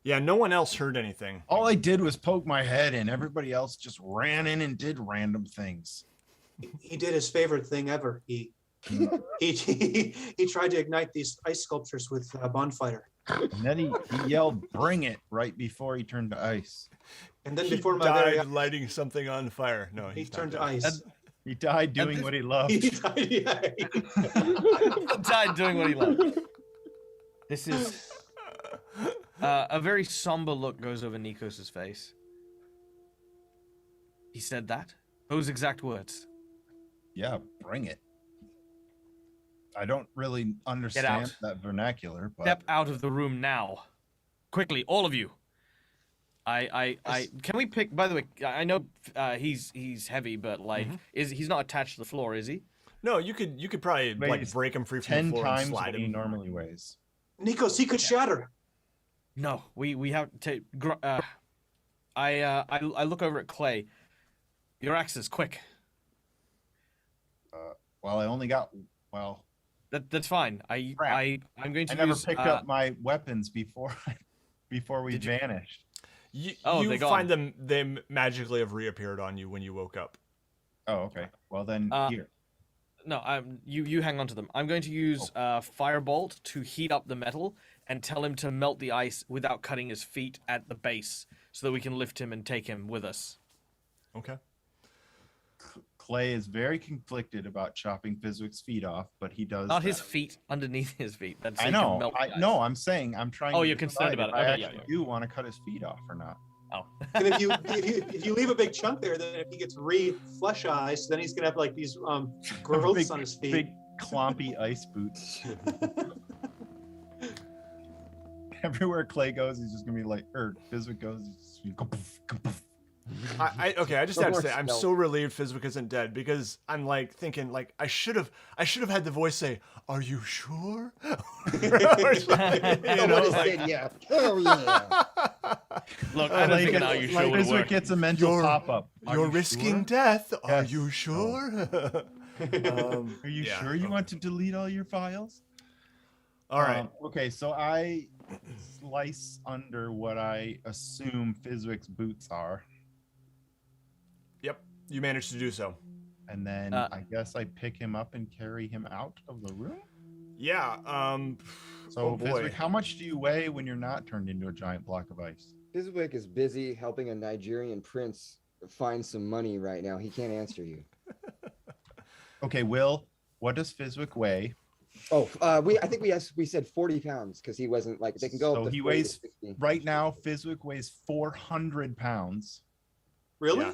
Yeah, no one else heard anything. All I did was poke my head in. Everybody else just ran in and did random things. He did his favorite thing ever. He tried to ignite these ice sculptures with a bonfire. And then he yelled, "Bring it!" right before he turned to ice. And then He before my died very eyes, lighting something on fire. No, he he's turned not to dead. ice. He died doing this- what he loved. He died, yeah. Died doing what he loved. This is a very somber look goes over Nikos' face. He said that? Those exact words. Yeah, bring it. I don't really understand that vernacular, but Step out of the room now. Quickly, all of you. Can we pick, by the way, I know he's heavy, but like he's not attached to the floor, is he? No, you could probably like Weighs break him free from 10 the floor and times slide what he him. normally weighs. Nikos, he could shatter. No, we have to I look over at Clay. Your axes, quick. Well, I only got That's fine. I'm going to I never use picked up my weapons before we Did you- vanished. You they're gone. find them. They magically have reappeared on you when you woke up. Oh, okay. Well then here. No, you hang on to them. I'm going to use Firebolt to heat up the metal and tell him to melt the ice without cutting his feet at the base so that we can lift him and take him with us. Okay. Clay is very conflicted about chopping Fizwick's feet off, but he does. Not his that. feet, underneath his feet. That's I know. I'm saying I'm trying. Oh, to you're concerned decide about if it. I Okay, actually yeah. do want to cut his feet off or not. Oh. And if you leave a big chunk there, then if he gets re-flesh-eyes, then he's gonna have like these growths on his feet. Big clompy ice boots. Everywhere Clay goes, he's just gonna be like, Fizwick goes, he's just gonna go poof, go poof. I just No have to more say I'm stealth. so relieved Fizwick isn't dead because I'm like thinking like I should have had the voice say, "Are you sure?" Or something, you know, Someone like, said, yeah. Oh, yeah. Look, I don't think an "Are you sure" would Fizwick work. gets a mental You're- pop-up. Are "You're you risking sure? death. Are Yes. you sure?" Are you Yeah, sure you want to delete all your files? All right. Okay, so I slice under what I assume Fizwick's boots are, Yep. You managed to do so. and then I guess I pick him up and carry him out of the room. Yeah. So, Oh, boy. Fizwick, how much do you weigh when you're not turned into a giant block of ice? Fizwick is busy helping a Nigerian prince find some money right now. He can't answer you. Okay, Will, what does Fizwick weigh? Oh, I think we said 40 pounds because he wasn't like they can go So up to he 40 to weighs 60. Right now, Fizwick weighs 400 pounds. Really? Yeah.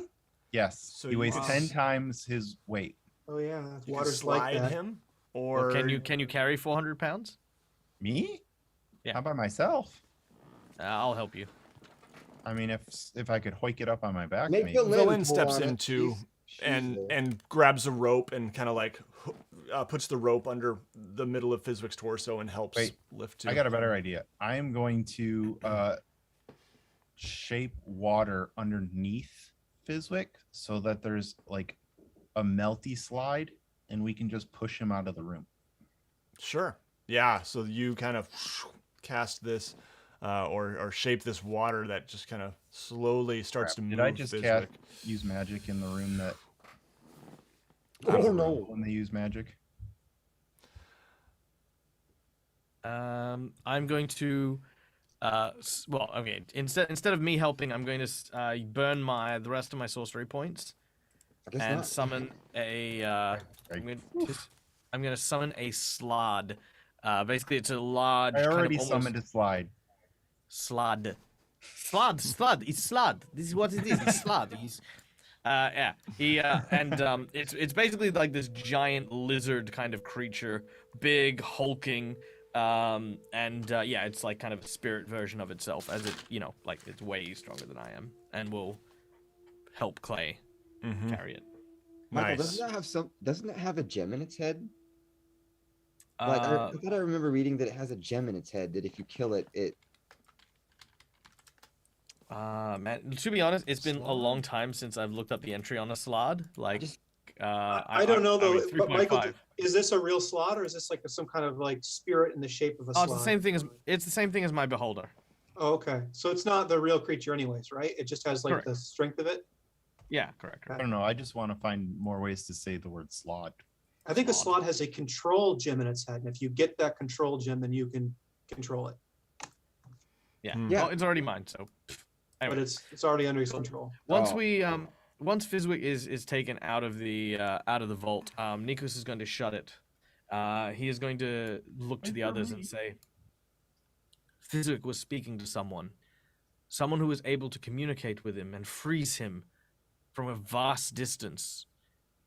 Yes, So he you weighs can 10 times his weight. Oh yeah, You can water's slide like that. him, Well, or can you carry 400 pounds? Me? Yeah. How by myself? I'll help you. I mean, if I could hoik it up on my back, Make maybe. Valen Valen pull steps on it. in too, She's and there. and grabs a rope and kind of like puts the rope under the middle of Fizwick's torso and helps Wait, lift too. I got a better idea. I am going to shape water underneath Fizwick so that there's like a melty slide and we can just push him out of the room. Sure. Yeah. So you kind of cast this or shape this water that just kind of slowly starts to move. Did I just Fizwick. use magic in the room that Oh no! when they use magic? I'm going to, well, okay. Instead of me helping, I'm going to burn the rest of my sorcery points I guess and not. summon a. I'm going to summon a slod. Basically, it's a large. I already kind of summoned a slide. Slod. Slod. It's slod. This is what it is. It's slod. He's. Yeah. It's basically like this giant lizard kind of creature, big, hulking. Yeah, it's like kind of a spirit version of itself, as it, like it's way stronger than I am, and will help Clay carry it. Michael, Nice. doesn't it have a gem in its head? Like I thought I remember reading that it has a gem in its head. That if you kill it, it. Man, to be honest, it's been a long time since I've looked up the entry on a slod. Like, I don't know though. But Michael, 3.5. is this a real slot, or is this like some kind of like spirit in the shape of a slot? It's the same thing as my beholder. Oh, okay. So it's not the real creature, anyways, right? It just has like Correct. the strength of it. Yeah, correct. I don't know. I just want to find more ways to say the word slot. I think a slot has a control gem in its head, and if you get that control gem, then you can control it. Yeah. Hmm. Yeah. Well, it's already mine, so. Anyway. But it's already under his control. Once Oh. once Fizwick is taken out of the vault, Nikos is going to shut it. He is going to look to the others and say, Fizwick was speaking to someone who was able to communicate with him and freeze him from a vast distance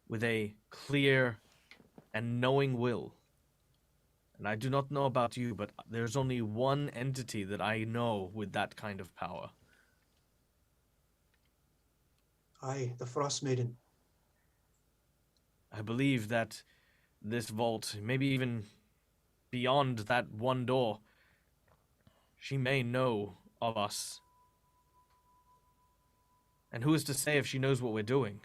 with a clear and knowing will. And I do not know about you, but there's only one entity that I know with that kind of power. Aye, the Frostmaiden. I believe that this vault, maybe even beyond that one door, she may know of us. And who is to say if she knows what we're doing?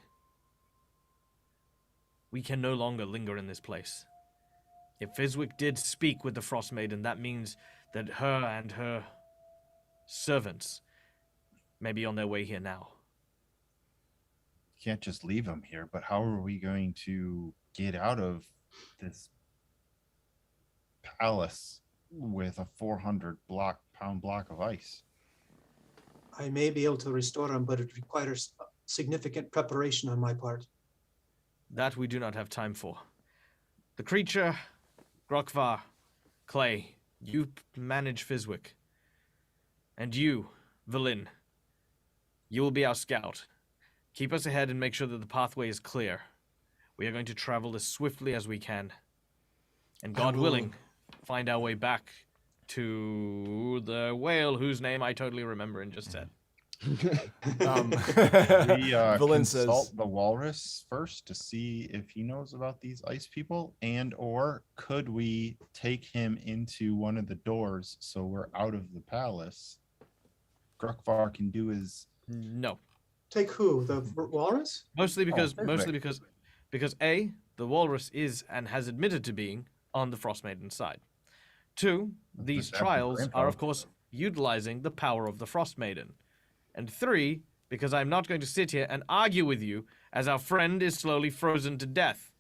We can no longer linger in this place. If Fizwick did speak with the Frostmaiden, that means that her and her servants may be on their way here now. Can't just leave him here, but how are we going to get out of this palace with a 400-pound block of ice? I may be able to restore him, but it requires significant preparation on my part. That we do not have time for. The creature, Grukfar, Clay, you manage Fizwick. And you, Valin, you will be our scout. Keep us ahead and make sure that the pathway is clear. We are going to travel as swiftly as we can. And God willing, find our way back to the whale whose name I totally remember and just said. We Valin consult says, the walrus first to see if he knows about these ice people, and or could we take him into one of the doors so we're out of the palace? Grukfar can do his. No. Take who? The walrus? Mostly because Fizwick. A, the walrus is and has admitted to being on the Frostmaiden's side. 2, these Just have the trials info. are of course utilizing the power of the Frostmaiden. And 3, because I'm not going to sit here and argue with you as our friend is slowly frozen to death.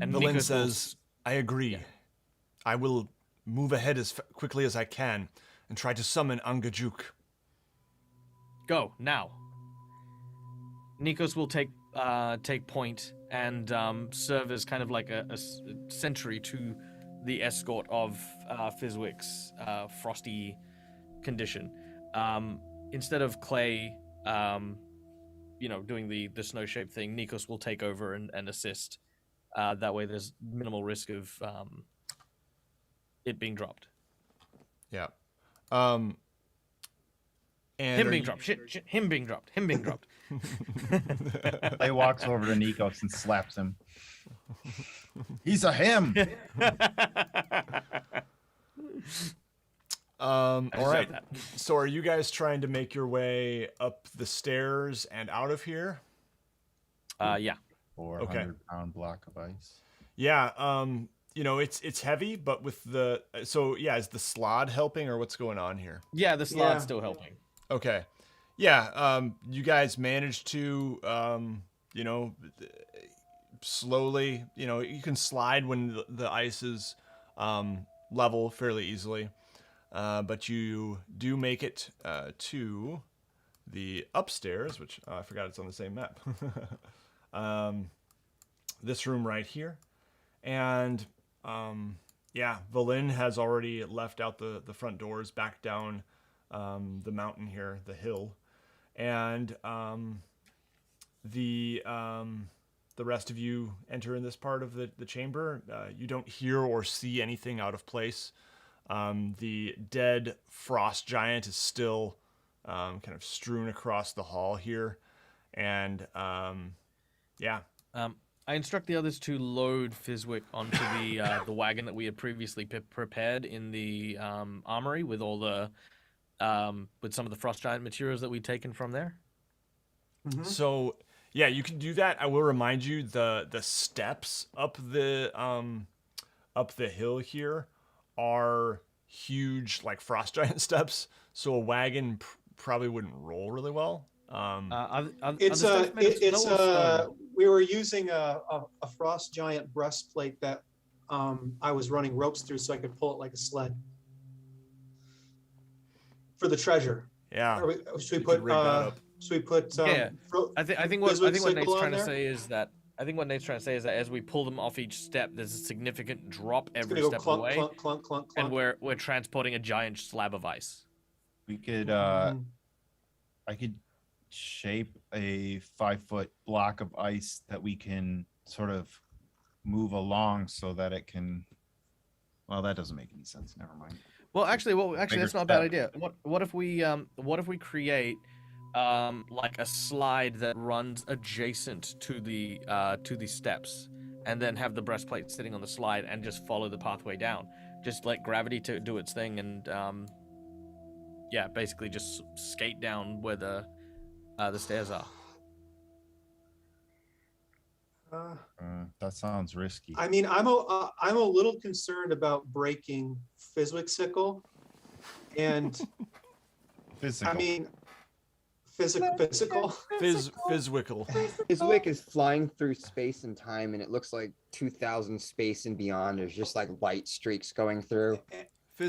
And Valin Nikos will says, I agree. I will move ahead as quickly as I can and try to summon Angajuk. Go now. Nikos will take point and serve as kind of like a sentry to the escort of Fizwick's frosty condition. Instead of Clay, doing the snow shape thing, Nikos will take over and assist. That way, there's minimal risk of it being dropped. Yeah. And Him being dropped. Shit. Him being dropped. Him being dropped. Clay walks over to Nikos and slaps him. He's a him. All right. that. So are you guys trying to make your way up the stairs and out of here? Yeah. 400-pound block of ice. Yeah. it's heavy, but with the is the slod helping or what's going on here? Yeah, the slad's still helping. Okay. Yeah, you guys managed to slowly, you can slide when the ice is level fairly easily. But you do make it to the upstairs, which I forgot it's on the same map. This room right here. And Valin has already left out the front doors back down the mountain here, the hill. And the rest of you enter in this part of the chamber. You don't hear or see anything out of place. The dead frost giant is still kind of strewn across the hall here. And I instruct the others to load Fizwick onto the wagon that we had previously prepared in the armory with all the with some of the frost giant materials that we'd taken from there. Mm-hmm. So yeah, you can do that. I will remind you the steps up the hill here are huge, like frost giant steps. So a wagon probably wouldn't roll really well. We were using a frost giant breastplate that I was running ropes through so I could pull it like a sled for the treasure. Yeah. Should we put? I think what Nate's trying to say is that as we pull them off each step, there's a significant drop every step of the way, clunk, and we're transporting a giant slab of ice. We could I could shape a 5-foot block of ice that we can sort of move along so that it can. Well, that doesn't make any sense. Never mind. Well, actually, that's not a bad idea. What if we create like a slide that runs adjacent to the steps, and then have the breastplate sitting on the slide and just follow the pathway down. Just let gravity to do its thing, and basically just skate down where the stairs are. That sounds risky. I mean, I'm a little concerned about breaking Fizwick's sickle, and Physical. I mean, physical. Fizwickle. Fizwick is flying through space and time, and it looks like 2000 space and beyond. There's just like light streaks going through.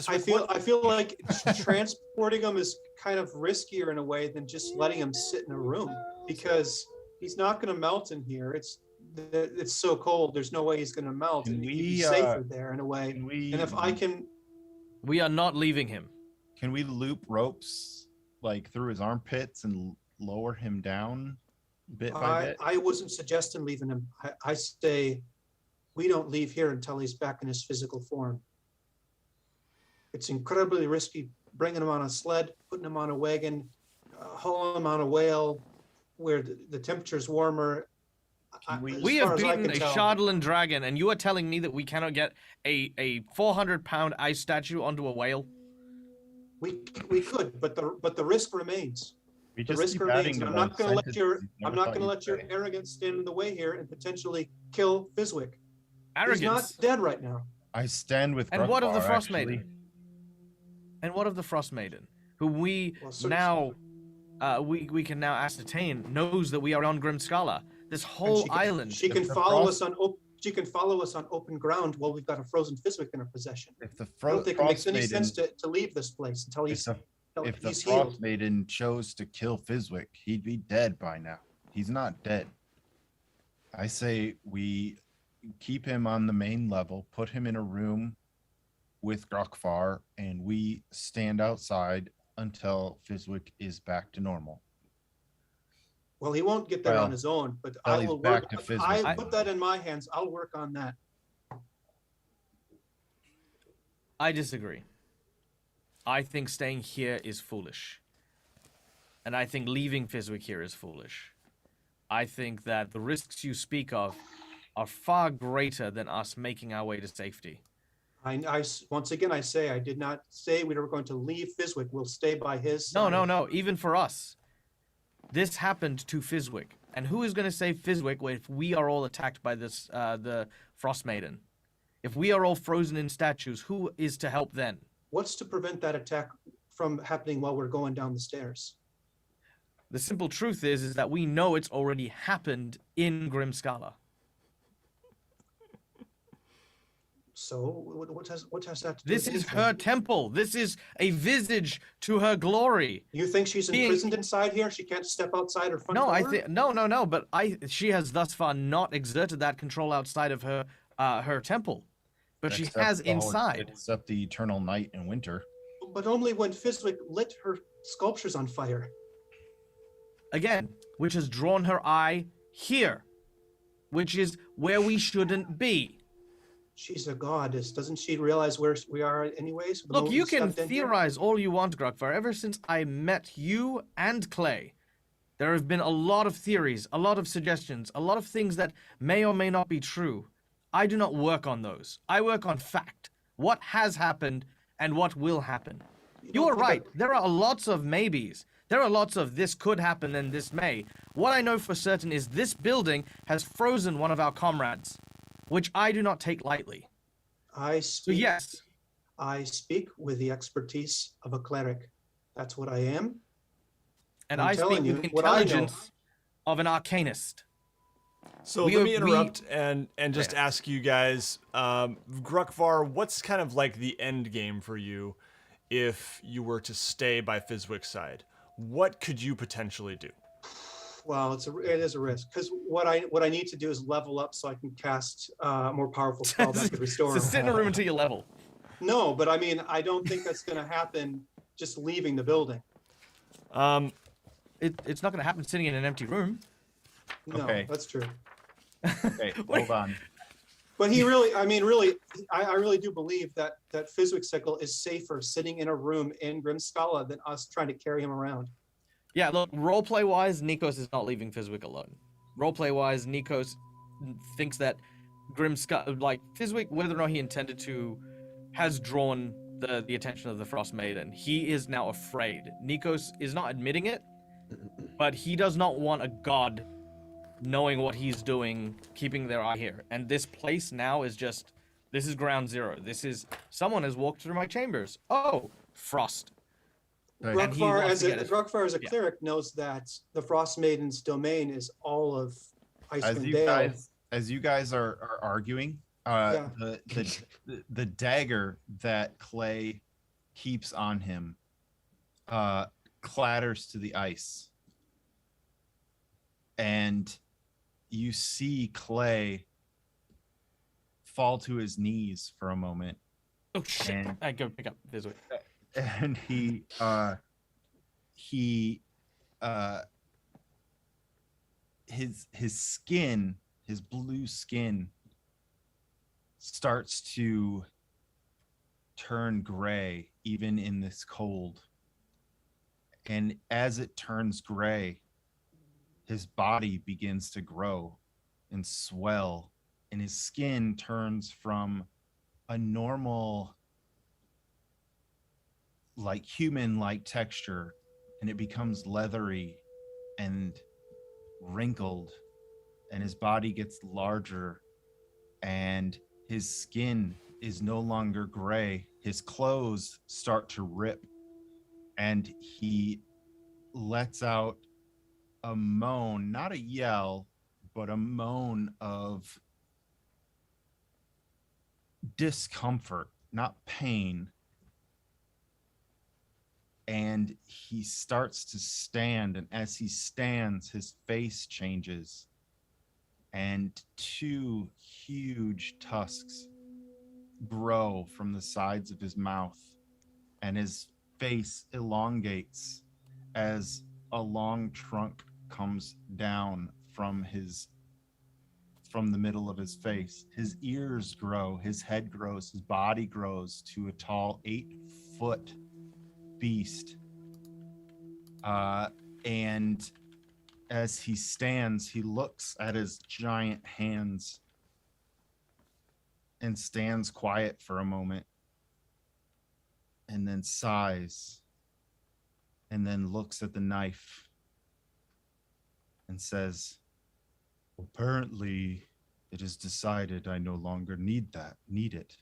I feel like transporting him is kind of riskier in a way than just letting him sit in a room, because he's not going to melt in here. It's so cold. There's no way he's going to melt, and he'd be safer there in a way. We are not leaving him. Can we loop ropes like through his armpits and lower him down bit by bit? I wasn't suggesting leaving him. I say we don't leave here until he's back in his physical form. It's incredibly risky bringing him on a sled, putting him on a wagon, hauling him on a whale where the temperature's warmer. We have beaten a Shardlin dragon, and you are telling me that we cannot get a 400-pound ice statue onto a whale? We could, but the risk remains. The risk remains. I'm not going to let your arrogance stand in the way here and potentially kill Fizwick. Arrogance. He's not dead right now. I stand with. And what of the Grukfar, Frostmaiden? And what of the Frostmaiden, who we can now ascertain knows that we are on Grimskalle? This whole island. She can follow us on open ground while we've got a frozen Fizwick in her possession. If the I don't think it makes any sense to leave this place until he's if the healed. Frostmaiden chose to kill Fizwick, he'd be dead by now. He's not dead. I say we keep him on the main level, put him in a room with Grukfar, and we stand outside until Fizwick is back to normal. Well, he won't get there on his own, but I will work. I put that in my hands. I'll work on that. I disagree. I think staying here is foolish. And I think leaving Fizwick here is foolish. I think that the risks you speak of are far greater than us making our way to safety. Once again, I say I did not say we were going to leave Fizwick. We'll stay by his side. No. Even for us. This happened to Fizwick. And who is going to save Fizwick if we are all attacked by this the Frostmaiden? If we are all frozen in statues, who is to help then? What's to prevent that attack from happening while we're going down the stairs? The simple truth is that we know it's already happened in Grimskalle. So what has that to do This with is anything? her temple. This is a visage to her glory. You think she's Being- imprisoned inside here? She can't step outside her front No, door? I think no. But she has thus far not exerted that control outside of her her temple, but she Except has the whole- inside. Except the eternal night and winter. But only when Fizwick lit her sculptures on fire. Again, which has drawn her eye here, which is where we shouldn't be. She's a goddess. Doesn't she realize where we are anyways? The Look, moment you we can stepped in here? theorize all you want, Grukfar. Ever since I met you and Clay, there have been a lot of theories, a lot of suggestions, a lot of things that may or may not be true. I do not work on those. I work on fact. What has happened and what will happen. You don't are think right. that- There are lots of maybes. There are lots of this could happen and this may. What I know for certain is this building has frozen one of our comrades, which I do not take lightly. So yes, I speak with the expertise of a cleric. That's what I am. and I'm I speak telling you with the what I know. intelligence of an arcanist. So We let are- me we- interrupt and just ask you guys, Grukfar, what's kind of like the end game for you if you were to stay by Fizwick's side? What could you potentially do? Well, it is a risk because what I need to do is level up so I can cast a more powerful spell that could restore. So sit in a room until you level. No, but I mean, I don't think that's going to happen just leaving the building. It's not going to happen sitting in an empty room. No, Okay. that's true. Okay, Wait. hold on. But he really, I mean, really, I really do believe that Fizwick Sickle is safer sitting in a room in Grimskalle than us trying to carry him around. Yeah, look, roleplay wise, Nikos is not leaving Fizwick alone. Roleplay wise, Nikos thinks that Fizwick, whether or not he intended to, has drawn the attention of the Frostmaiden. He is now afraid. Nikos is not admitting it, but he does not want a god knowing what he's doing, keeping their eye here. And this place now is just, this is ground zero. This is, someone has walked through my chambers. Oh, Frost. Right. And he Grukfar, wants as to a get it. Grukfar as a Yeah. cleric, knows that the Frostmaiden's domain is all of As Icewind you Dale. guys are arguing, Yeah. the dagger that Clay keeps on him clatters to the ice, and you see Clay fall to his knees for a moment, Oh, shit. And- I go pick up Fizwick. and his skin, his blue skin, starts to turn gray even in this cold. And as it turns gray, his body begins to grow and swell, and his skin turns from a normal, like human-like texture, and it becomes leathery and wrinkled, and his body gets larger, and his skin is no longer gray. His clothes start to rip, and he lets out a moan, not a yell, but a moan of discomfort, not pain. And he starts to stand, and as he stands, his face changes, and two huge tusks grow from the sides of his mouth, and his face elongates as a long trunk comes down from the middle of his face. His ears grow, his head grows, his body grows to a tall 8-foot beast. And as he stands, he looks at his giant hands and stands quiet for a moment, and then sighs, and then looks at the knife and says, "Apparently It is decided I no longer need it.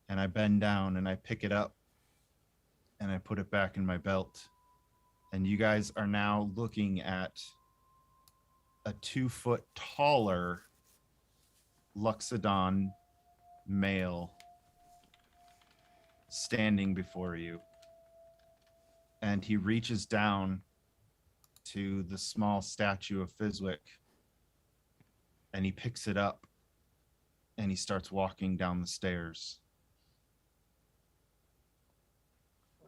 And I bend down and I pick it up and I put it back in my belt. And you guys are now looking at a 2 foot taller Luxodon male standing before you. And he reaches down to the small statue of Fizwick and he picks it up and he starts walking down the stairs.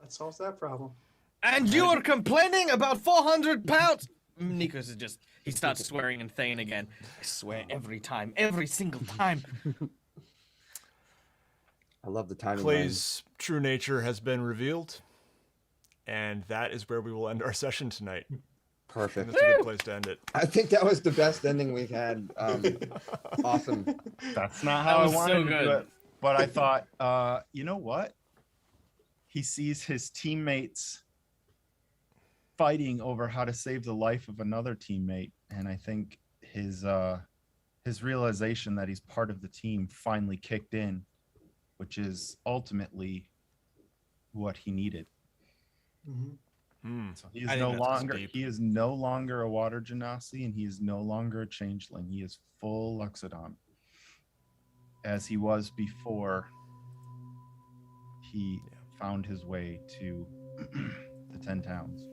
That solves that problem. And you are complaining about 400 pounds? Nikos is just, he starts swearing in Thane again. I swear every time, every single time. I love the timing. Clay's true nature has been revealed, and that is where we will end our session tonight. Perfect. That's a good place to end it. I think that was the best ending we've had. Awesome. That's not how I was wanted so to do good. it. But I thought, you know what? He sees his teammates fighting over how to save the life of another teammate, and I think his realization that he's part of the team finally kicked in, which is ultimately what he needed. Mm-hmm. So he is I no think that's longer deep. he is no longer a water genasi, and he is no longer a changeling. He is full Luxodon, as he was before he found his way to the 10 towns.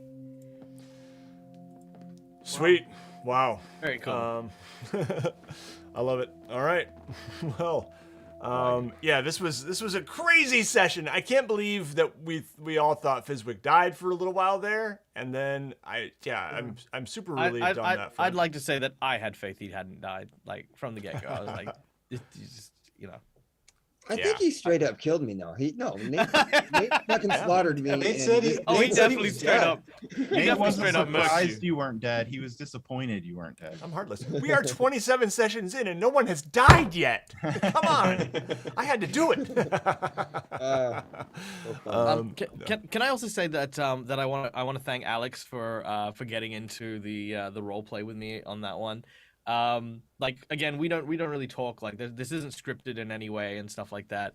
Sweet. Wow. Very cool. I love it. All right. Well, yeah, this was a crazy session. I can't believe that we all thought Fizwick died for a little while there, and then I'm super relieved on that front. I'd like to say that I had faith he hadn't died, like, from the get-go. I was like, just, you know. I think he straight up killed me. Nate fucking slaughtered me. Nate said he- Oh, he Nate said definitely was straight dead. up. He Nate definitely wasn't straight up murked surprised you. you weren't dead. He was disappointed you weren't dead. I'm heartless. We are 27 sessions in, and no one has died yet. Come on, I had to do it. Can I also say that that I want to thank Alex for getting into the role play with me on that one. Like, again, we don't really talk, like, this isn't scripted in any way and stuff like that.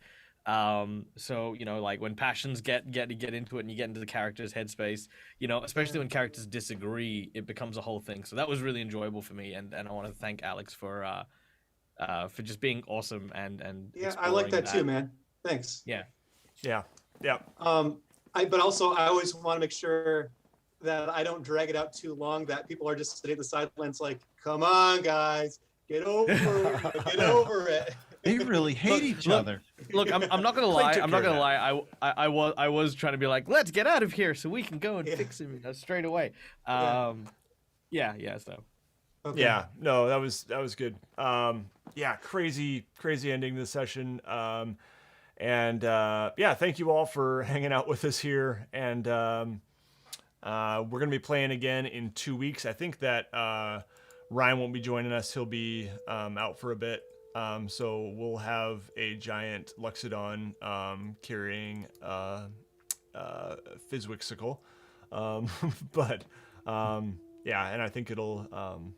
So, you know, like, when passions get into it and you get into the character's headspace, you know, especially when characters disagree, it becomes a whole thing. So that was really enjoyable for me, and I want to thank Alex for just being awesome and Yeah, I like that exploring too, man. Thanks. Yeah. Yeah. But also I always want to make sure that I don't drag it out too long, that people are just sitting at the sidelines like, come on, guys, get over it. They really hate each other. Look, I'm not gonna Clay lie. took I'm not care of gonna lie. I was trying to be like, let's get out of here so we can go and fix him straight away. So Okay. Yeah, no, that was good. Yeah, crazy ending to the session. And thank you all for hanging out with us here. And we're gonna be playing again in 2 weeks. I think that Ryan won't be joining us. He'll be out for a bit. So we'll have a giant Luxodon carrying Fizwixicle. And I think it'll.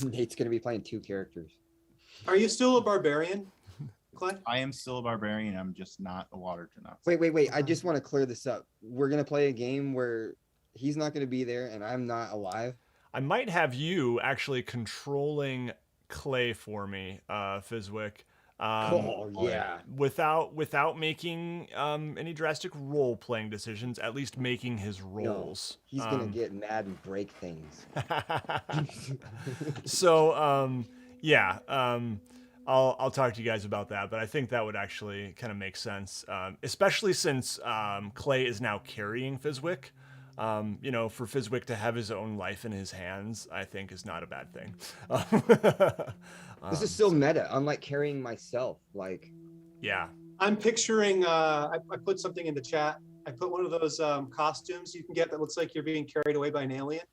Nate's gonna be playing 2 characters. Are you still a barbarian, Clay? I am still a barbarian. I'm just not a water genasi. Wait. I just want to clear this up. We're gonna play a game where he's not gonna be there and I'm not alive. I might have you actually controlling Clay for me, Fizwick. Yeah. Without making any drastic role playing decisions, at least making his roles. He's gonna get mad and break things. So I'll talk to you guys about that, but I think that would actually kind of make sense, especially since Clay is now carrying Fizwick. You know, for Fizwick to have his own life in his hands, I think is not a bad thing. This is so meta. I'm like carrying myself. Like, yeah. I'm picturing, I put something in the chat. I put one of those costumes you can get that looks like you're being carried away by an alien.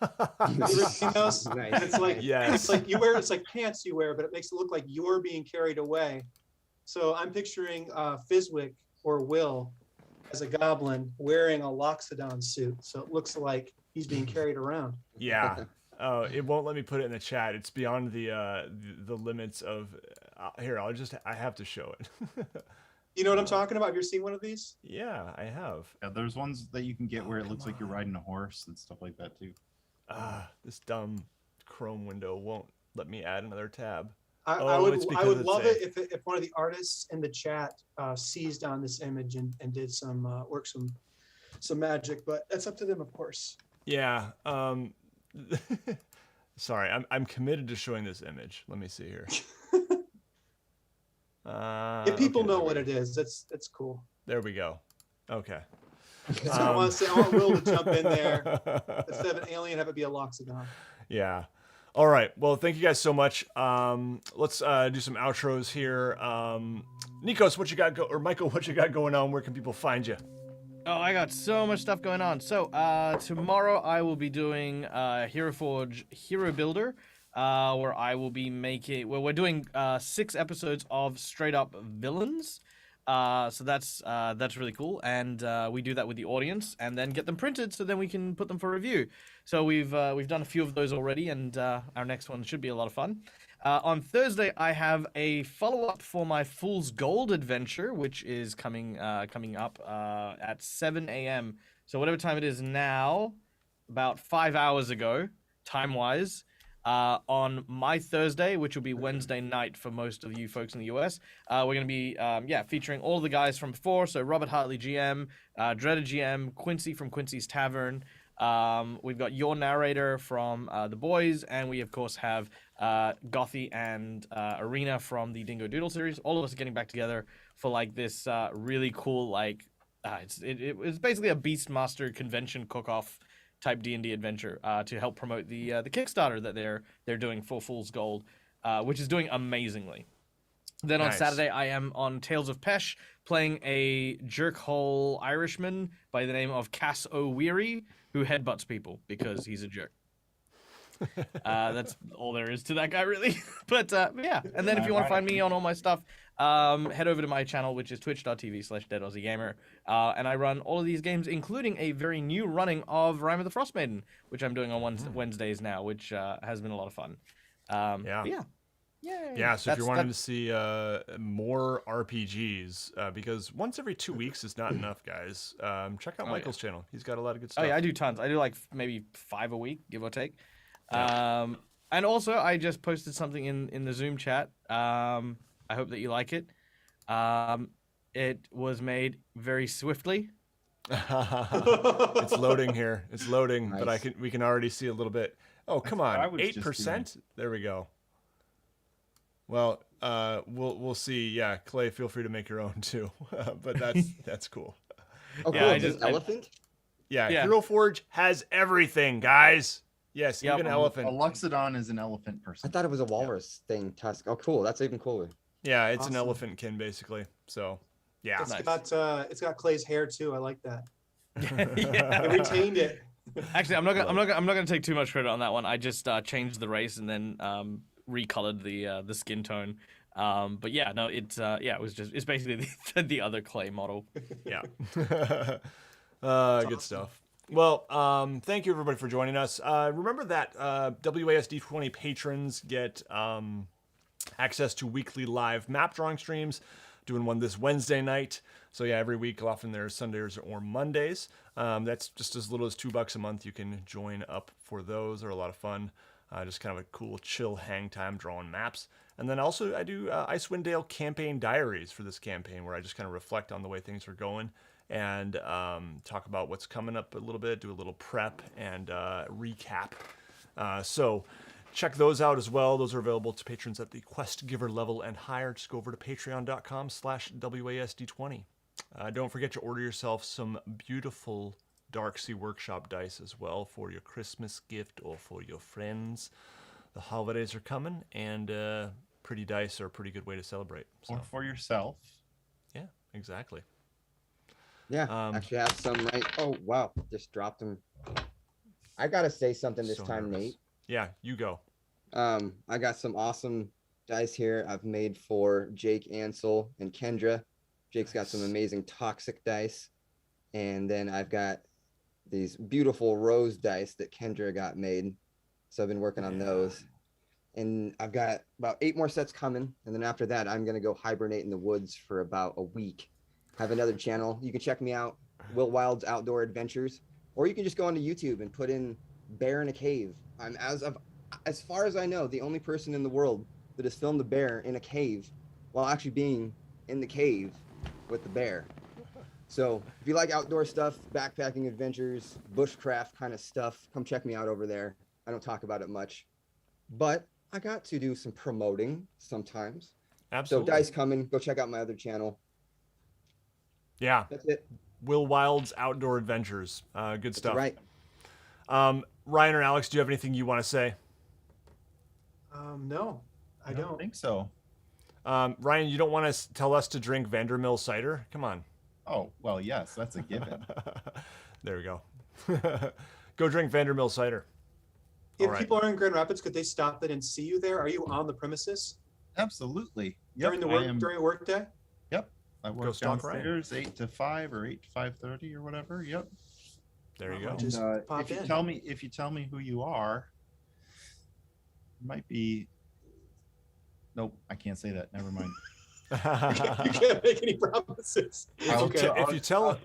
You ever seen those? Nice. And it's like, Yes. it's like it's like pants you wear, but it makes it look like you're being carried away. So I'm picturing Fizwick or Will as a goblin wearing a Loxodon suit. So it looks like he's being carried around. Yeah. Oh, it won't let me put it in the chat. It's beyond the limits of. Here, I have to show it. You know what I'm talking about? Have you ever seen one of these? Yeah, I have. Yeah, there's ones that you can get where it come looks like you're on. riding a horse and stuff like that too. This dumb Chrome window won't let me add another tab. I Oh, it's would because it's love a- it if one of the artists in the chat seized on this image and did some work some magic, but that's up to them, of course. Yeah. Sorry, I'm committed to showing this image. Let me see here. If people Okay, know there what we- it is, that's cool. There we go. Okay. So I want to say, I want Will to jump in there instead of an alien, have it be a loxodon. Yeah. All right. Well, thank you guys so much. Let's do some outros here. Nikos, what you got or Michael, what you got going on? Where can people find you? Oh, I got so much stuff going on. So tomorrow I will be doing Hero Forge Hero Builder, where I will be making. Well, we're doing 6 episodes of straight up villains. So that's really cool, and we do that with the audience, and then get them printed, so then we can put them for review. So we've done a few of those already, and our next one should be a lot of fun. On Thursday, I have a follow-up for my Fool's Gold adventure, which is coming up at 7 a.m. So whatever time it is now, about 5 hours ago, time-wise. On my Thursday, which will be Wednesday night for most of you folks in the US, we're going to be featuring all the guys from before. So Robert Hartley GM, Dreaded GM, Quincy from Quincy's Tavern. We've got your narrator from The Boys, and we of course have Gothy and Arena from the Dingo Doodle series. All of us are getting back together for like this really cool it's basically a Beastmaster convention cook-off type D&D adventure to help promote the Kickstarter that they're doing for Fool's Gold, which is doing amazingly. Then on Nice. Saturday, I am on Tales of Pesh playing a jerkhole Irishman by the name of Cass O'Weary, who headbutts people because he's a jerk. That's all there is to that guy, really. But yeah, and then if you want to find me on all my stuff, head over to my channel, which is twitch.tv/deadaussiegamer, and I run all of these games, including a very new running of Rime of the Frostmaiden, which I'm doing on Wednesdays now, which has been a lot of fun. Yeah. But yeah. Yay. Yeah, so if you're wanting to That's- see more RPGs, because once every 2 weeks is not enough, guys, check out Michael's channel. He's got a lot of good stuff. Oh yeah, I do tons. I do like maybe 5 a week, give or take. Yeah. And also I just posted something in the Zoom chat. I hope that you like it. It was made very swiftly. It's loading here. It's loading, but Nice. we can already see a little bit. Oh, come what I on, was just 8%. There we go. Well, we'll see. Yeah, Clay, feel free to make your own too. But that's cool. Oh, Yeah, cool. I It's just- an elephant? Yeah, Yeah. Hero Forge has everything, guys. Yes, Yep. even A elephant. Loxodon is an elephant I person. thought it was a walrus thing, tusk. Oh, cool. That's even cooler. Yeah, it's an Awesome. elephant kin basically. So, yeah. It's got Clay's hair too. I like that. Yeah. They retained it. Actually, I'm not gonna take too much credit on that one. I just changed the race and then recolored the skin tone. But yeah, no, it's basically the other Clay model. Yeah. Good stuff. Well, thank you everybody for joining us. Remember that WASD20 patrons get access to weekly live map drawing streams. Doing one this Wednesday night. So yeah, every week, often there's Sundays or Mondays. That's just as little as $2 a month. You can join up for those. They're a lot of fun. Just kind of a cool, chill hang time drawing maps. And then also I do Icewind Dale campaign diaries for this campaign, where I just kind of reflect on the way things are going and talk about what's coming up a little bit, do a little prep and recap. So check those out as well. Those are available to patrons at the quest giver level and higher. Just go over to patreon.com/WASD20. Don't forget to order yourself some beautiful Dark Sea Workshop dice as well for your Christmas gift or for your friends. The holidays are coming, and pretty dice are a pretty good way to celebrate. So, Or for yourself. yeah, exactly. Yeah, actually, I have some right. Oh, wow. Just dropped them. I got to say something this So time, nervous. Nate. Yeah, you go. I got some awesome dice here I've made for Jake, Ansel, and Kendra. Jake's got some Nice. amazing toxic dice. And then I've got these beautiful rose dice that Kendra got made. So I've been working on those. And I've got about 8 more sets coming. And then after that, I'm going to go hibernate in the woods for about a week. Have another channel. You can check me out, Will Wild's Outdoor Adventures. Or you can just go onto YouTube and put in bear in a cave. I'm, as far as I know, the only person in the world that has filmed a bear in a cave while actually being in the cave with the bear. So if you like outdoor stuff, backpacking adventures, bushcraft kind of stuff, come check me out over there. I don't talk about it much, but I got to do some promoting sometimes. Absolutely. So Dice coming, go check out my other channel. Yeah. That's it. Will Wild's Outdoor Adventures. Good That's stuff. right. Ryan or Alex, do you have anything you want to say? No, I don't. think so. Ryan, you don't want to tell us to drink Vandermill cider? Come on. Oh, well, yes, that's a given. There we go. Go drink Vandermill cider. If All right. people are in Grand Rapids, could they stop it and see you there? Are you on the premises Absolutely. during the work during a work day? Yep. I work stalk Ryan. downstairs 8 to 5 or 8 to 5:30 or whatever. Yep. There you I'll go. just pop if you in. tell me who you are, it might be. Nope, I can't say that. Never mind. You can't make any promises. Okay. If you tell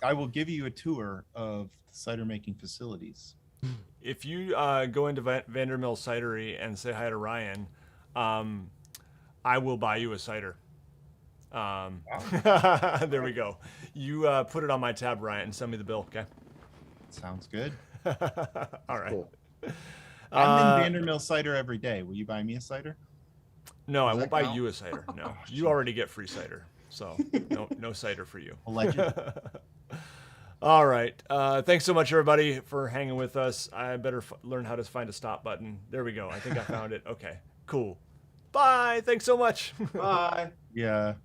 I will give you a tour of cider making facilities. If you go into Vandermill Cidery and say hi to Ryan, I will buy you a cider. There we go. You put it on my tab, Ryan, and send me the bill, okay? Sounds good. All right. Cool. I'm in Vandermill cider every day. Will you buy me a cider? No, I Does won't that buy count? you a cider. No, Oh, you already get free cider, so no cider for you. Allegedly. All right. Thanks so much, everybody, for hanging with us. I better learn how to find a stop button. There we go. I think I found it. Okay, cool. Bye. Thanks so much. Bye. Yeah.